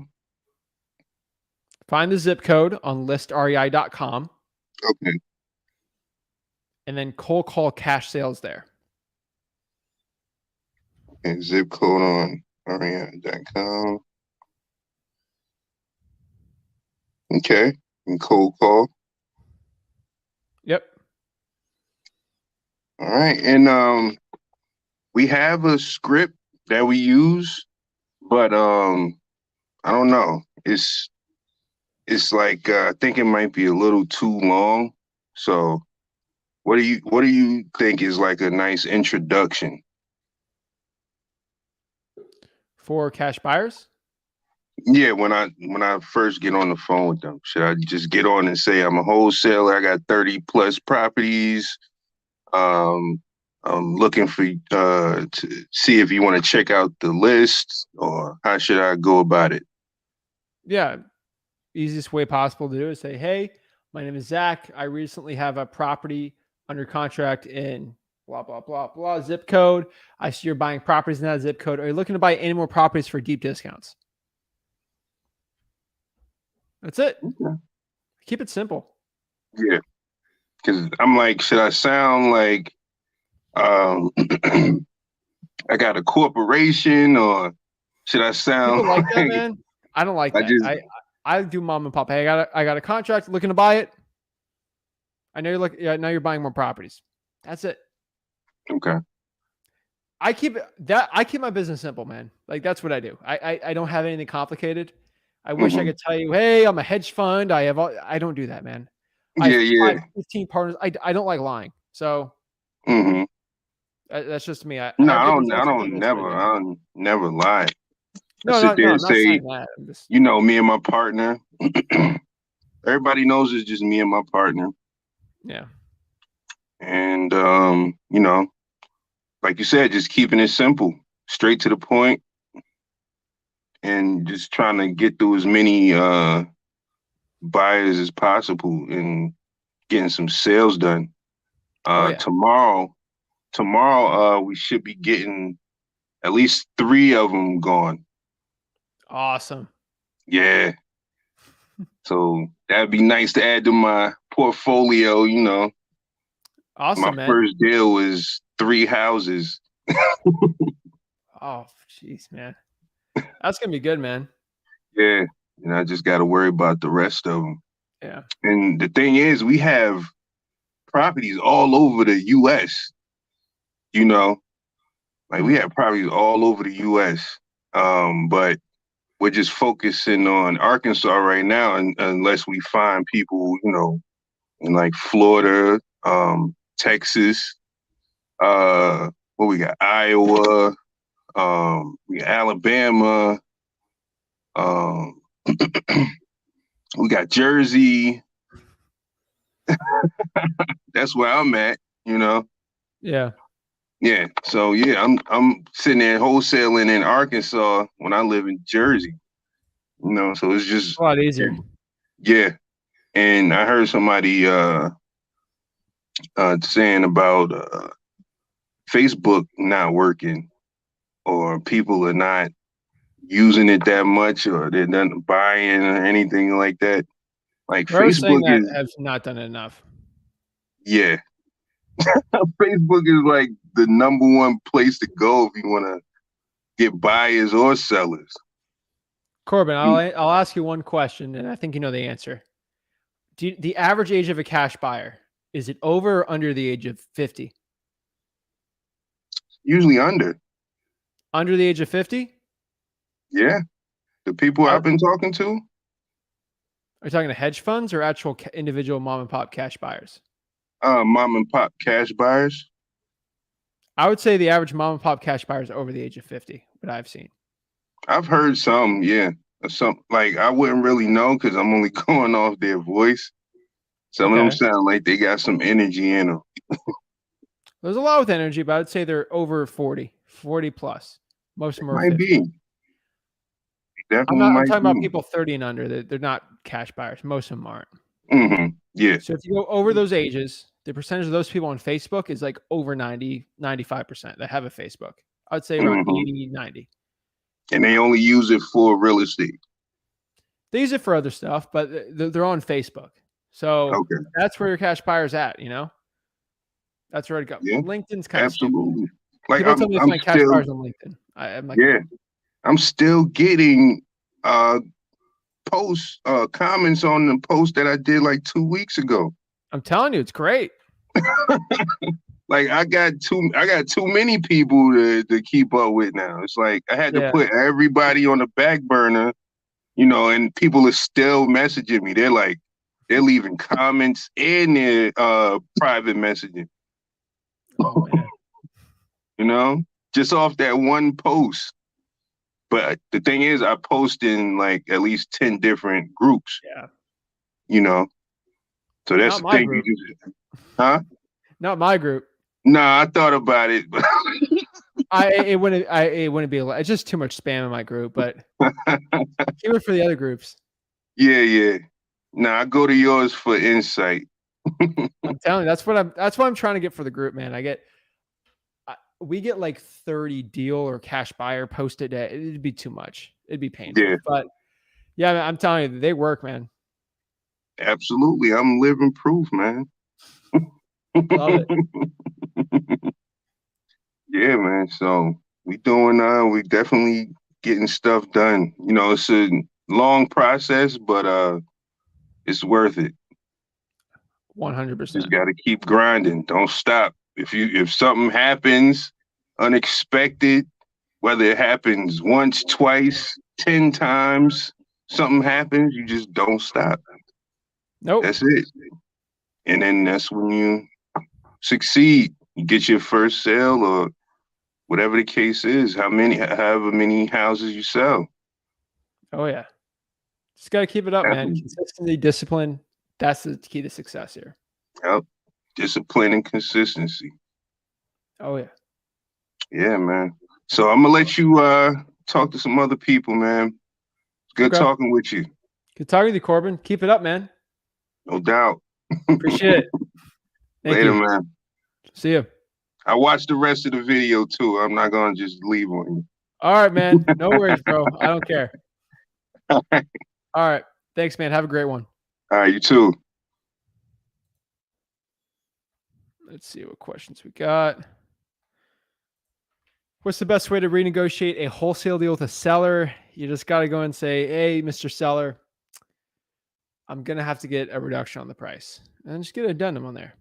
Find the zip code on listrei.com Okay. and then cold call cash sales there. And zip code on rei.com. Okay. And cold call. Yep. All right. And we have a script that we use, but I don't know. It's like I think it might be a little too long. So what do you think is like a nice introduction? For cash buyers? Yeah, when I first get on the phone with them, should I just get on and say I'm a wholesaler, I got 30 plus properties. I'm looking for to see if you want to check out the list, or how should I go about it? Yeah. Easiest way possible to do is say, hey, my name is Zach. I recently have a property under contract in blah, blah, blah, blah, zip code. I see you're buying properties in that zip code. Are you looking to buy any more properties for deep discounts? That's it. Okay. Keep it simple. Yeah, because I'm like, should I sound like I got a corporation, or should I sound People like that, man. I don't like that. I do mom and pop. Hey, I got a contract, looking to buy it. I know you're buying more properties. That's it. Okay. I keep my business simple, man. Like that's what I do. I don't have anything complicated. I wish I could tell you, hey, I'm a hedge fund. I don't do that, man. I have 15 partners. I don't like lying. So that's just me. I don't never lie. No, I sit there and I'm not say, saying that. you know, me and my partner. Everybody knows it's just me and my partner. Yeah. And you know, like you said, just keeping it simple, straight to the point, and just trying to get through as many buyers as possible and getting some sales done. Tomorrow we should be getting at least 3 of them gone. Awesome. Yeah. So that'd be nice to add to my portfolio, you know. Awesome, my first deal was 3 houses. Oh, jeez, man. That's going to be good, man. Yeah. And I just got to worry about the rest of them. Yeah. And the thing is, we have properties all over the U.S., you know. Like, we have properties all over the U.S., but we're just focusing on Arkansas right now, unless we find people, you know, in like Florida, Texas, what we got, Iowa, we got Alabama, we got Jersey. That's where I'm at, you know. Yeah. Yeah. So yeah, I'm sitting there wholesaling in Arkansas when I live in Jersey. You know, so it's just a lot easier. Yeah. And I heard somebody saying about Facebook not working, or people are not using it that much, or they're not buying or anything like that. Like Facebook has not done enough. Yeah. Facebook is like the #1 place to go if you want to get buyers or sellers. Corbin, I'll ask you one question, and I think you know the answer. The average age of a cash buyer, is it over or under the age of 50? Usually under. Under the age of 50? Yeah, the people I've been talking to. Are you talking to hedge funds or actual individual mom and pop cash buyers? Mom and pop cash buyers. I would say the average mom and pop cash buyer is over the age of 50, what I've seen. I've heard some, yeah. Some like I wouldn't really know because I'm only going off their voice. Some of them sound like they got some energy in them. There's a lot with energy, but I'd say they're over 40 plus. Most of them are Might 50. be. I'm talking about people 30 and under. They're not cash buyers. Most of them aren't. Yeah. So if you go over those ages, the percentage of those people on Facebook is like over 95% that have a Facebook. I'd say around 80, 90. And they only use it for real estate. They use it for other stuff, but they're on Facebook. So that's where your cash buyer's at, you know? That's where it goes. Yeah, LinkedIn's kind absolutely. of stupid. Like People tell me to find cash buyers on LinkedIn. I'm like, yeah, I'm still getting posts, comments on the post that I did like 2 weeks ago. I'm telling you, it's great. Like I got too many people to keep up with now. It's like I had to put everybody on the back burner, you know, and people are still messaging me. They're leaving comments in their private messaging. Oh, man. You know, just off that one post. But the thing is, I post in like at least 10 different groups. Yeah. You know, so that's Not the thing. group. Huh? Not my group. Nah, I thought about it. But it wouldn't be. It's just too much spam in my group. But keep it for the other groups. Yeah. Nah, I go to yours for insight. I'm telling you, that's what I'm trying to get for the group, man. We get like 30 deal or cash buyer posted. It'd be too much. It'd be painful. Yeah. But yeah, I'm telling you, they work, man. Absolutely. I'm living proof, man. Love it. Yeah, man. So we definitely getting stuff done. You know, it's a long process, but it's worth it. 100%. Just got to keep grinding. Don't stop. If something happens unexpected, whether it happens once, twice, 10 times, something happens, you just don't stop. Nope. That's it. And then that's when you succeed. You get your first sale or whatever the case is, however many houses you sell. Oh yeah. Just got to keep it up, man. Consistency, discipline. That's the key to success here. Yep. Discipline and consistency. Oh yeah. Yeah, man. So I'm gonna let you talk to some other people, man. It's good talking with you. Good talking with you, Corbin. Keep it up, man. No doubt. Appreciate it. Later, man. See you. I watched the rest of the video too. I'm not gonna just leave on you. All right, man. No worries, bro. I don't care. All right. Thanks, man. Have a great one. All right, you too. Let's see what questions we got. What's the best way to renegotiate a wholesale deal with a seller? You just got to go and say, hey, Mr. Seller, I'm going to have to get a reduction on the price. And just get an addendum on there.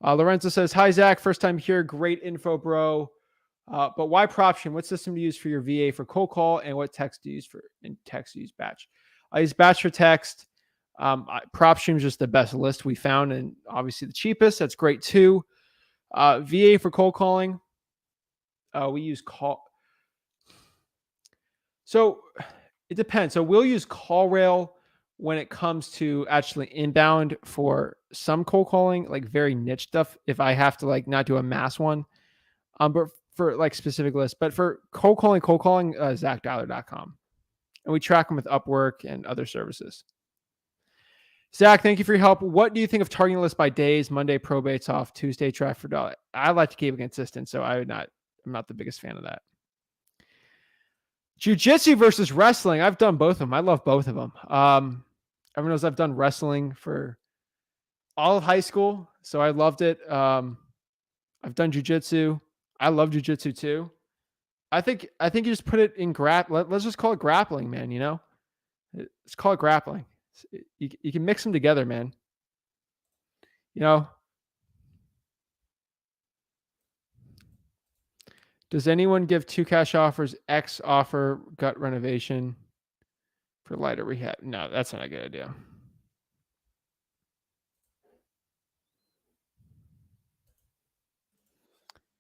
Lorenzo says, hi, Zach. First time here. Great info, bro. But why PropStream? What system do you use for your VA for cold call? And what text do you use text do you use batch? I use batch for text. PropStream is just the best list we found, and obviously the cheapest. That's great too. VA for cold calling. We use call. So it depends. So we'll use CallRail when it comes to actually inbound for some cold calling, like very niche stuff. If I have to like not do a mass one, but for like specific lists, but for cold calling, ZachDialer.com, and we track them with Upwork and other services. Zach, thank you for your help. What do you think of targeting lists by days? Monday probates off, Tuesday track for dollar. I like to keep it consistent, so I'm not the biggest fan of that. Jiu-jitsu versus wrestling. I've done both of them. I love both of them. Everyone knows I've done wrestling for all of high school, so I loved it. I've done jiu-jitsu. I love jiu-jitsu too. I think you just put it in let's just call it grappling, man. You know, let's call it grappling. You can mix them together, man. You know, Does anyone give 2 cash offers, X offer, gut renovation for lighter rehab? No, that's not a good idea.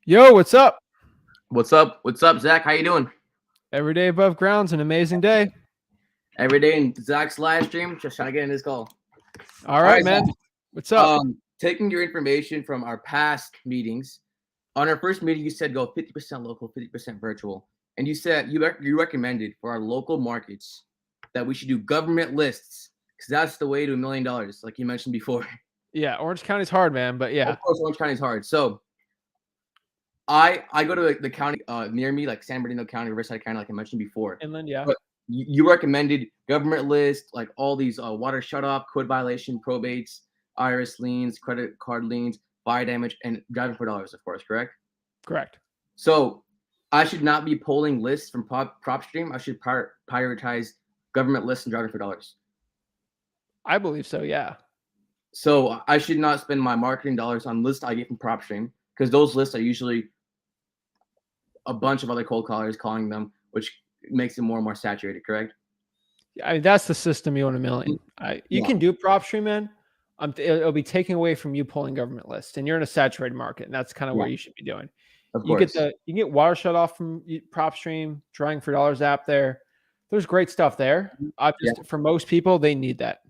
Yo, what's up? What's up? What's up, Zach? How you doing? Every day above ground's an amazing day. Every day in Zach's live stream, just trying to get in this call. All right, right, man. Zach. What's up? Taking your information from our past meetings. On our first meeting, you said go 50% local, 50% virtual. And you said you recommended for our local markets that we should do government lists because that's the way to $1 million, like you mentioned before. Yeah, Orange County's hard, man, but yeah. Of course, Orange County is hard. So I go to the county near me, like San Bernardino County, Riverside County, like I mentioned before. Inland, yeah. But you recommended government list, like all these water shutoff, code violation, probates, IRS liens, credit card liens, fire damage, and driving for dollars, of course, correct? Correct. So I should not be pulling lists from PropStream. I should prioritize government lists and driving for dollars. I believe so, yeah. So I should not spend my marketing dollars on lists I get from PropStream because those lists are usually a bunch of other cold callers calling them, which makes it more and more saturated, correct? I mean, that's the system you want $1 million. You can do PropStream, man. It'll be taken away from you pulling government lists, and you're in a saturated market, and that's kind of where you should be doing. Of You course. can get water shut off from PropStream, Drawing for Dollars app there. There's great stuff there. For most people, they need that.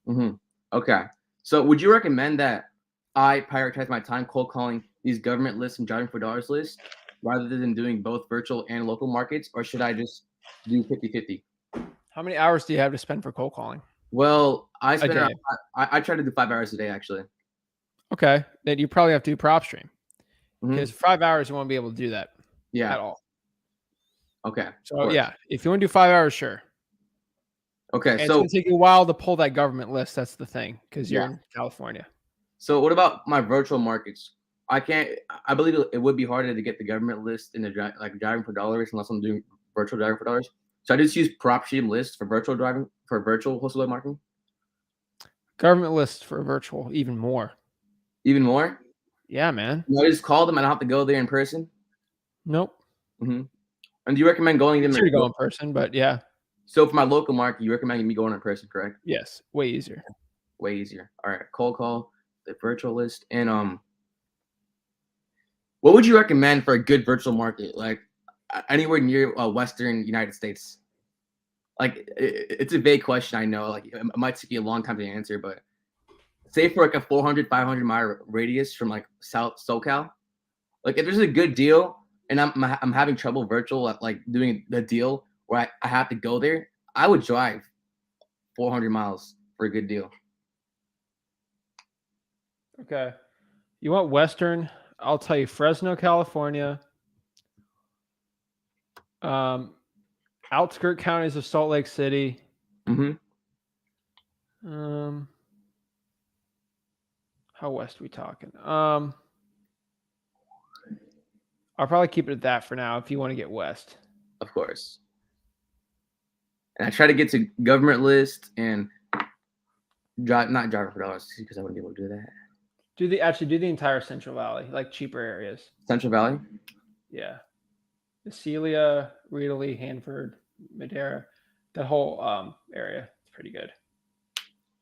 Mm-hmm. Okay. So would you recommend that I prioritize my time cold calling these government lists and driving for dollars lists rather than doing both virtual and local markets, or should I just do 50-50? How many hours do you have to spend for cold calling? Well, I spend day. I try to do 5 hours a day, actually. Okay. Then you probably have to do PropStream Mhm. because 5 hours, you won't be able to do that Yeah. at all. Okay. So, yeah, if you want to do 5 hours, sure. Okay. And it's So going to take you a while to pull that government list. That's the thing because you're in California. So what about my virtual markets? I believe it would be harder to get the government list in the driving for dollars unless I'm doing virtual driving for dollars. So I just use PropStream lists for virtual wholesale marketing. Government list for virtual, even more. Even more? Yeah, man. I just call them. I don't have to go there in person. Nope. Mm-hmm. And do you recommend going them? Sure to go in person, but yeah. So for my local market, you recommend me going in person, correct? Yes, way easier. Way easier. All right, cold call, the virtual list, and what would you recommend for a good virtual market, like anywhere near Western United States? Like it's a vague question, I know. Like it might take you a long time to answer, but say for like a 400-500 mile radius from like South SoCal, like if there's a good deal and I'm having trouble virtual like doing the deal where I have to go there, I would drive 400 miles for a good deal. Okay. You want Western? I'll tell you Fresno, California. Outskirt counties of Salt Lake City. Mm-hmm. How west are we talking? I'll probably keep it at that for now if you want to get west. Of course. And I try to get to government list and not driving for dollars because I wouldn't be able to do that. Do the entire Central Valley, like cheaper areas. Central Valley? Yeah. Celia, Reedley, Hanford, Madera, that whole area. It's pretty good.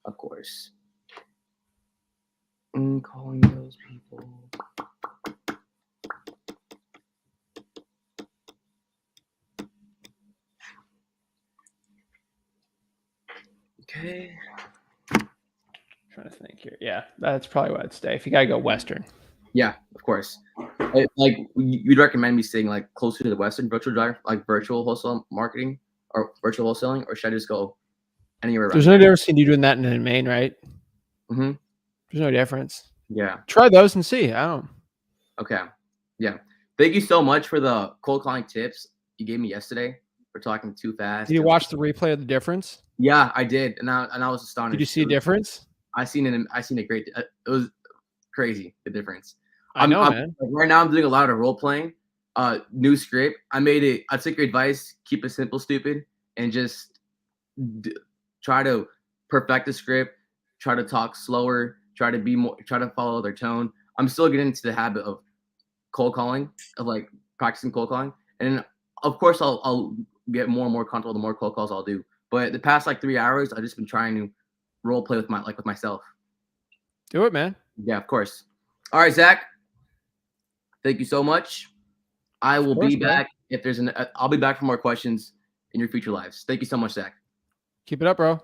Of course. Calling those people. Okay. Trying to think here. Yeah, that's probably what I'd stay if you gotta go Western. Yeah, of course. Like you'd recommend me staying like closer to the Western virtual drive, like virtual wholesale marketing or virtual wholesaling, or should I just go anywhere around? There's no difference in you doing that in Maine, right? Mm-hmm. There's no difference. Yeah. Try those and see. I don't. Okay. Yeah. Thank you so much for the cold calling tips you gave me yesterday. For talking too fast. Did you watch the replay of the difference? Yeah, I did, and I was astonished. Did you see a difference? I seen a great. It was crazy, the difference. I know, man. Like, right now, I'm doing a lot of role playing. New script. I took your advice. Keep it simple, stupid, and just try to perfect the script. Try to talk slower. Try to follow their tone. I'm still getting into the habit of cold calling, of like practicing cold calling, and of course I'll get more and more comfortable the more cold calls I'll do. But the past like 3 hours, I've just been trying to role play with myself. Do it, man. Yeah, of course. All right, Zach. Thank you so much. I will be back if there's I'll be back for more questions in your future lives. Thank you so much, Zach. Keep it up, bro.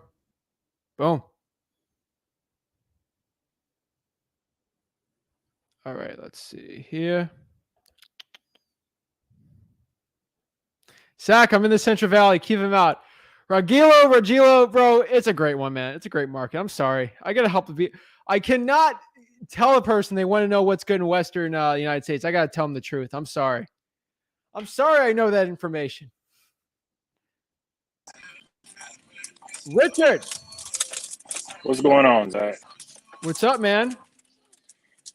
Boom. All right, let's see here. Zach, I'm in the Central Valley. Keep him out. Ragilo, bro. It's a great one, man. It's a great market. I'm sorry. I got to help the I cannot tell a person they want to know what's good in Western United States. I got to tell them the truth. I'm sorry. I know that information. Richard. What's going on, Zach? What's up, man?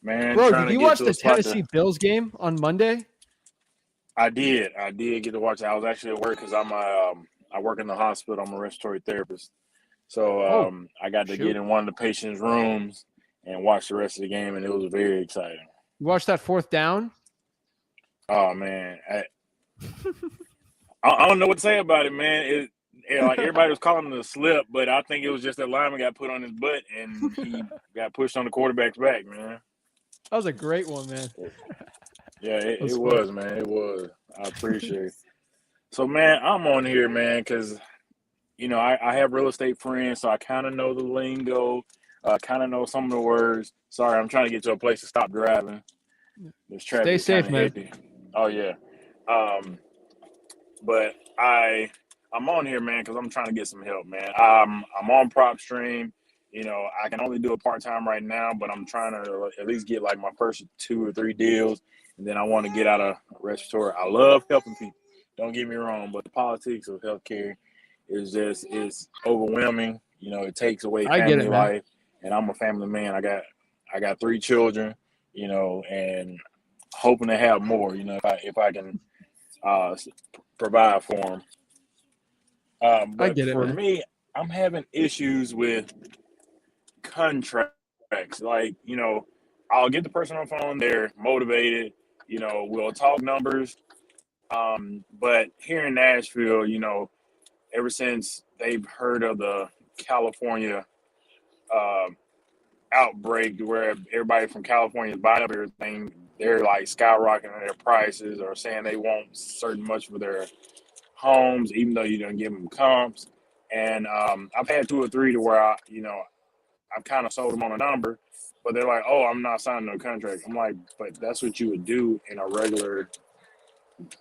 Man, bro, trying did you to get watch to the a spot Tennessee Bills game on Monday? I did get to watch it. I was actually at work because I work in the hospital. I'm a respiratory therapist. So I got to get in one of the patients' rooms and watch the rest of the game, and it was very exciting. You watched that fourth down? Oh, man. I don't know what to say about it, man. Like everybody was calling it a slip, but I think it was just that lineman got put on his butt, and he got pushed on the quarterback's back, man. That was a great one, man. Yeah, it was, man. It was. I appreciate it. So, man, I'm on here, man, because, I have real estate friends, so I kind of know the lingo, kind of know some of the words. Sorry, I'm trying to get to a place to stop driving. This traffic Stay is safe, kinda man. hectic. Oh, yeah. But I'm on here, man, because I'm trying to get some help, man. I'm on PropStream. I can only do it part-time right now, but I'm trying to at least get like my first 2 or 3 deals, and then I want to get out of respiratory. I love helping people. Don't get me wrong, but the politics of healthcare is overwhelming. It takes away family life, and I'm a family man. I got 3 children, and hoping to have more, if I can provide for them. But for me, I'm having issues with contracts. Like, I'll get the person on the phone, they're motivated, we'll talk numbers. But here in Nashville, ever since they've heard of the California outbreak where everybody from California is buying up everything, they're like skyrocketing their prices or saying they want certain much for their homes, even though you don't give them comps. And I've had 2 or 3 to where I've kind of sold them on a number, but they're like, "Oh, I'm not signing no contract." I'm like, "But that's what you would do in a regular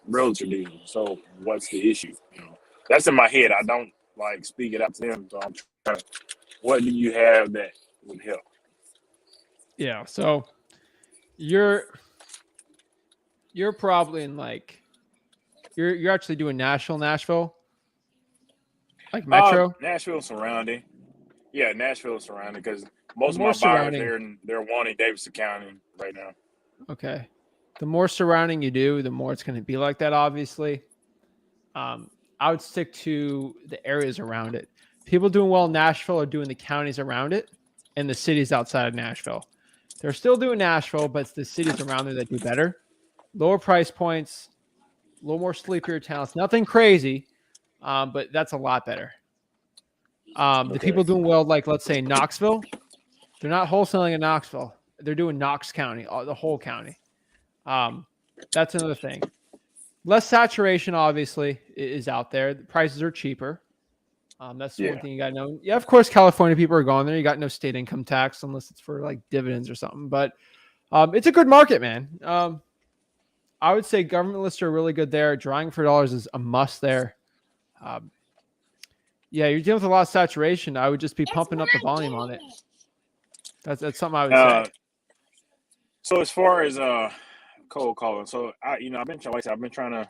realtor deal. So what's the issue?" That's in my head. I don't like speak it out to them. So I'm trying. What do you have that would help? Yeah. So you're probably in like you're actually doing Nashville, like Metro. Nashville surrounding. Yeah, Nashville surrounding because most of my buyers they're wanting Davidson County right now. Okay. The more surrounding you do, the more it's going to be like that, obviously. I would stick to the areas around it. People doing well in Nashville are doing the counties around it and the cities outside of Nashville. They're still doing Nashville, but it's the cities around there that do better. Lower price points, a little more sleepier towns. Nothing crazy, but that's a lot better. The people doing well, like let's say Knoxville, they're not wholesaling in Knoxville. They're doing Knox County, the whole county. That's another thing. Less saturation, obviously, is out there. The prices are cheaper. That's one thing you got to know. Yeah, of course, California people are going there. You got no state income tax unless it's for like dividends or something. But it's a good market, man. I would say government lists are really good there. Drawing for dollars is a must there. Yeah, you're dealing with a lot of saturation. I would just be pumping up the volume on it. That's something I would say. So as far as cold calling, so I've been trying to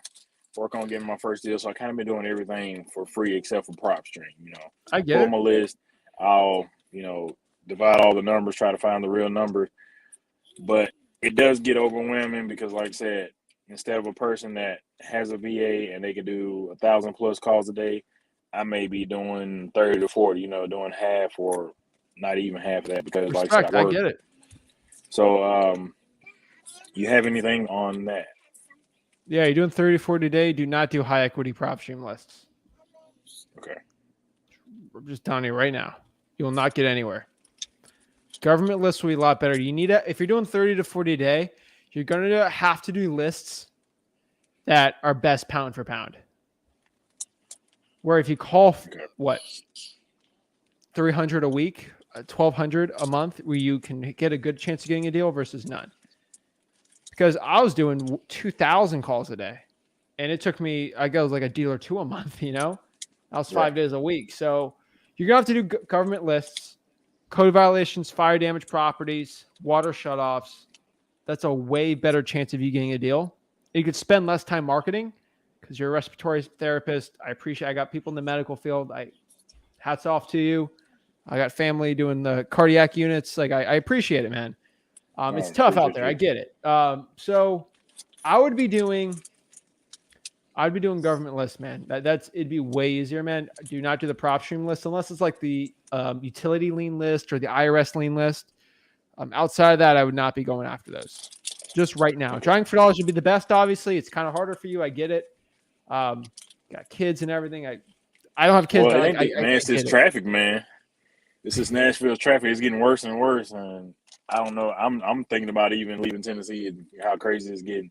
work on getting my first deal. So I kind of been doing everything for free except for PropStream. I get pull it. my list. I'll divide all the numbers, try to find the real number. But it does get overwhelming because, like I said, instead of a person that has a VA and they can do 1,000+ calls a day, I may be doing 30 to 40. Doing half or not even half of that because, like I said, I get it. So, you have anything on that? Yeah, you're doing 30 to 40 day. Do not do high equity PropStream lists. Okay. I'm just telling you right now, you will not get anywhere. Government lists will be a lot better. You need if you're doing 30 to 40 a day, you're going to have to do lists that are best pound for pound. Where if you call what 300 a week, 1,200 a month, where you can get a good chance of getting a deal versus none. Because I was doing 2,000 calls a day, and it took me, I guess, like a deal or two a month. You know, that was 5 days a week. So you're gonna have to do government lists, code violations, fire damage properties, water shutoffs. That's a way better chance of you getting a deal. You could spend less time marketing because you're a respiratory therapist. I got people in the medical field. Hats off to you. I got family doing the cardiac units. Like I appreciate it, man. It's tough out there. I get it. So I'd be doing government lists, man. It'd be way easier, man. Do not do the PropStream list unless it's like the utility lien list or the IRS lien list. Outside of that, I would not be going after those. Just right now, trying for dollars would be the best. Obviously, it's kind of harder for you. I get it. Got kids and everything. I don't have kids. Well, But man, it's this traffic, man. This is Nashville traffic. It's getting worse and worse, and I don't know. I'm thinking about even leaving Tennessee and how crazy it's getting.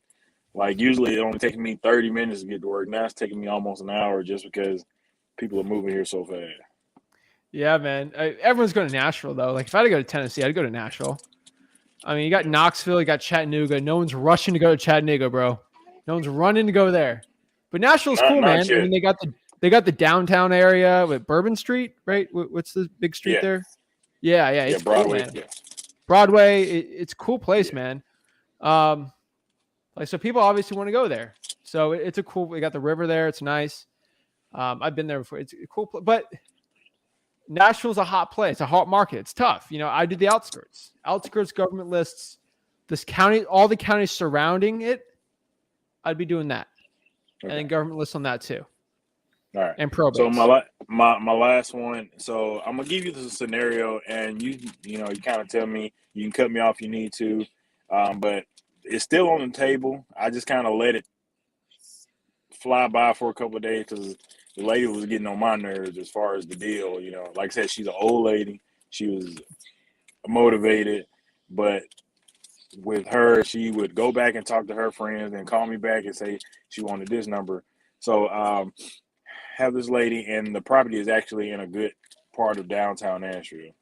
Like usually it only takes me 30 minutes to get to work. Now it's taking me almost an hour just because people are moving here so fast. Yeah, man. Everyone's going to Nashville though. Like if I had to go to Tennessee, I'd go to Nashville. I mean, you got Knoxville, you got Chattanooga. No one's rushing to go to Chattanooga, bro. No one's running to go there. But Nashville's cool, man. Yet. I mean, they got the downtown area with Bourbon Street, right? What's the big street there? Yeah, it's Broadway. Cool, man. Broadway, it's a cool place, man. So people obviously want to go there. So it's a cool. We got the river there. It's nice. I've been there before. It's a cool place, but Nashville's a hot place. It's a hot market. It's tough. You know, I do the outskirts government lists. This county, all the counties surrounding it, I'd be doing that, and then government lists on that too. All right. And probate. So my last one. So I'm gonna give you the scenario, and you kind of tell me. You can cut me off if you need to, but it's still on the table. I just kind of let it fly by for a couple of days because the lady was getting on my nerves as far as the deal. You know, like I said, she's an old lady. She was motivated, but with her, she would go back and talk to her friends and call me back and say she wanted this number. So have this lady, and the property is actually in a good part of downtown Nashville.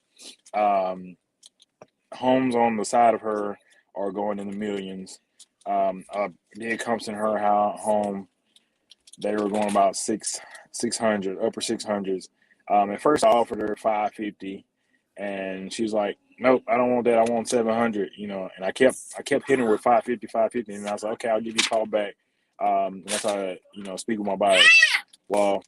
Homes on the side of her are going in the millions. It comes in her home. They were going about 600, upper 600s. At first I offered her 550, and she was like, "Nope, I don't want that. I want 700." You know, and I kept hitting her with 550, and I was like, "Okay, I'll give you a call back." That's how I, speak with my buyers. Well,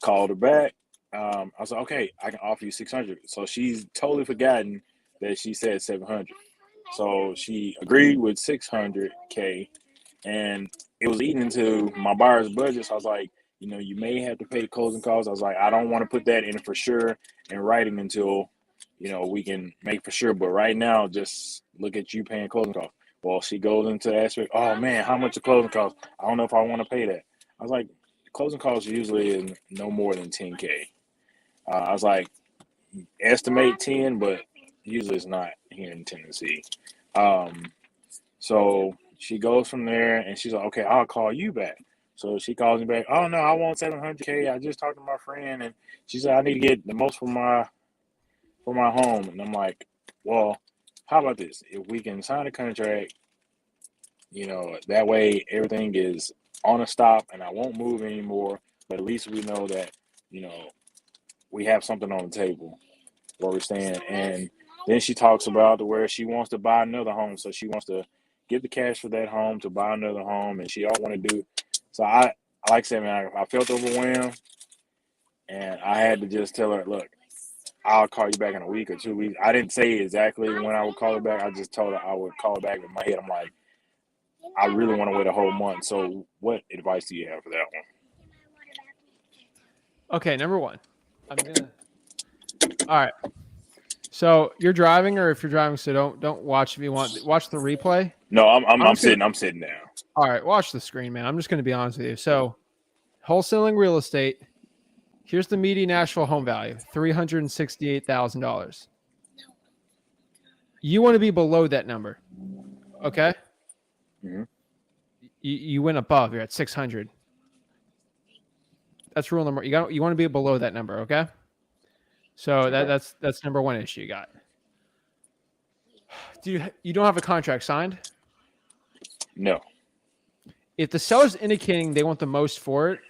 called her back. I was like, "Okay, I can offer you 600." So she's totally forgotten that she said 700. So she agreed with 600K, and it was eating into my buyer's budget. So I was like, you may have to pay closing costs. I was like, I don't want to put that in for sure in writing until, we can make for sure. But right now, just look at you paying closing costs. Well, she goes into the aspect, oh man, how much are closing costs? I don't know if I want to pay that. I was like, closing costs usually is no more than 10K. I was like, estimate 10, but usually it's not here in Tennessee. So she goes from there, and she's like, okay, I'll call you back. So she calls me back. Oh no, I want 700K. I just talked to my friend, and she said I need to get the most for my home. And I'm like, well, how about this? If we can sign a contract, that way everything is on a stop, and I won't move anymore. But at least we know that, we have something on the table where we're staying. And then she talks about where she wants to buy another home. So she wants to get the cash for that home to buy another home, and she don't want to do. So I like I said, man, I felt overwhelmed, and I had to just tell her, look, I'll call you back in a week or 2 weeks. I didn't say exactly when I would call her back. I just told her I would call her back. In my head, I'm like, I really want to wait a whole month. So what advice do you have for that one? Okay, number one. All right. So you're driving, or if you're driving, so don't watch if you want. Watch the replay. No, I'm just gonna- sitting down. All right, watch the screen, man. I'm just going to be honest with you. So, wholesaling real estate. Here's the median Nashville home value: $368,000. You want to be below that number, okay? Mhm. You went above. You're at 600. That's rule number. You want to be below that number, okay? So that's number one issue you got. You don't have a contract signed? No. If the seller's indicating they want the most for it,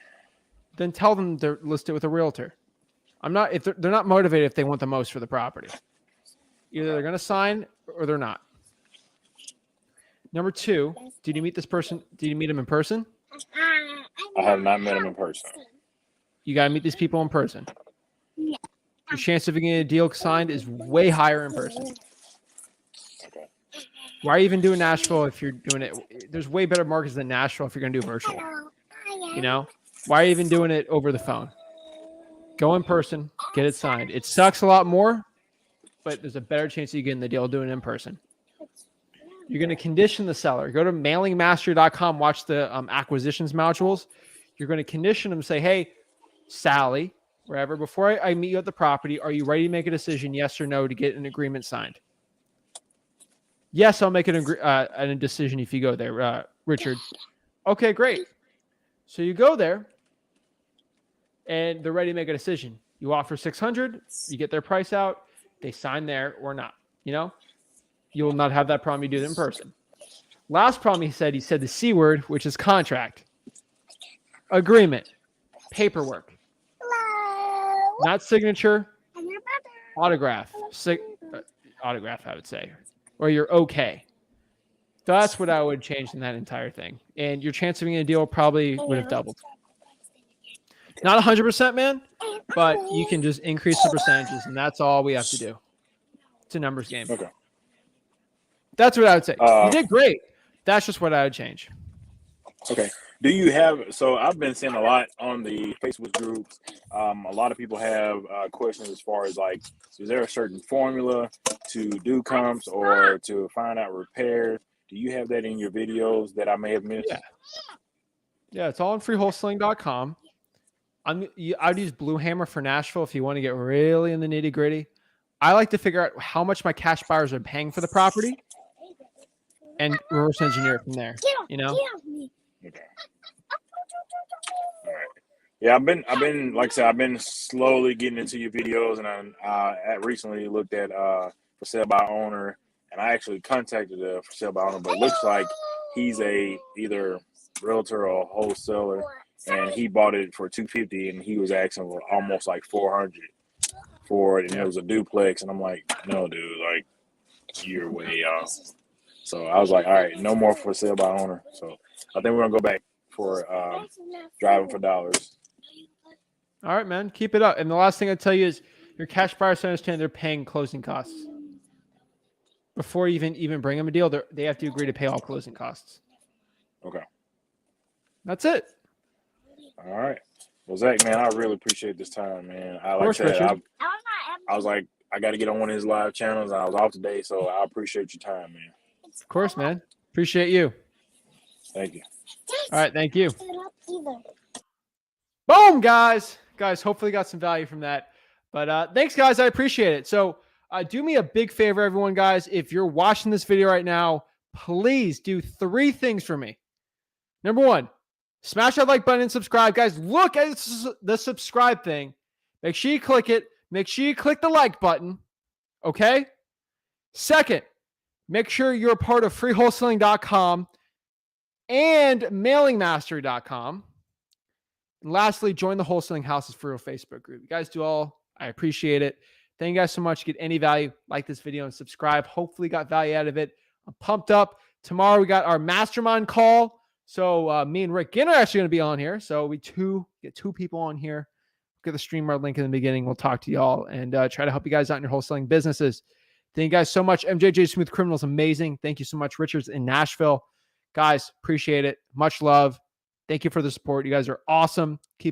then tell them they're listed with a realtor. If they're not motivated if they want the most for the property. Either they're going to sign or they're not. Number two, did you meet this person? Did you meet him in person? I have not met him in person. You got to meet these people in person. Your chance of getting a deal signed is way higher in person. Okay. Why are you even doing Nashville if you're doing it? There's way better markets than Nashville if you're going to do virtual. You know? Why are you even doing it over the phone? Go in person, get it signed. It sucks a lot more, but there's a better chance of you getting the deal doing it in person. You're going to condition the seller. Go to mailingmastery.com, watch the acquisitions modules. You're going to condition them, say, hey, Sally, wherever, before I meet you at the property, are you ready to make a decision, yes or no, to get an agreement signed? Yes, I'll make a decision if you go there, Richard. Okay, great. So you go there, and they're ready to make a decision. You offer $600, you get their price out, they sign there or not. You know, you'll not have that problem. You do it in person. Last problem he said the C word, which is contract, agreement, paperwork, not signature, autograph, autograph, I would say, or you're okay. That's what I would change in that entire thing. And your chance of getting a deal probably would have doubled. Not 100%, man, but you can just increase the percentages, and that's all we have to do. It's a numbers game. Okay. That's what I would say. You did great. That's just what I would change. Okay. Do you have, so I've been seeing a lot on the Facebook groups. A lot of people have questions as far as like, is there a certain formula to do comps or to find out repairs? Do you have that in your videos that I may have missed? Yeah, it's all on freewholesaling.com. I'd use Blue Hammer for Nashville if you want to get really in the nitty gritty. I like to figure out how much my cash buyers are paying for the property and reverse engineer it from there. You know? Okay. All right. Yeah, I've been like I said, I've been slowly getting into your videos, and I recently looked at for sale by owner, and I actually contacted the for sale by owner, but it looks like he's either realtor or wholesaler, and he bought it for $250, and he was asking for almost like $400 for it, and it was a duplex, and I'm like, no, dude, like you're way off. So I was like, all right, no more for sale by owner. So I think we're gonna go back for driving for dollars. All right, man, keep it up. And the last thing I'd tell you is your cash buyers understand they're paying closing costs before you even bring them a deal. They have to agree to pay all closing costs. Okay. That's it. All right. Well, Zach, man, I really appreciate this time, man. I course, Richard. I was like, I got to get on one of his live channels. I was off today, so I appreciate your time, man. Of course, man. Appreciate you. Thank you. All right, thank you. Boom, guys. Guys, hopefully got some value from that. But thanks, guys. I appreciate it. So do me a big favor, everyone, guys. If you're watching this video right now, please do 3 things for me. Number 1, smash that like button and subscribe. Guys, look at the subscribe thing. Make sure you click it. Make sure you click the like button. Okay? Second, make sure you're a part of freewholesaling.com and mailingmastery.com. And lastly, join the Wholesaling Houses for Real Facebook group. You guys do all. I appreciate it. Thank you guys so much. Get any value, like this video and subscribe. Hopefully got value out of it. I'm pumped up. Tomorrow we got our mastermind call. So me and Rick Ginn are actually going to be on here. So we get 2 people on here. Get the StreamYard link in the beginning. We'll talk to y'all and try to help you guys out in your wholesaling businesses. Thank you guys so much. MJJ Smooth Criminals, amazing. Thank you so much. Richards in Nashville. Guys, appreciate it. Much love. Thank you for the support. You guys are awesome. Keep